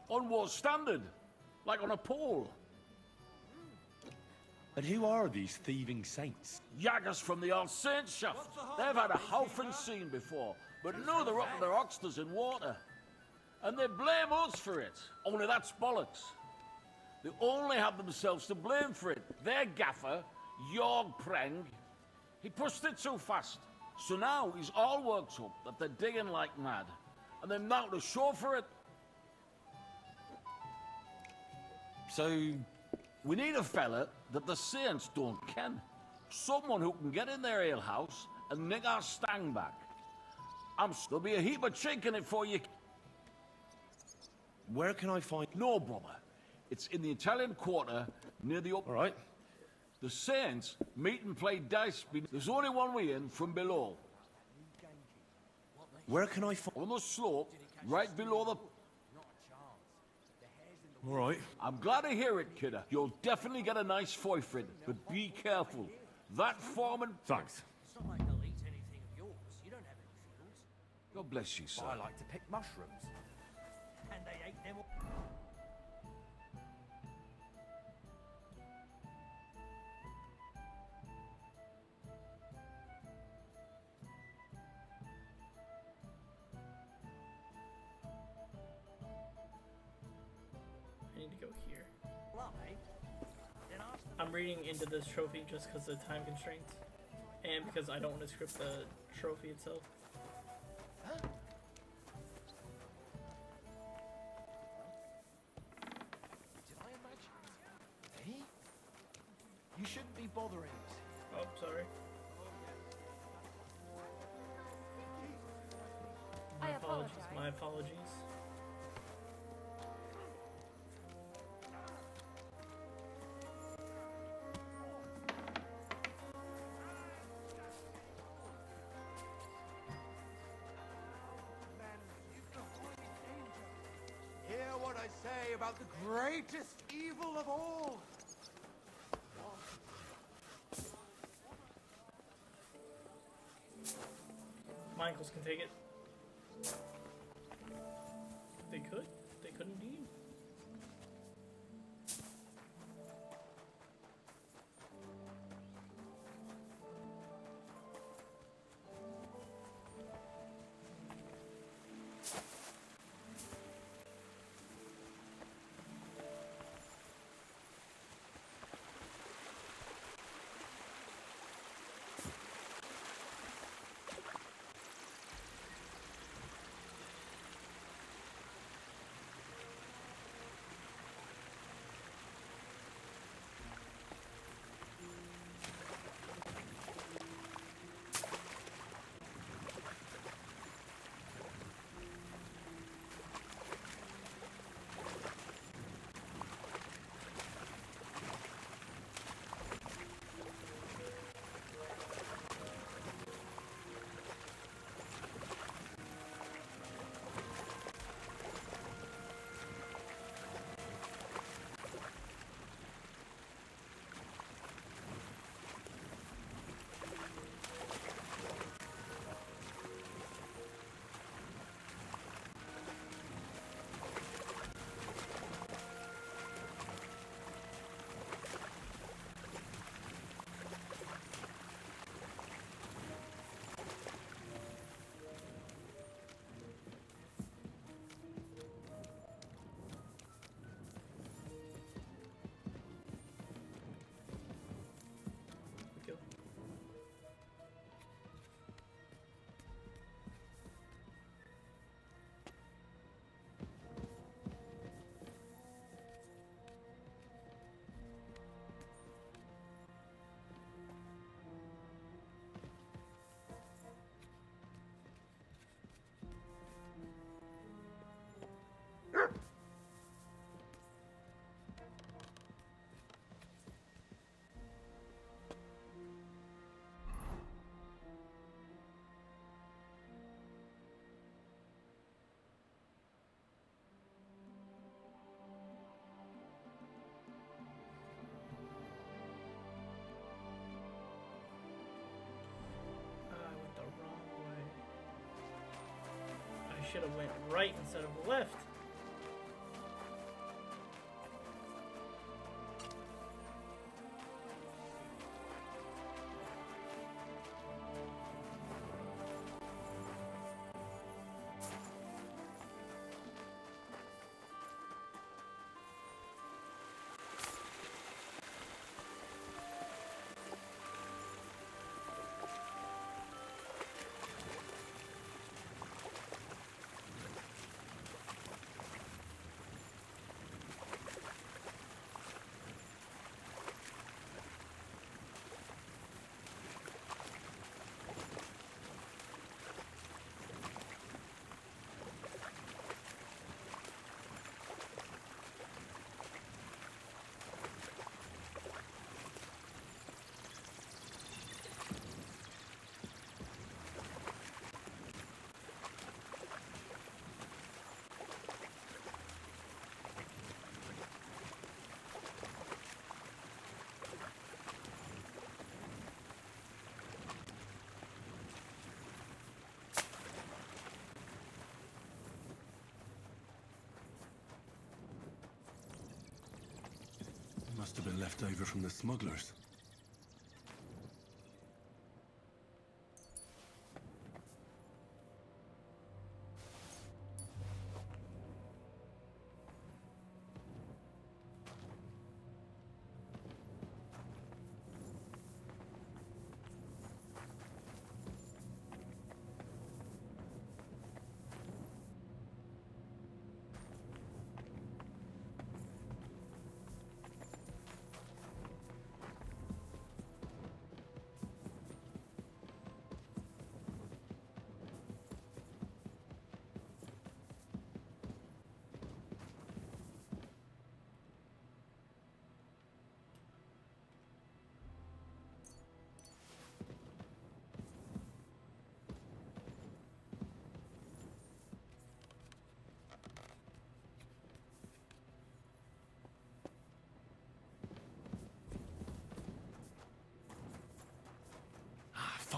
On what standard? Like on a pole. And who are these thieving saints? Yaggers from the All Saints shaft. They've had a howfing scene before, but now they're up with their oxters in water. And they blame us for it. Only that's bollocks. They only have themselves to blame for it. Their gaffer, Jorg Preng, he pushed it too fast. So now he's all worked up that they're digging like mad. And they're now to show for it. So, we need a fella that the Saints don't ken. Someone who can get in their alehouse and nick our stang back. There'll be a heap of chink in it for you. where can I find... No bother. It's in the Italian Quarter near the... All right. The Saints meet and play dice. There's only one way in from below. Where can I find... On the slope, right below the... All right. I'm glad to hear it, kidder. You'll definitely get a nice foy for it, but be careful. That foreman... Thanks. It's not like they'll eat anything of yours. You don't have any fields. God bless you, sir. I like to pick mushrooms. And they ate them all. I need to go here. I'm reading into this trophy just because of time constraints. And because I don't want to script the trophy itself. Did I imagine? Hey? You shouldn't be bothering. Oh, sorry. I My apologies. apologize. My apologies. Hear what I say about the greatest evil of all. My uncles can take it. They could. They could indeed. should have went right instead of left. Must have been left over from the smugglers.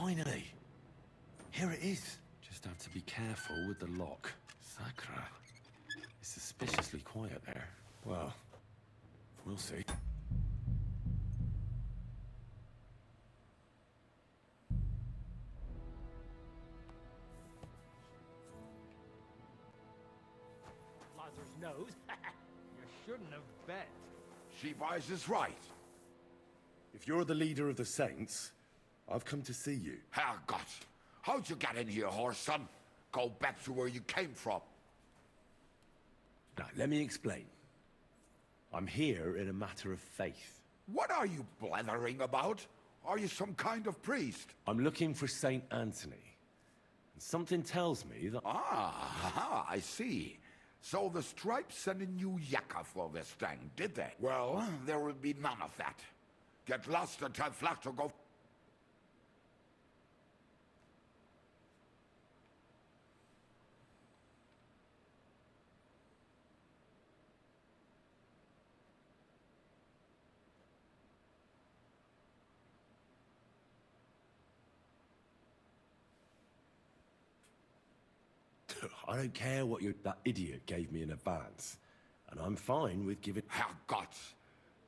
Finally! Here it is. Just have to be careful with the lock. Sacra. It's suspiciously quiet there. Well, we'll see. Lazarus knows. You shouldn't have bet. She-Wise is right. If you're the leader of the Saints, I've come to see you. Herrgott! How'd you get in here, horse son? Go back to where you came from. Now, let me explain. I'm here in a matter of faith. What are you blethering about? Are you some kind of priest? I'm looking for Saint Anthony. And something tells me that... Ah, I see. So the Stripes sent a new yakka for this thing, did they? Well, there will be none of that. Get lost and tell Flach to go... I don't care what that idiot gave me in advance. And I'm fine with giving... Herrgott!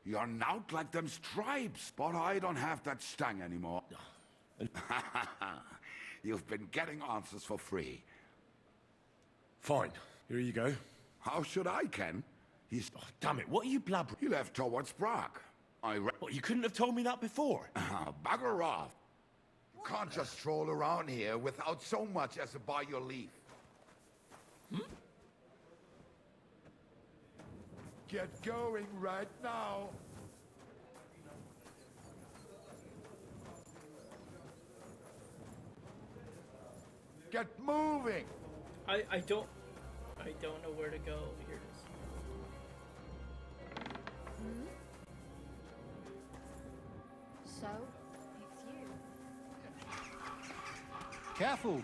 You're not like them Stripes, but I don't have that stang anymore. You've been getting answers for free. Fine. Here you go. How should I, Ken? He's... Oh, damn it, what are you blabbering? He left towards Prague. What, you couldn't have told me that before? Bugger off. You can't just stroll around here without so much as a by your leave. Hmm? Get going right now. Get moving. I don't know where to go. Here it is. So, it's you. Careful.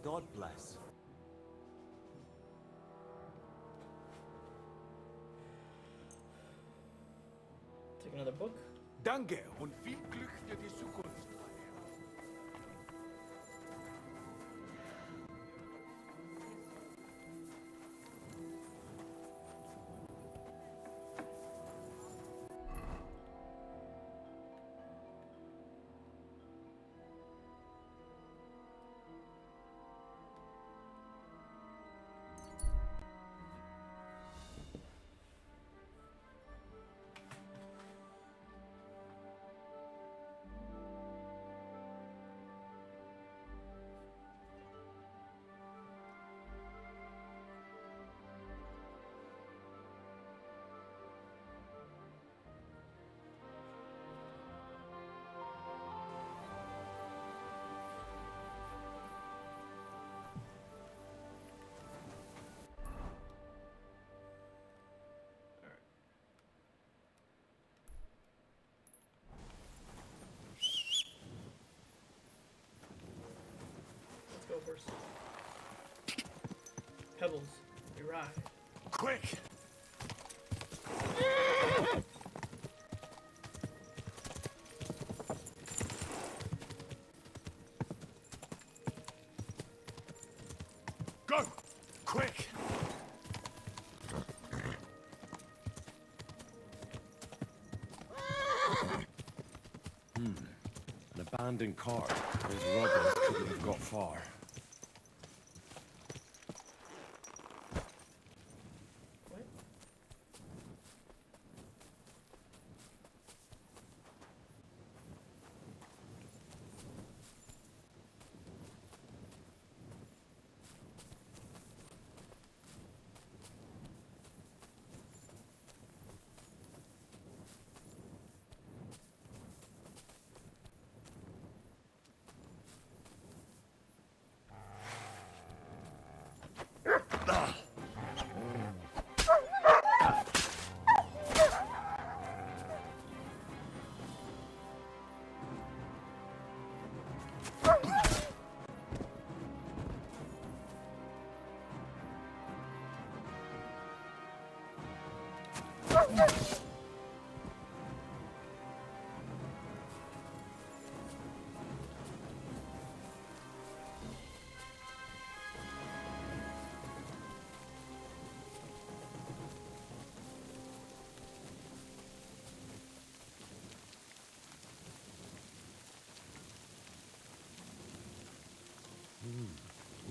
God bless. Take another book. Danke und viel Glück für die Zukunft. first. Pebbles, you ride. Quick! Go! Quick! An abandoned cart. Those robbers couldn't have got far.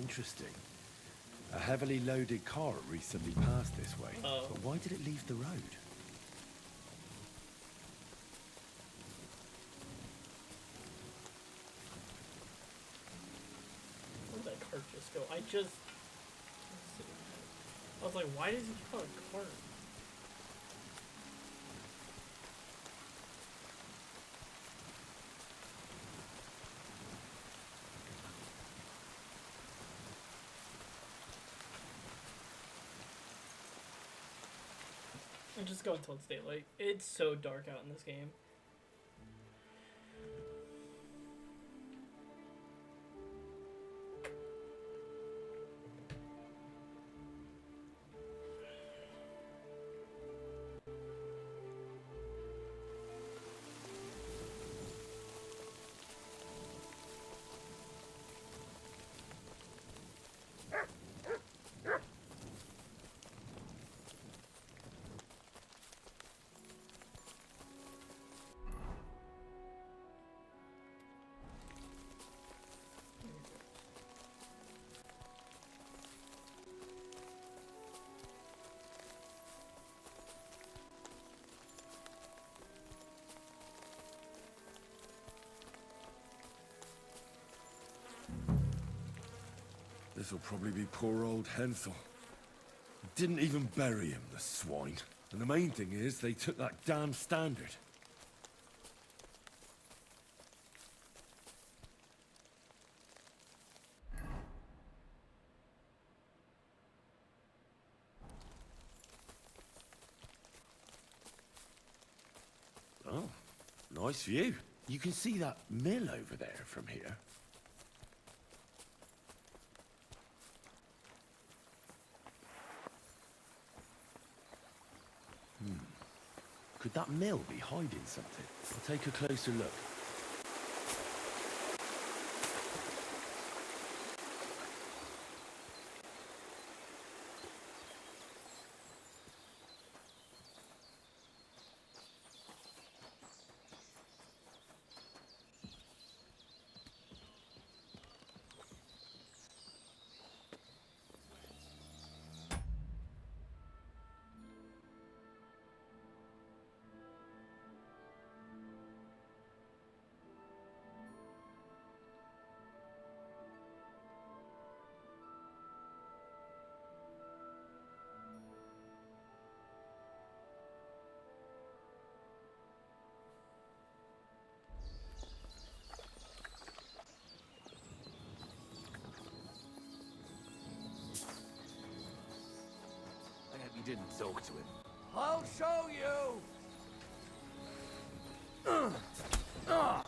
Interesting. A heavily loaded cart recently passed this way. But why did it leave the road? Where did that cart just go? I was like, why does he call it a cart? I'm just going until it's daylight. It's so dark out in this game. This'll probably be poor old Hensel. Didn't even bury him, the swine. And the main thing is, they took that damn standard. Oh, nice view. You can see that mill over there from here. Could that mill be hiding something? I'll take a closer look. Didn't talk to him. I'll show you! I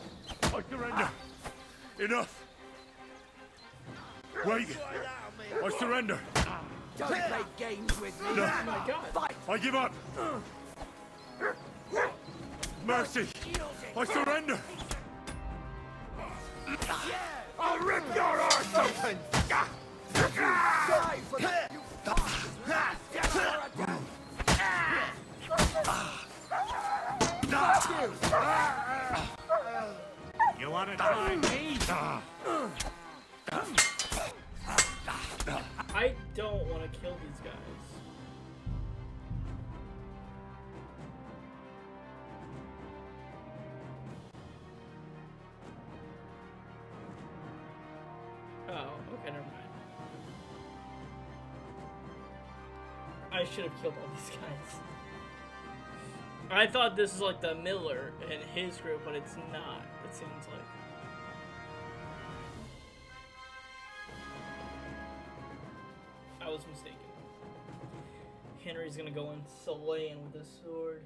surrender. Enough. Wait! I surrender! Don't play games with me. No. Oh my God. Fight. I give up! Mercy! I surrender! I'll rip your arse open! Die for that, you You want to try me? I don't want to kill these guys. Oh, okay, never mind. I should have killed all these guys. I thought this was like the Miller and his group, but it's not, it seems like. I was mistaken. Henry's gonna go in slaying with his sword.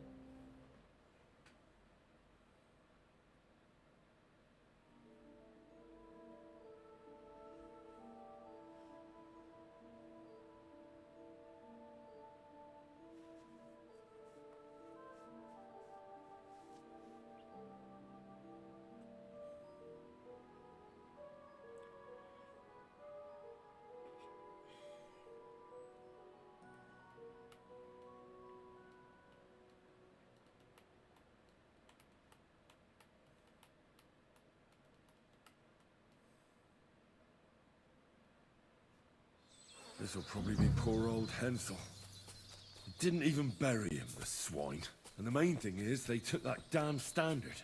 This'll probably be poor old Hensel. They didn't even bury him, the swine. And the main thing is, they took that damn standard.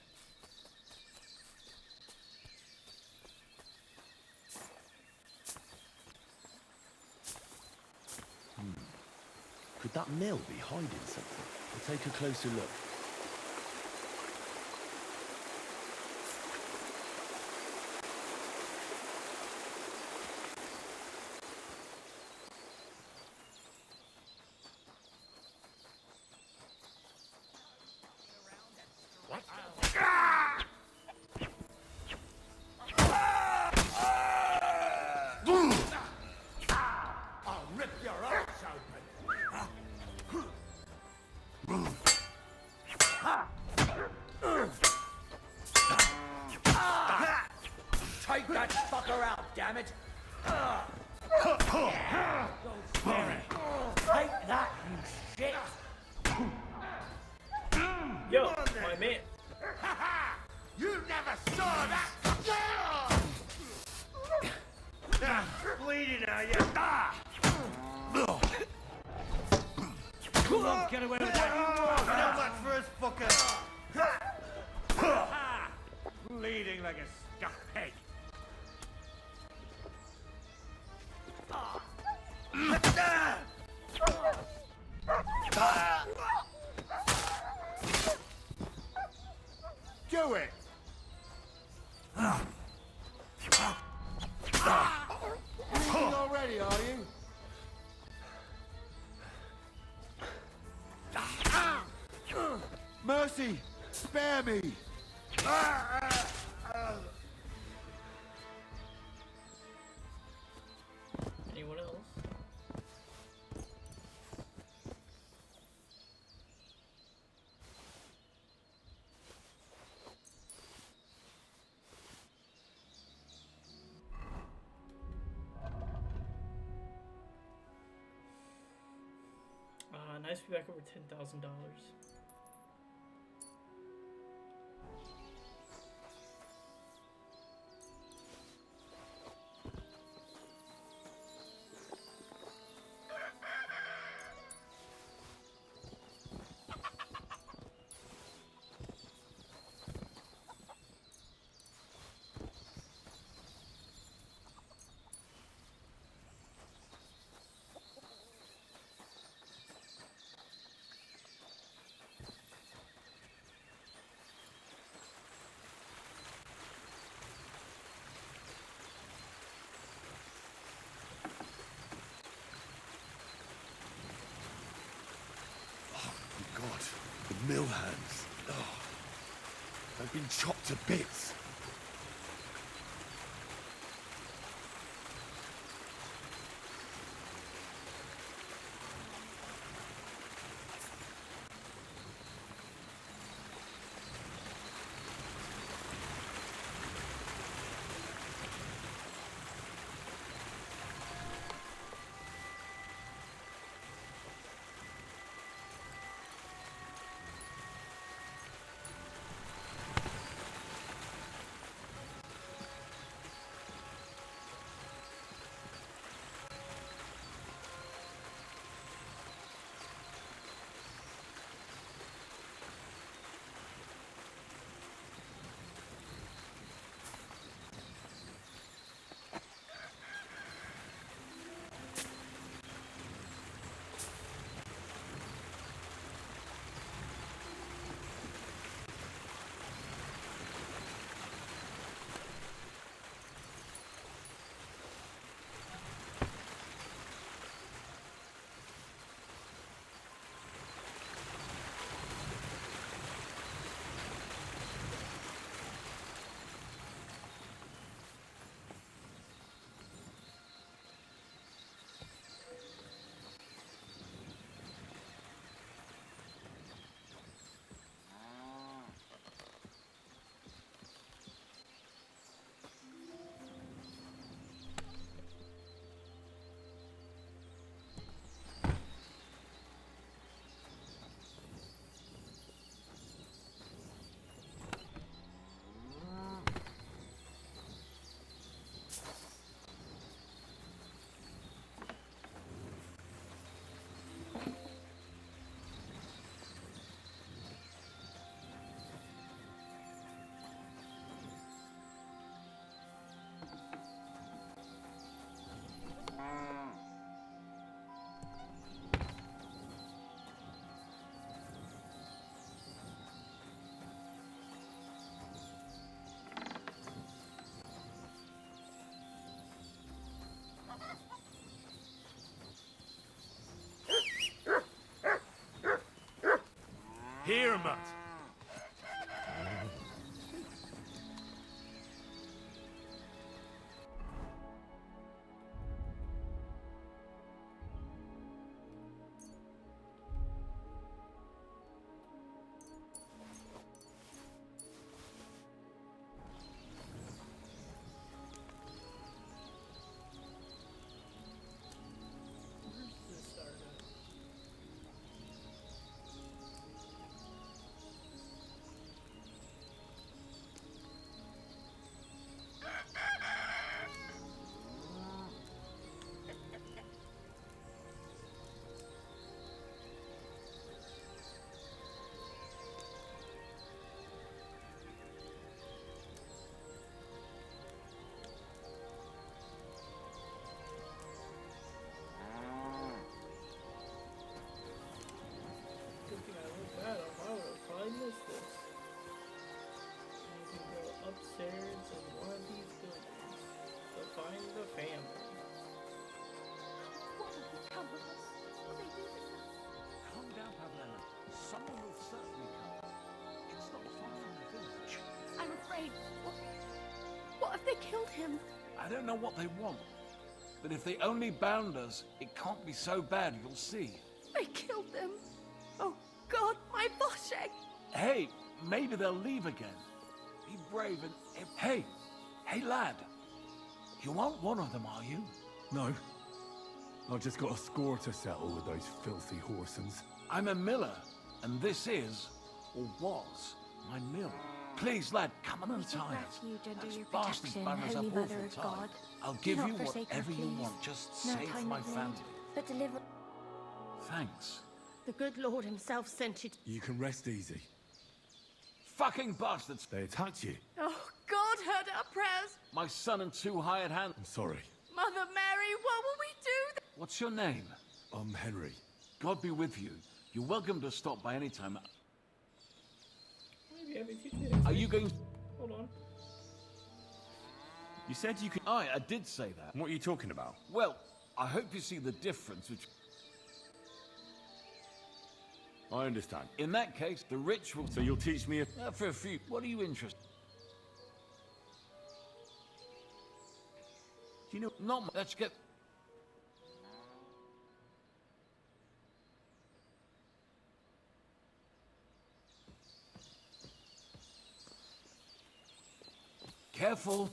Could that mill be hiding something? We'll take a closer look. I'll rip your arse open. Take that fucker out, damn it! Take that, you shit! Yo, my man. You never saw that! Bleeding, are you? You won't get away with that. Not much for us, fucker. Bleeding like a stuck pig. Do it! Bleeding already, are you? Mercy! Spare me! Anyone else? Nice to be back over $10,000. God, the mill hands. Oh, they've been chopped to bits. Here, Mutt. Upstairs in one of these buildings to find the family. What will become of us? Will they do this? Calm down, Pavlena. Someone will certainly come. It's not far from the village. I'm afraid. What if they killed him? I don't know what they want. But if they only bound us, it can't be so bad, you'll see. They killed them. Oh God, my Boshek! Hey, maybe they'll leave again. Be brave and... Hey! Hey, lad! You aren't one of them, are you? No. I've just got a score to settle with those filthy horsens. I'm a miller, and this is, or was, my mill. Please, lad, come on and tie us. Refuge under Those your bastards protection, bound us Holy up Mother awful of tight. God. I'll Do give not you forsake her, whatever you please. want. Just No save time my of need, family. but deliver. Thanks. The good Lord himself sent you. You can rest easy. Fucking bastards! They attacked you. Oh, God heard our prayers. My son and two hired hands. I'm sorry. Mother Mary, what will we do? What's your name? I'm Henry. God be with you. You're welcome to stop by any time. Maybe every 2 days. Are you going... Hold on. You said you could... I did say that. What are you talking about? Well, I hope you see the difference which... I understand. In that case, the ritual... So you'll teach me for a few... What are you interested... Do you know... Not... Let's get... Careful.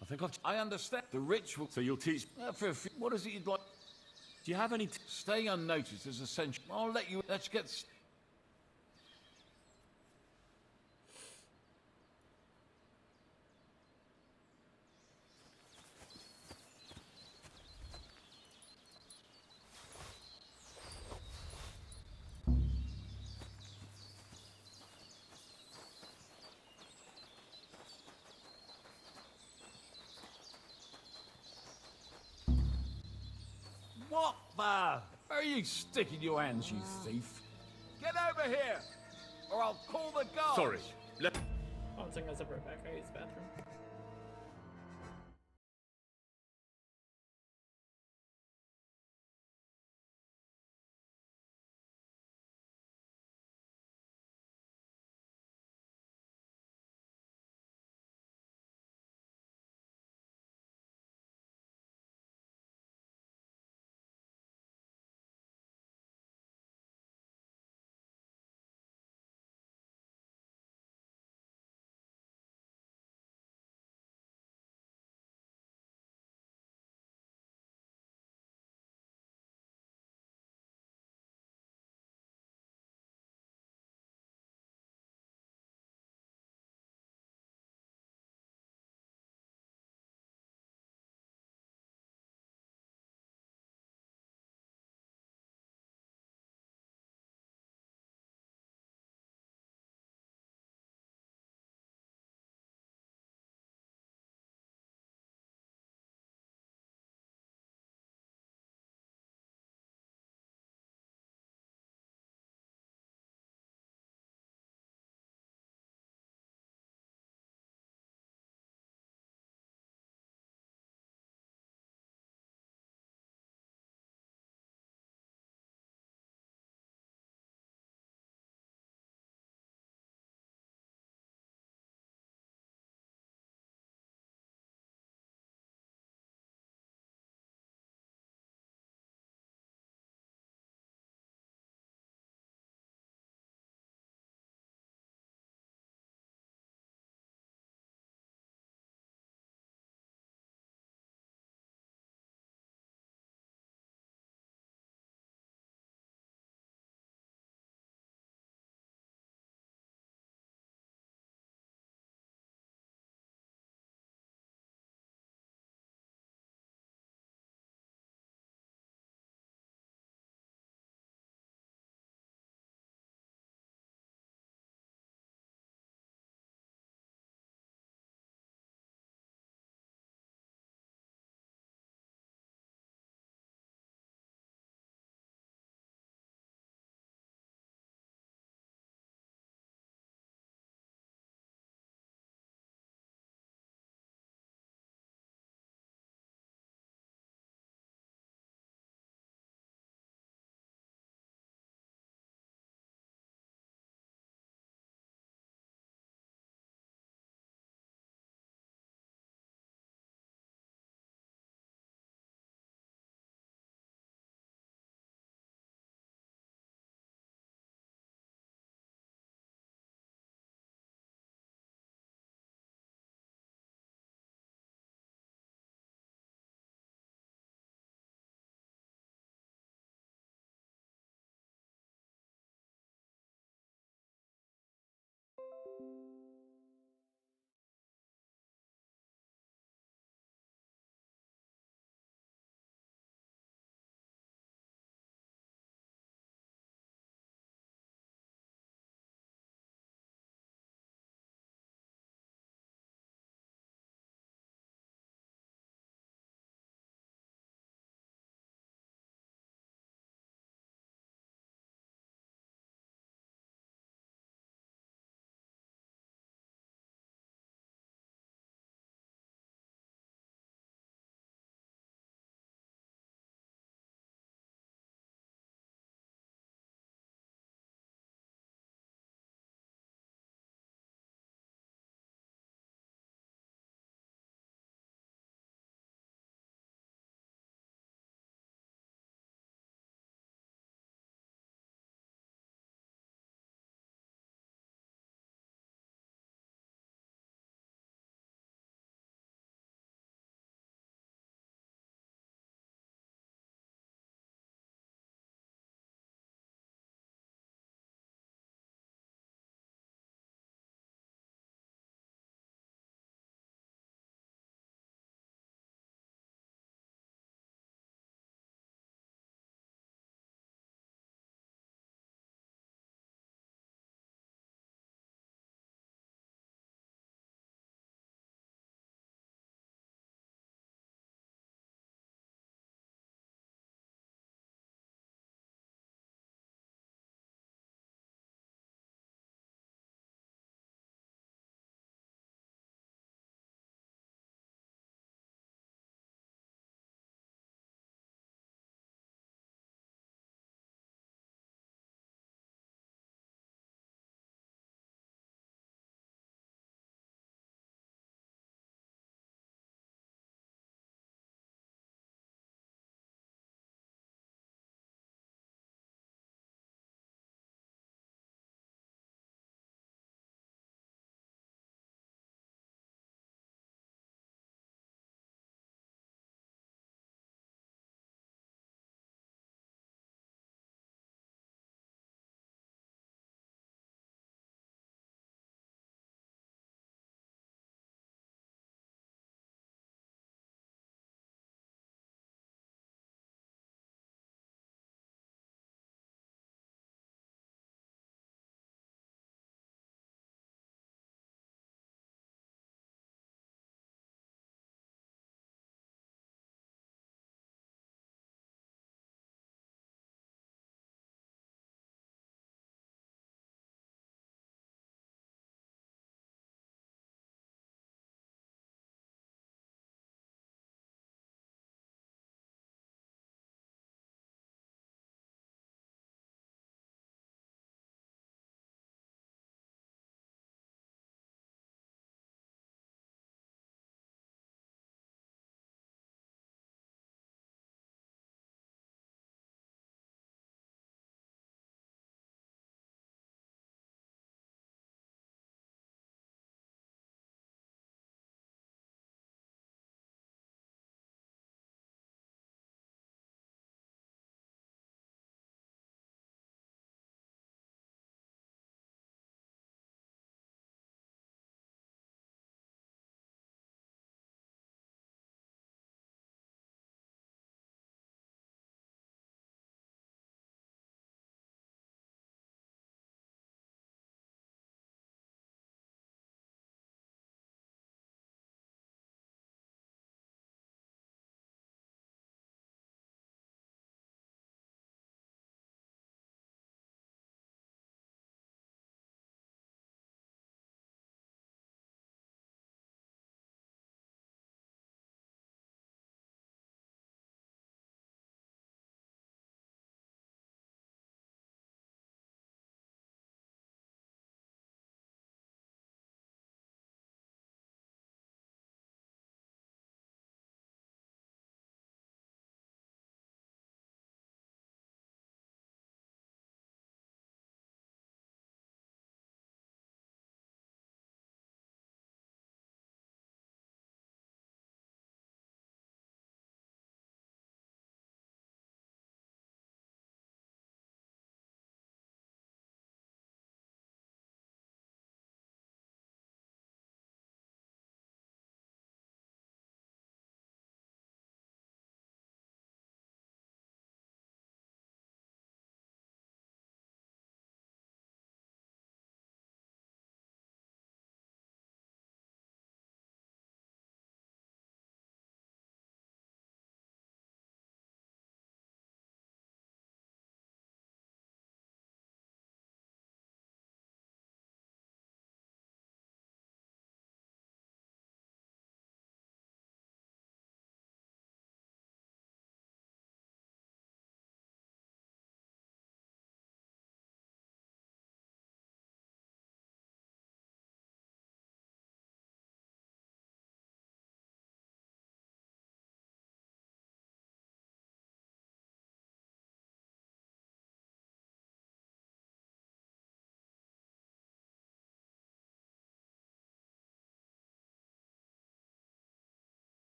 I think I've... I understand the ritual. So you'll teach... for a few... What is it you'd like... Do you have any... Staying unnoticed is essential. I'll let you... Let's get... What the? Where are you sticking your hands, you thief? Get over here, or I'll call the guards. Sorry. One second, I'll separate back. I use the bathroom.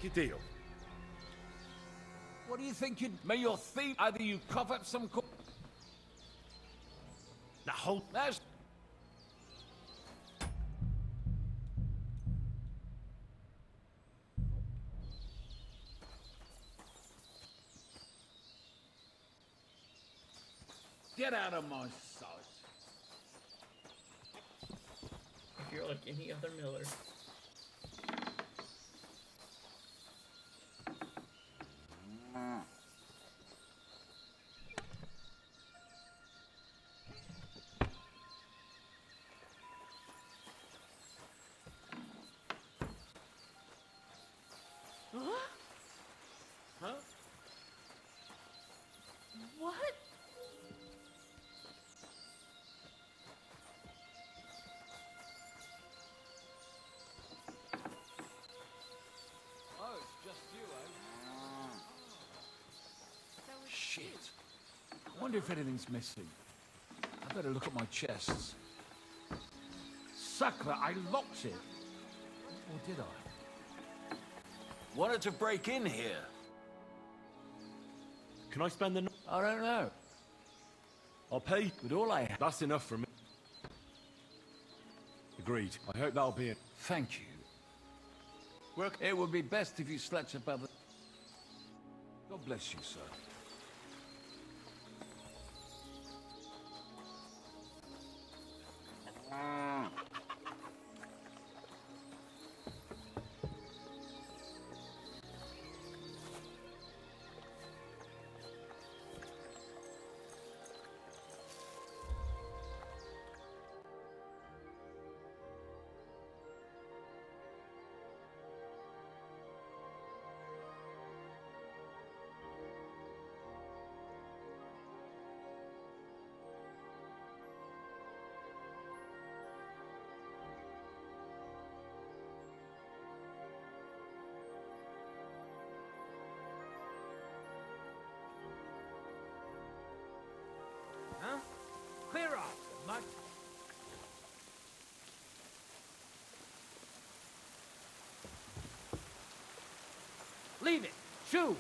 your deal. What do you think you'd... May your thief... Either you cough up some... The whole... That's... Get out of my sight. If you're like any other miller. Huh? What? Oh, it's just you, eh? Shit. I wonder if anything's missing. I better look at my chests. Sakra, I locked it. Or did I? Wanted to break in here. Can I spend the night? I don't know. I'll pay. With all I have. That's enough for me. Agreed. I hope that'll be it. Thank you. Work. It would be best if you slept above the... God bless you, sir. Huh? Clear off, mutt. Leave it. Shoo.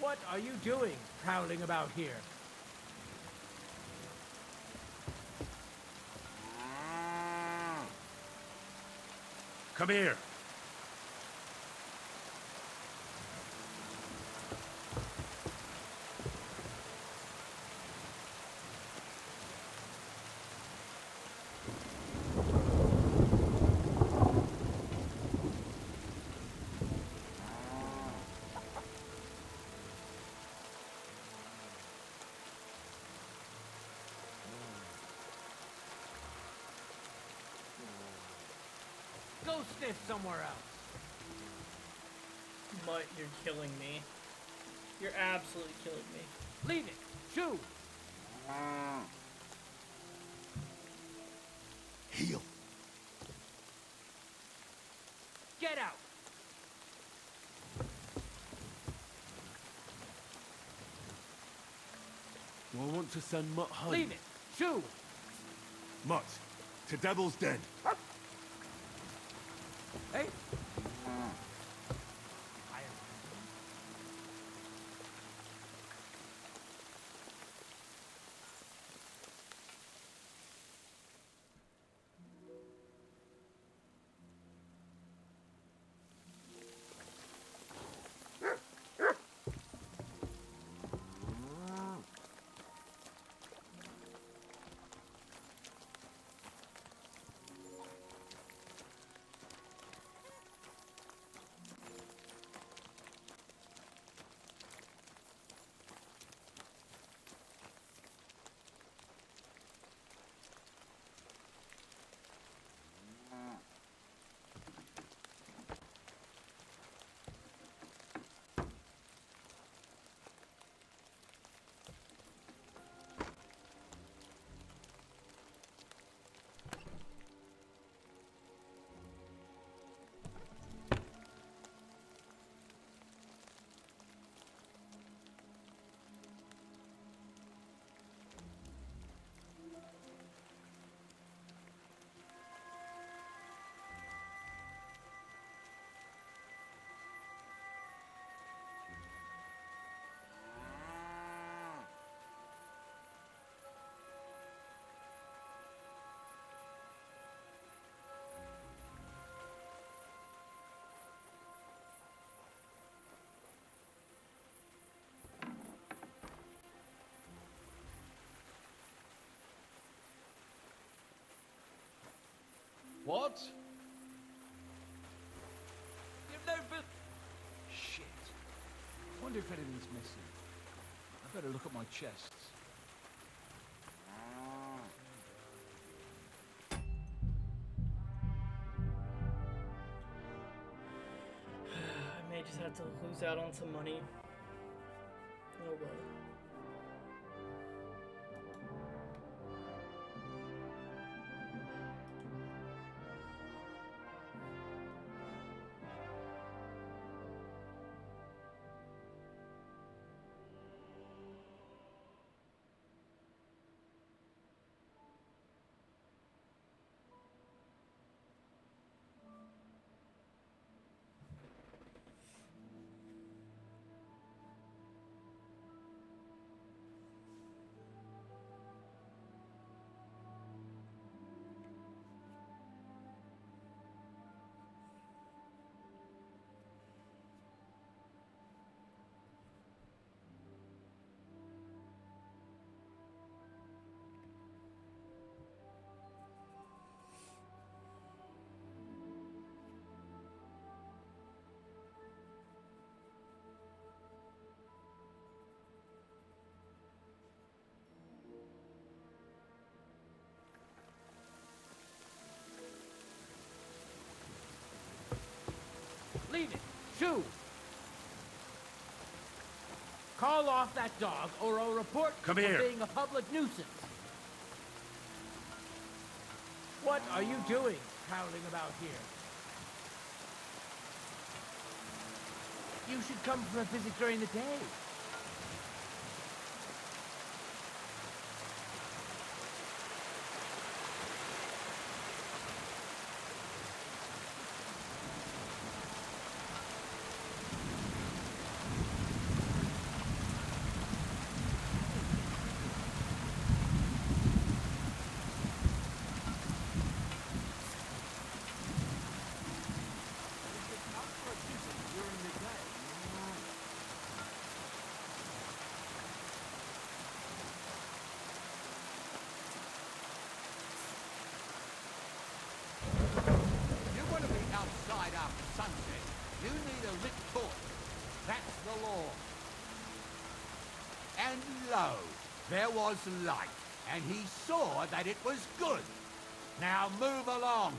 What are you doing, prowling about here? Come here. Go sniff somewhere else. Mutt, you're killing me. You're absolutely killing me. Leave it. Shoo. Heal. Get out. Do I want to send Mutt home? Leave it. Shoo. Mutt, to Devil's Den. Hey. What? You've no business. Shit. Wonder if anything's missing. I better look at my chests. I may just have to lose out on some money. Oh well. Leave it. Shoo! Call off that dog, or I'll report Come you here. for being a public nuisance. What are you doing, prowling about here? You should come for a visit during the day. You want to be outside after sunset, you need a lit torch. That's the law. And lo, there was light, and he saw that it was good. Now move along.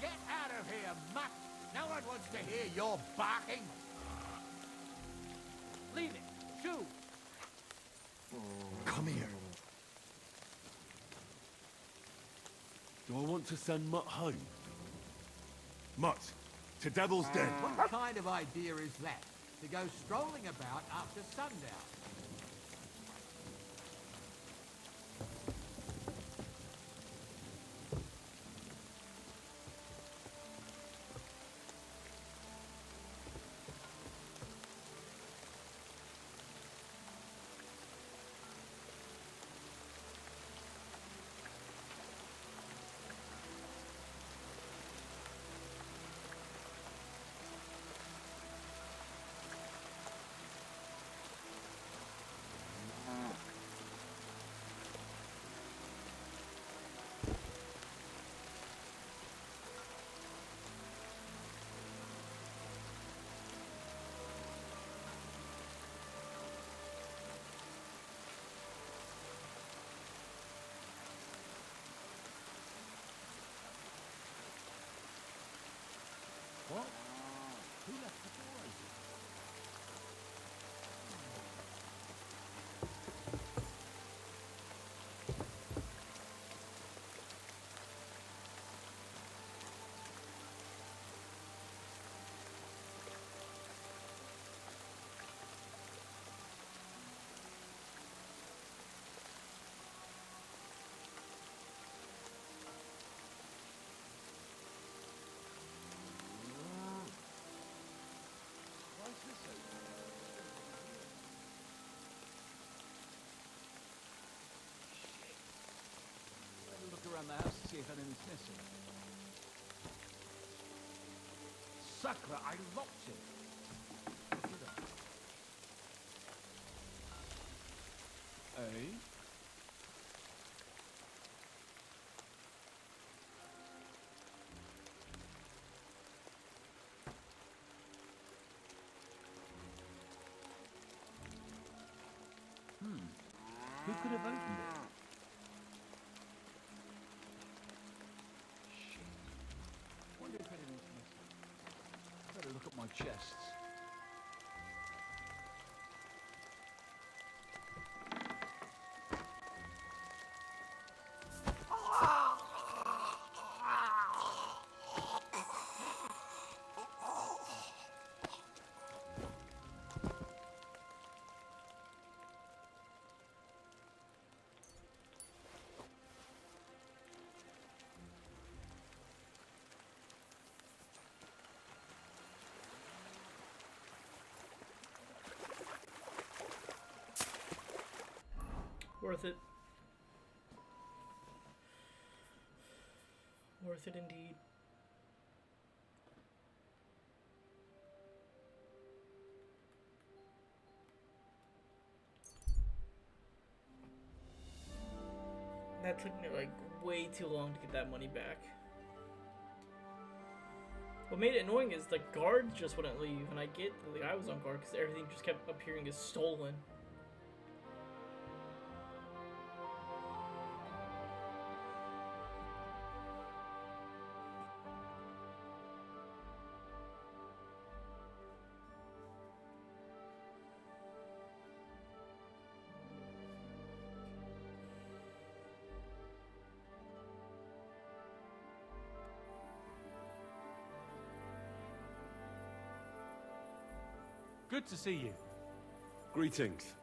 Get out of here, mutt! No one wants to hear your barking. Leave it. Shoo! Come here. Do I want to send Mutt home? Mutt, to Devil's Den. What kind of idea is that? To go strolling about after sundown? What? Who left the door open? Why is this open? Shit. Better look around the house to see if anything's missing. Sakra, I locked it. Look at that. Eh? Who could have opened it? Shit. Wonder if anything's missing. Better look at my chests. Worth it. Worth it indeed. That took me like way too long to get that money back. What made it annoying is the guards just wouldn't leave, and I get that the guy was on guard because everything just kept appearing as stolen. Good to see you. Greetings.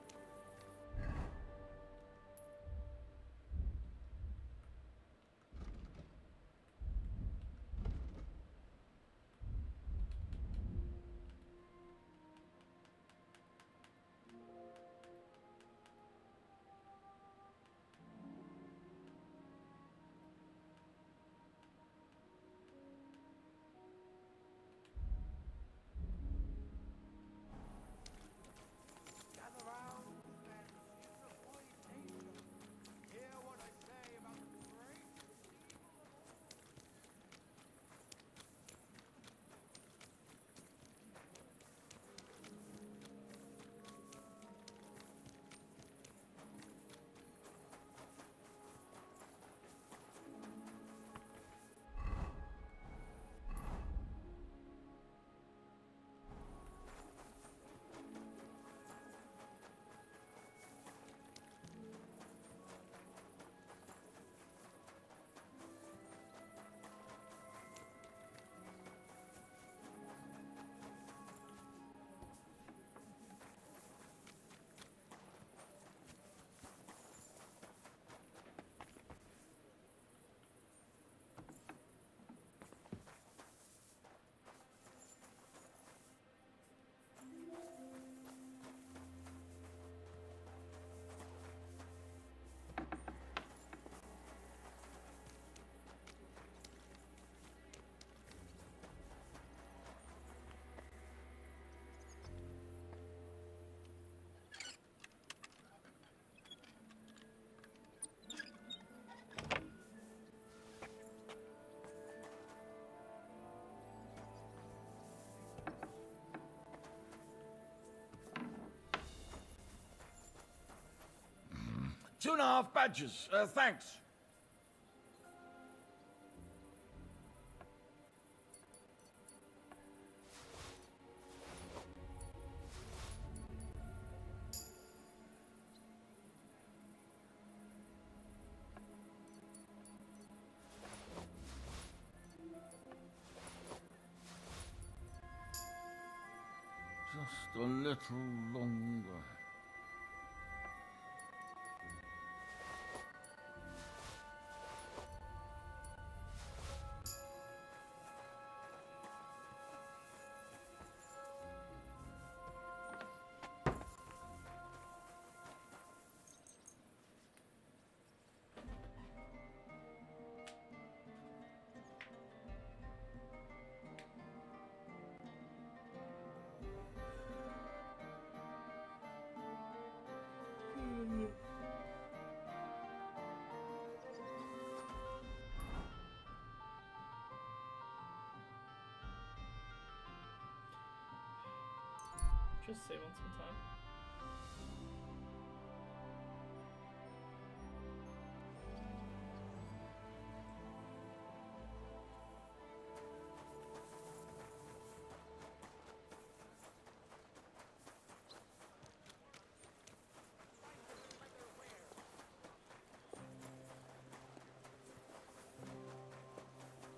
2.5 badges. Thanks. Just a little longer. Just save on some time.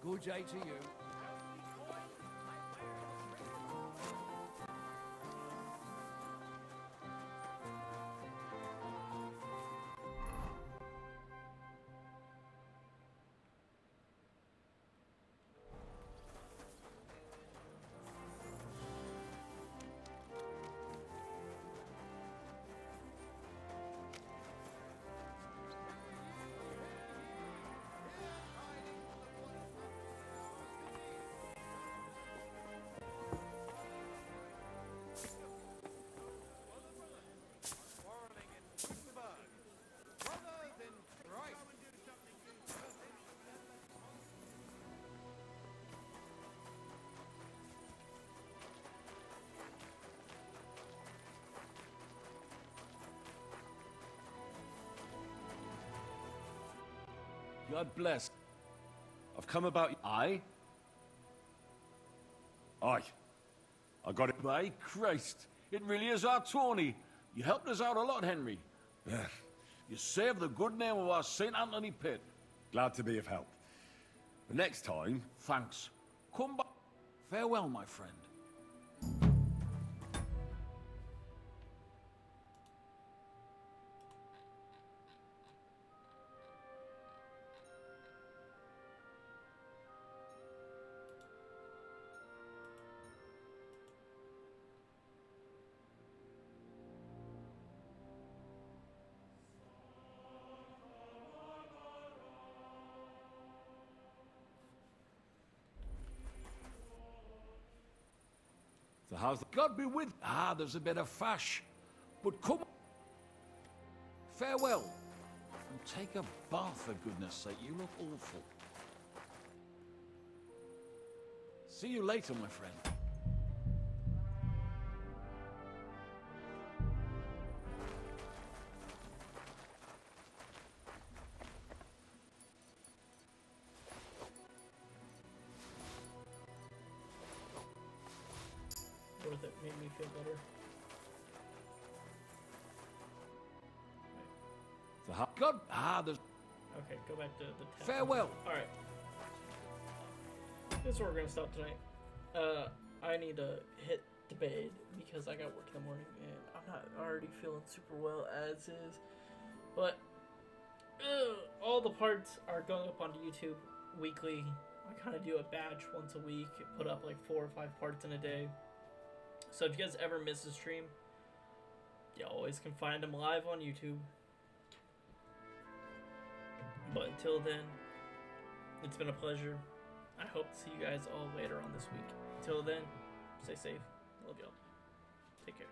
Good day to you. God bless. I've come about... Aye? Aye. I got it. By Christ, it really is our Tony. You helped us out a lot, Henry. Yeah. You saved the good name of our St. Anthony pit. Glad to be of help. The next time... Thanks. Come back. Farewell, my friend. So how's the... God be with... Ah, there's a bit of fash. But come... Farewell. And take a bath, for goodness sake. You look awful. See you later, my friend. Worth it, made me feel better. So how... God... Ah, there's... Okay, go back to the tab. Farewell. Alright. This is where we're gonna stop tonight. I need to hit the bed because I got work in the morning and I'm not already feeling super well as is. But all the parts are going up onto YouTube weekly. I kind of do a batch once a week, put up like 4 or 5 parts in a day. So if you guys ever miss a stream, you always can find them live on YouTube. But until then, it's been a pleasure. I hope to see you guys all later on this week. Until then, stay safe. Love y'all. Take care.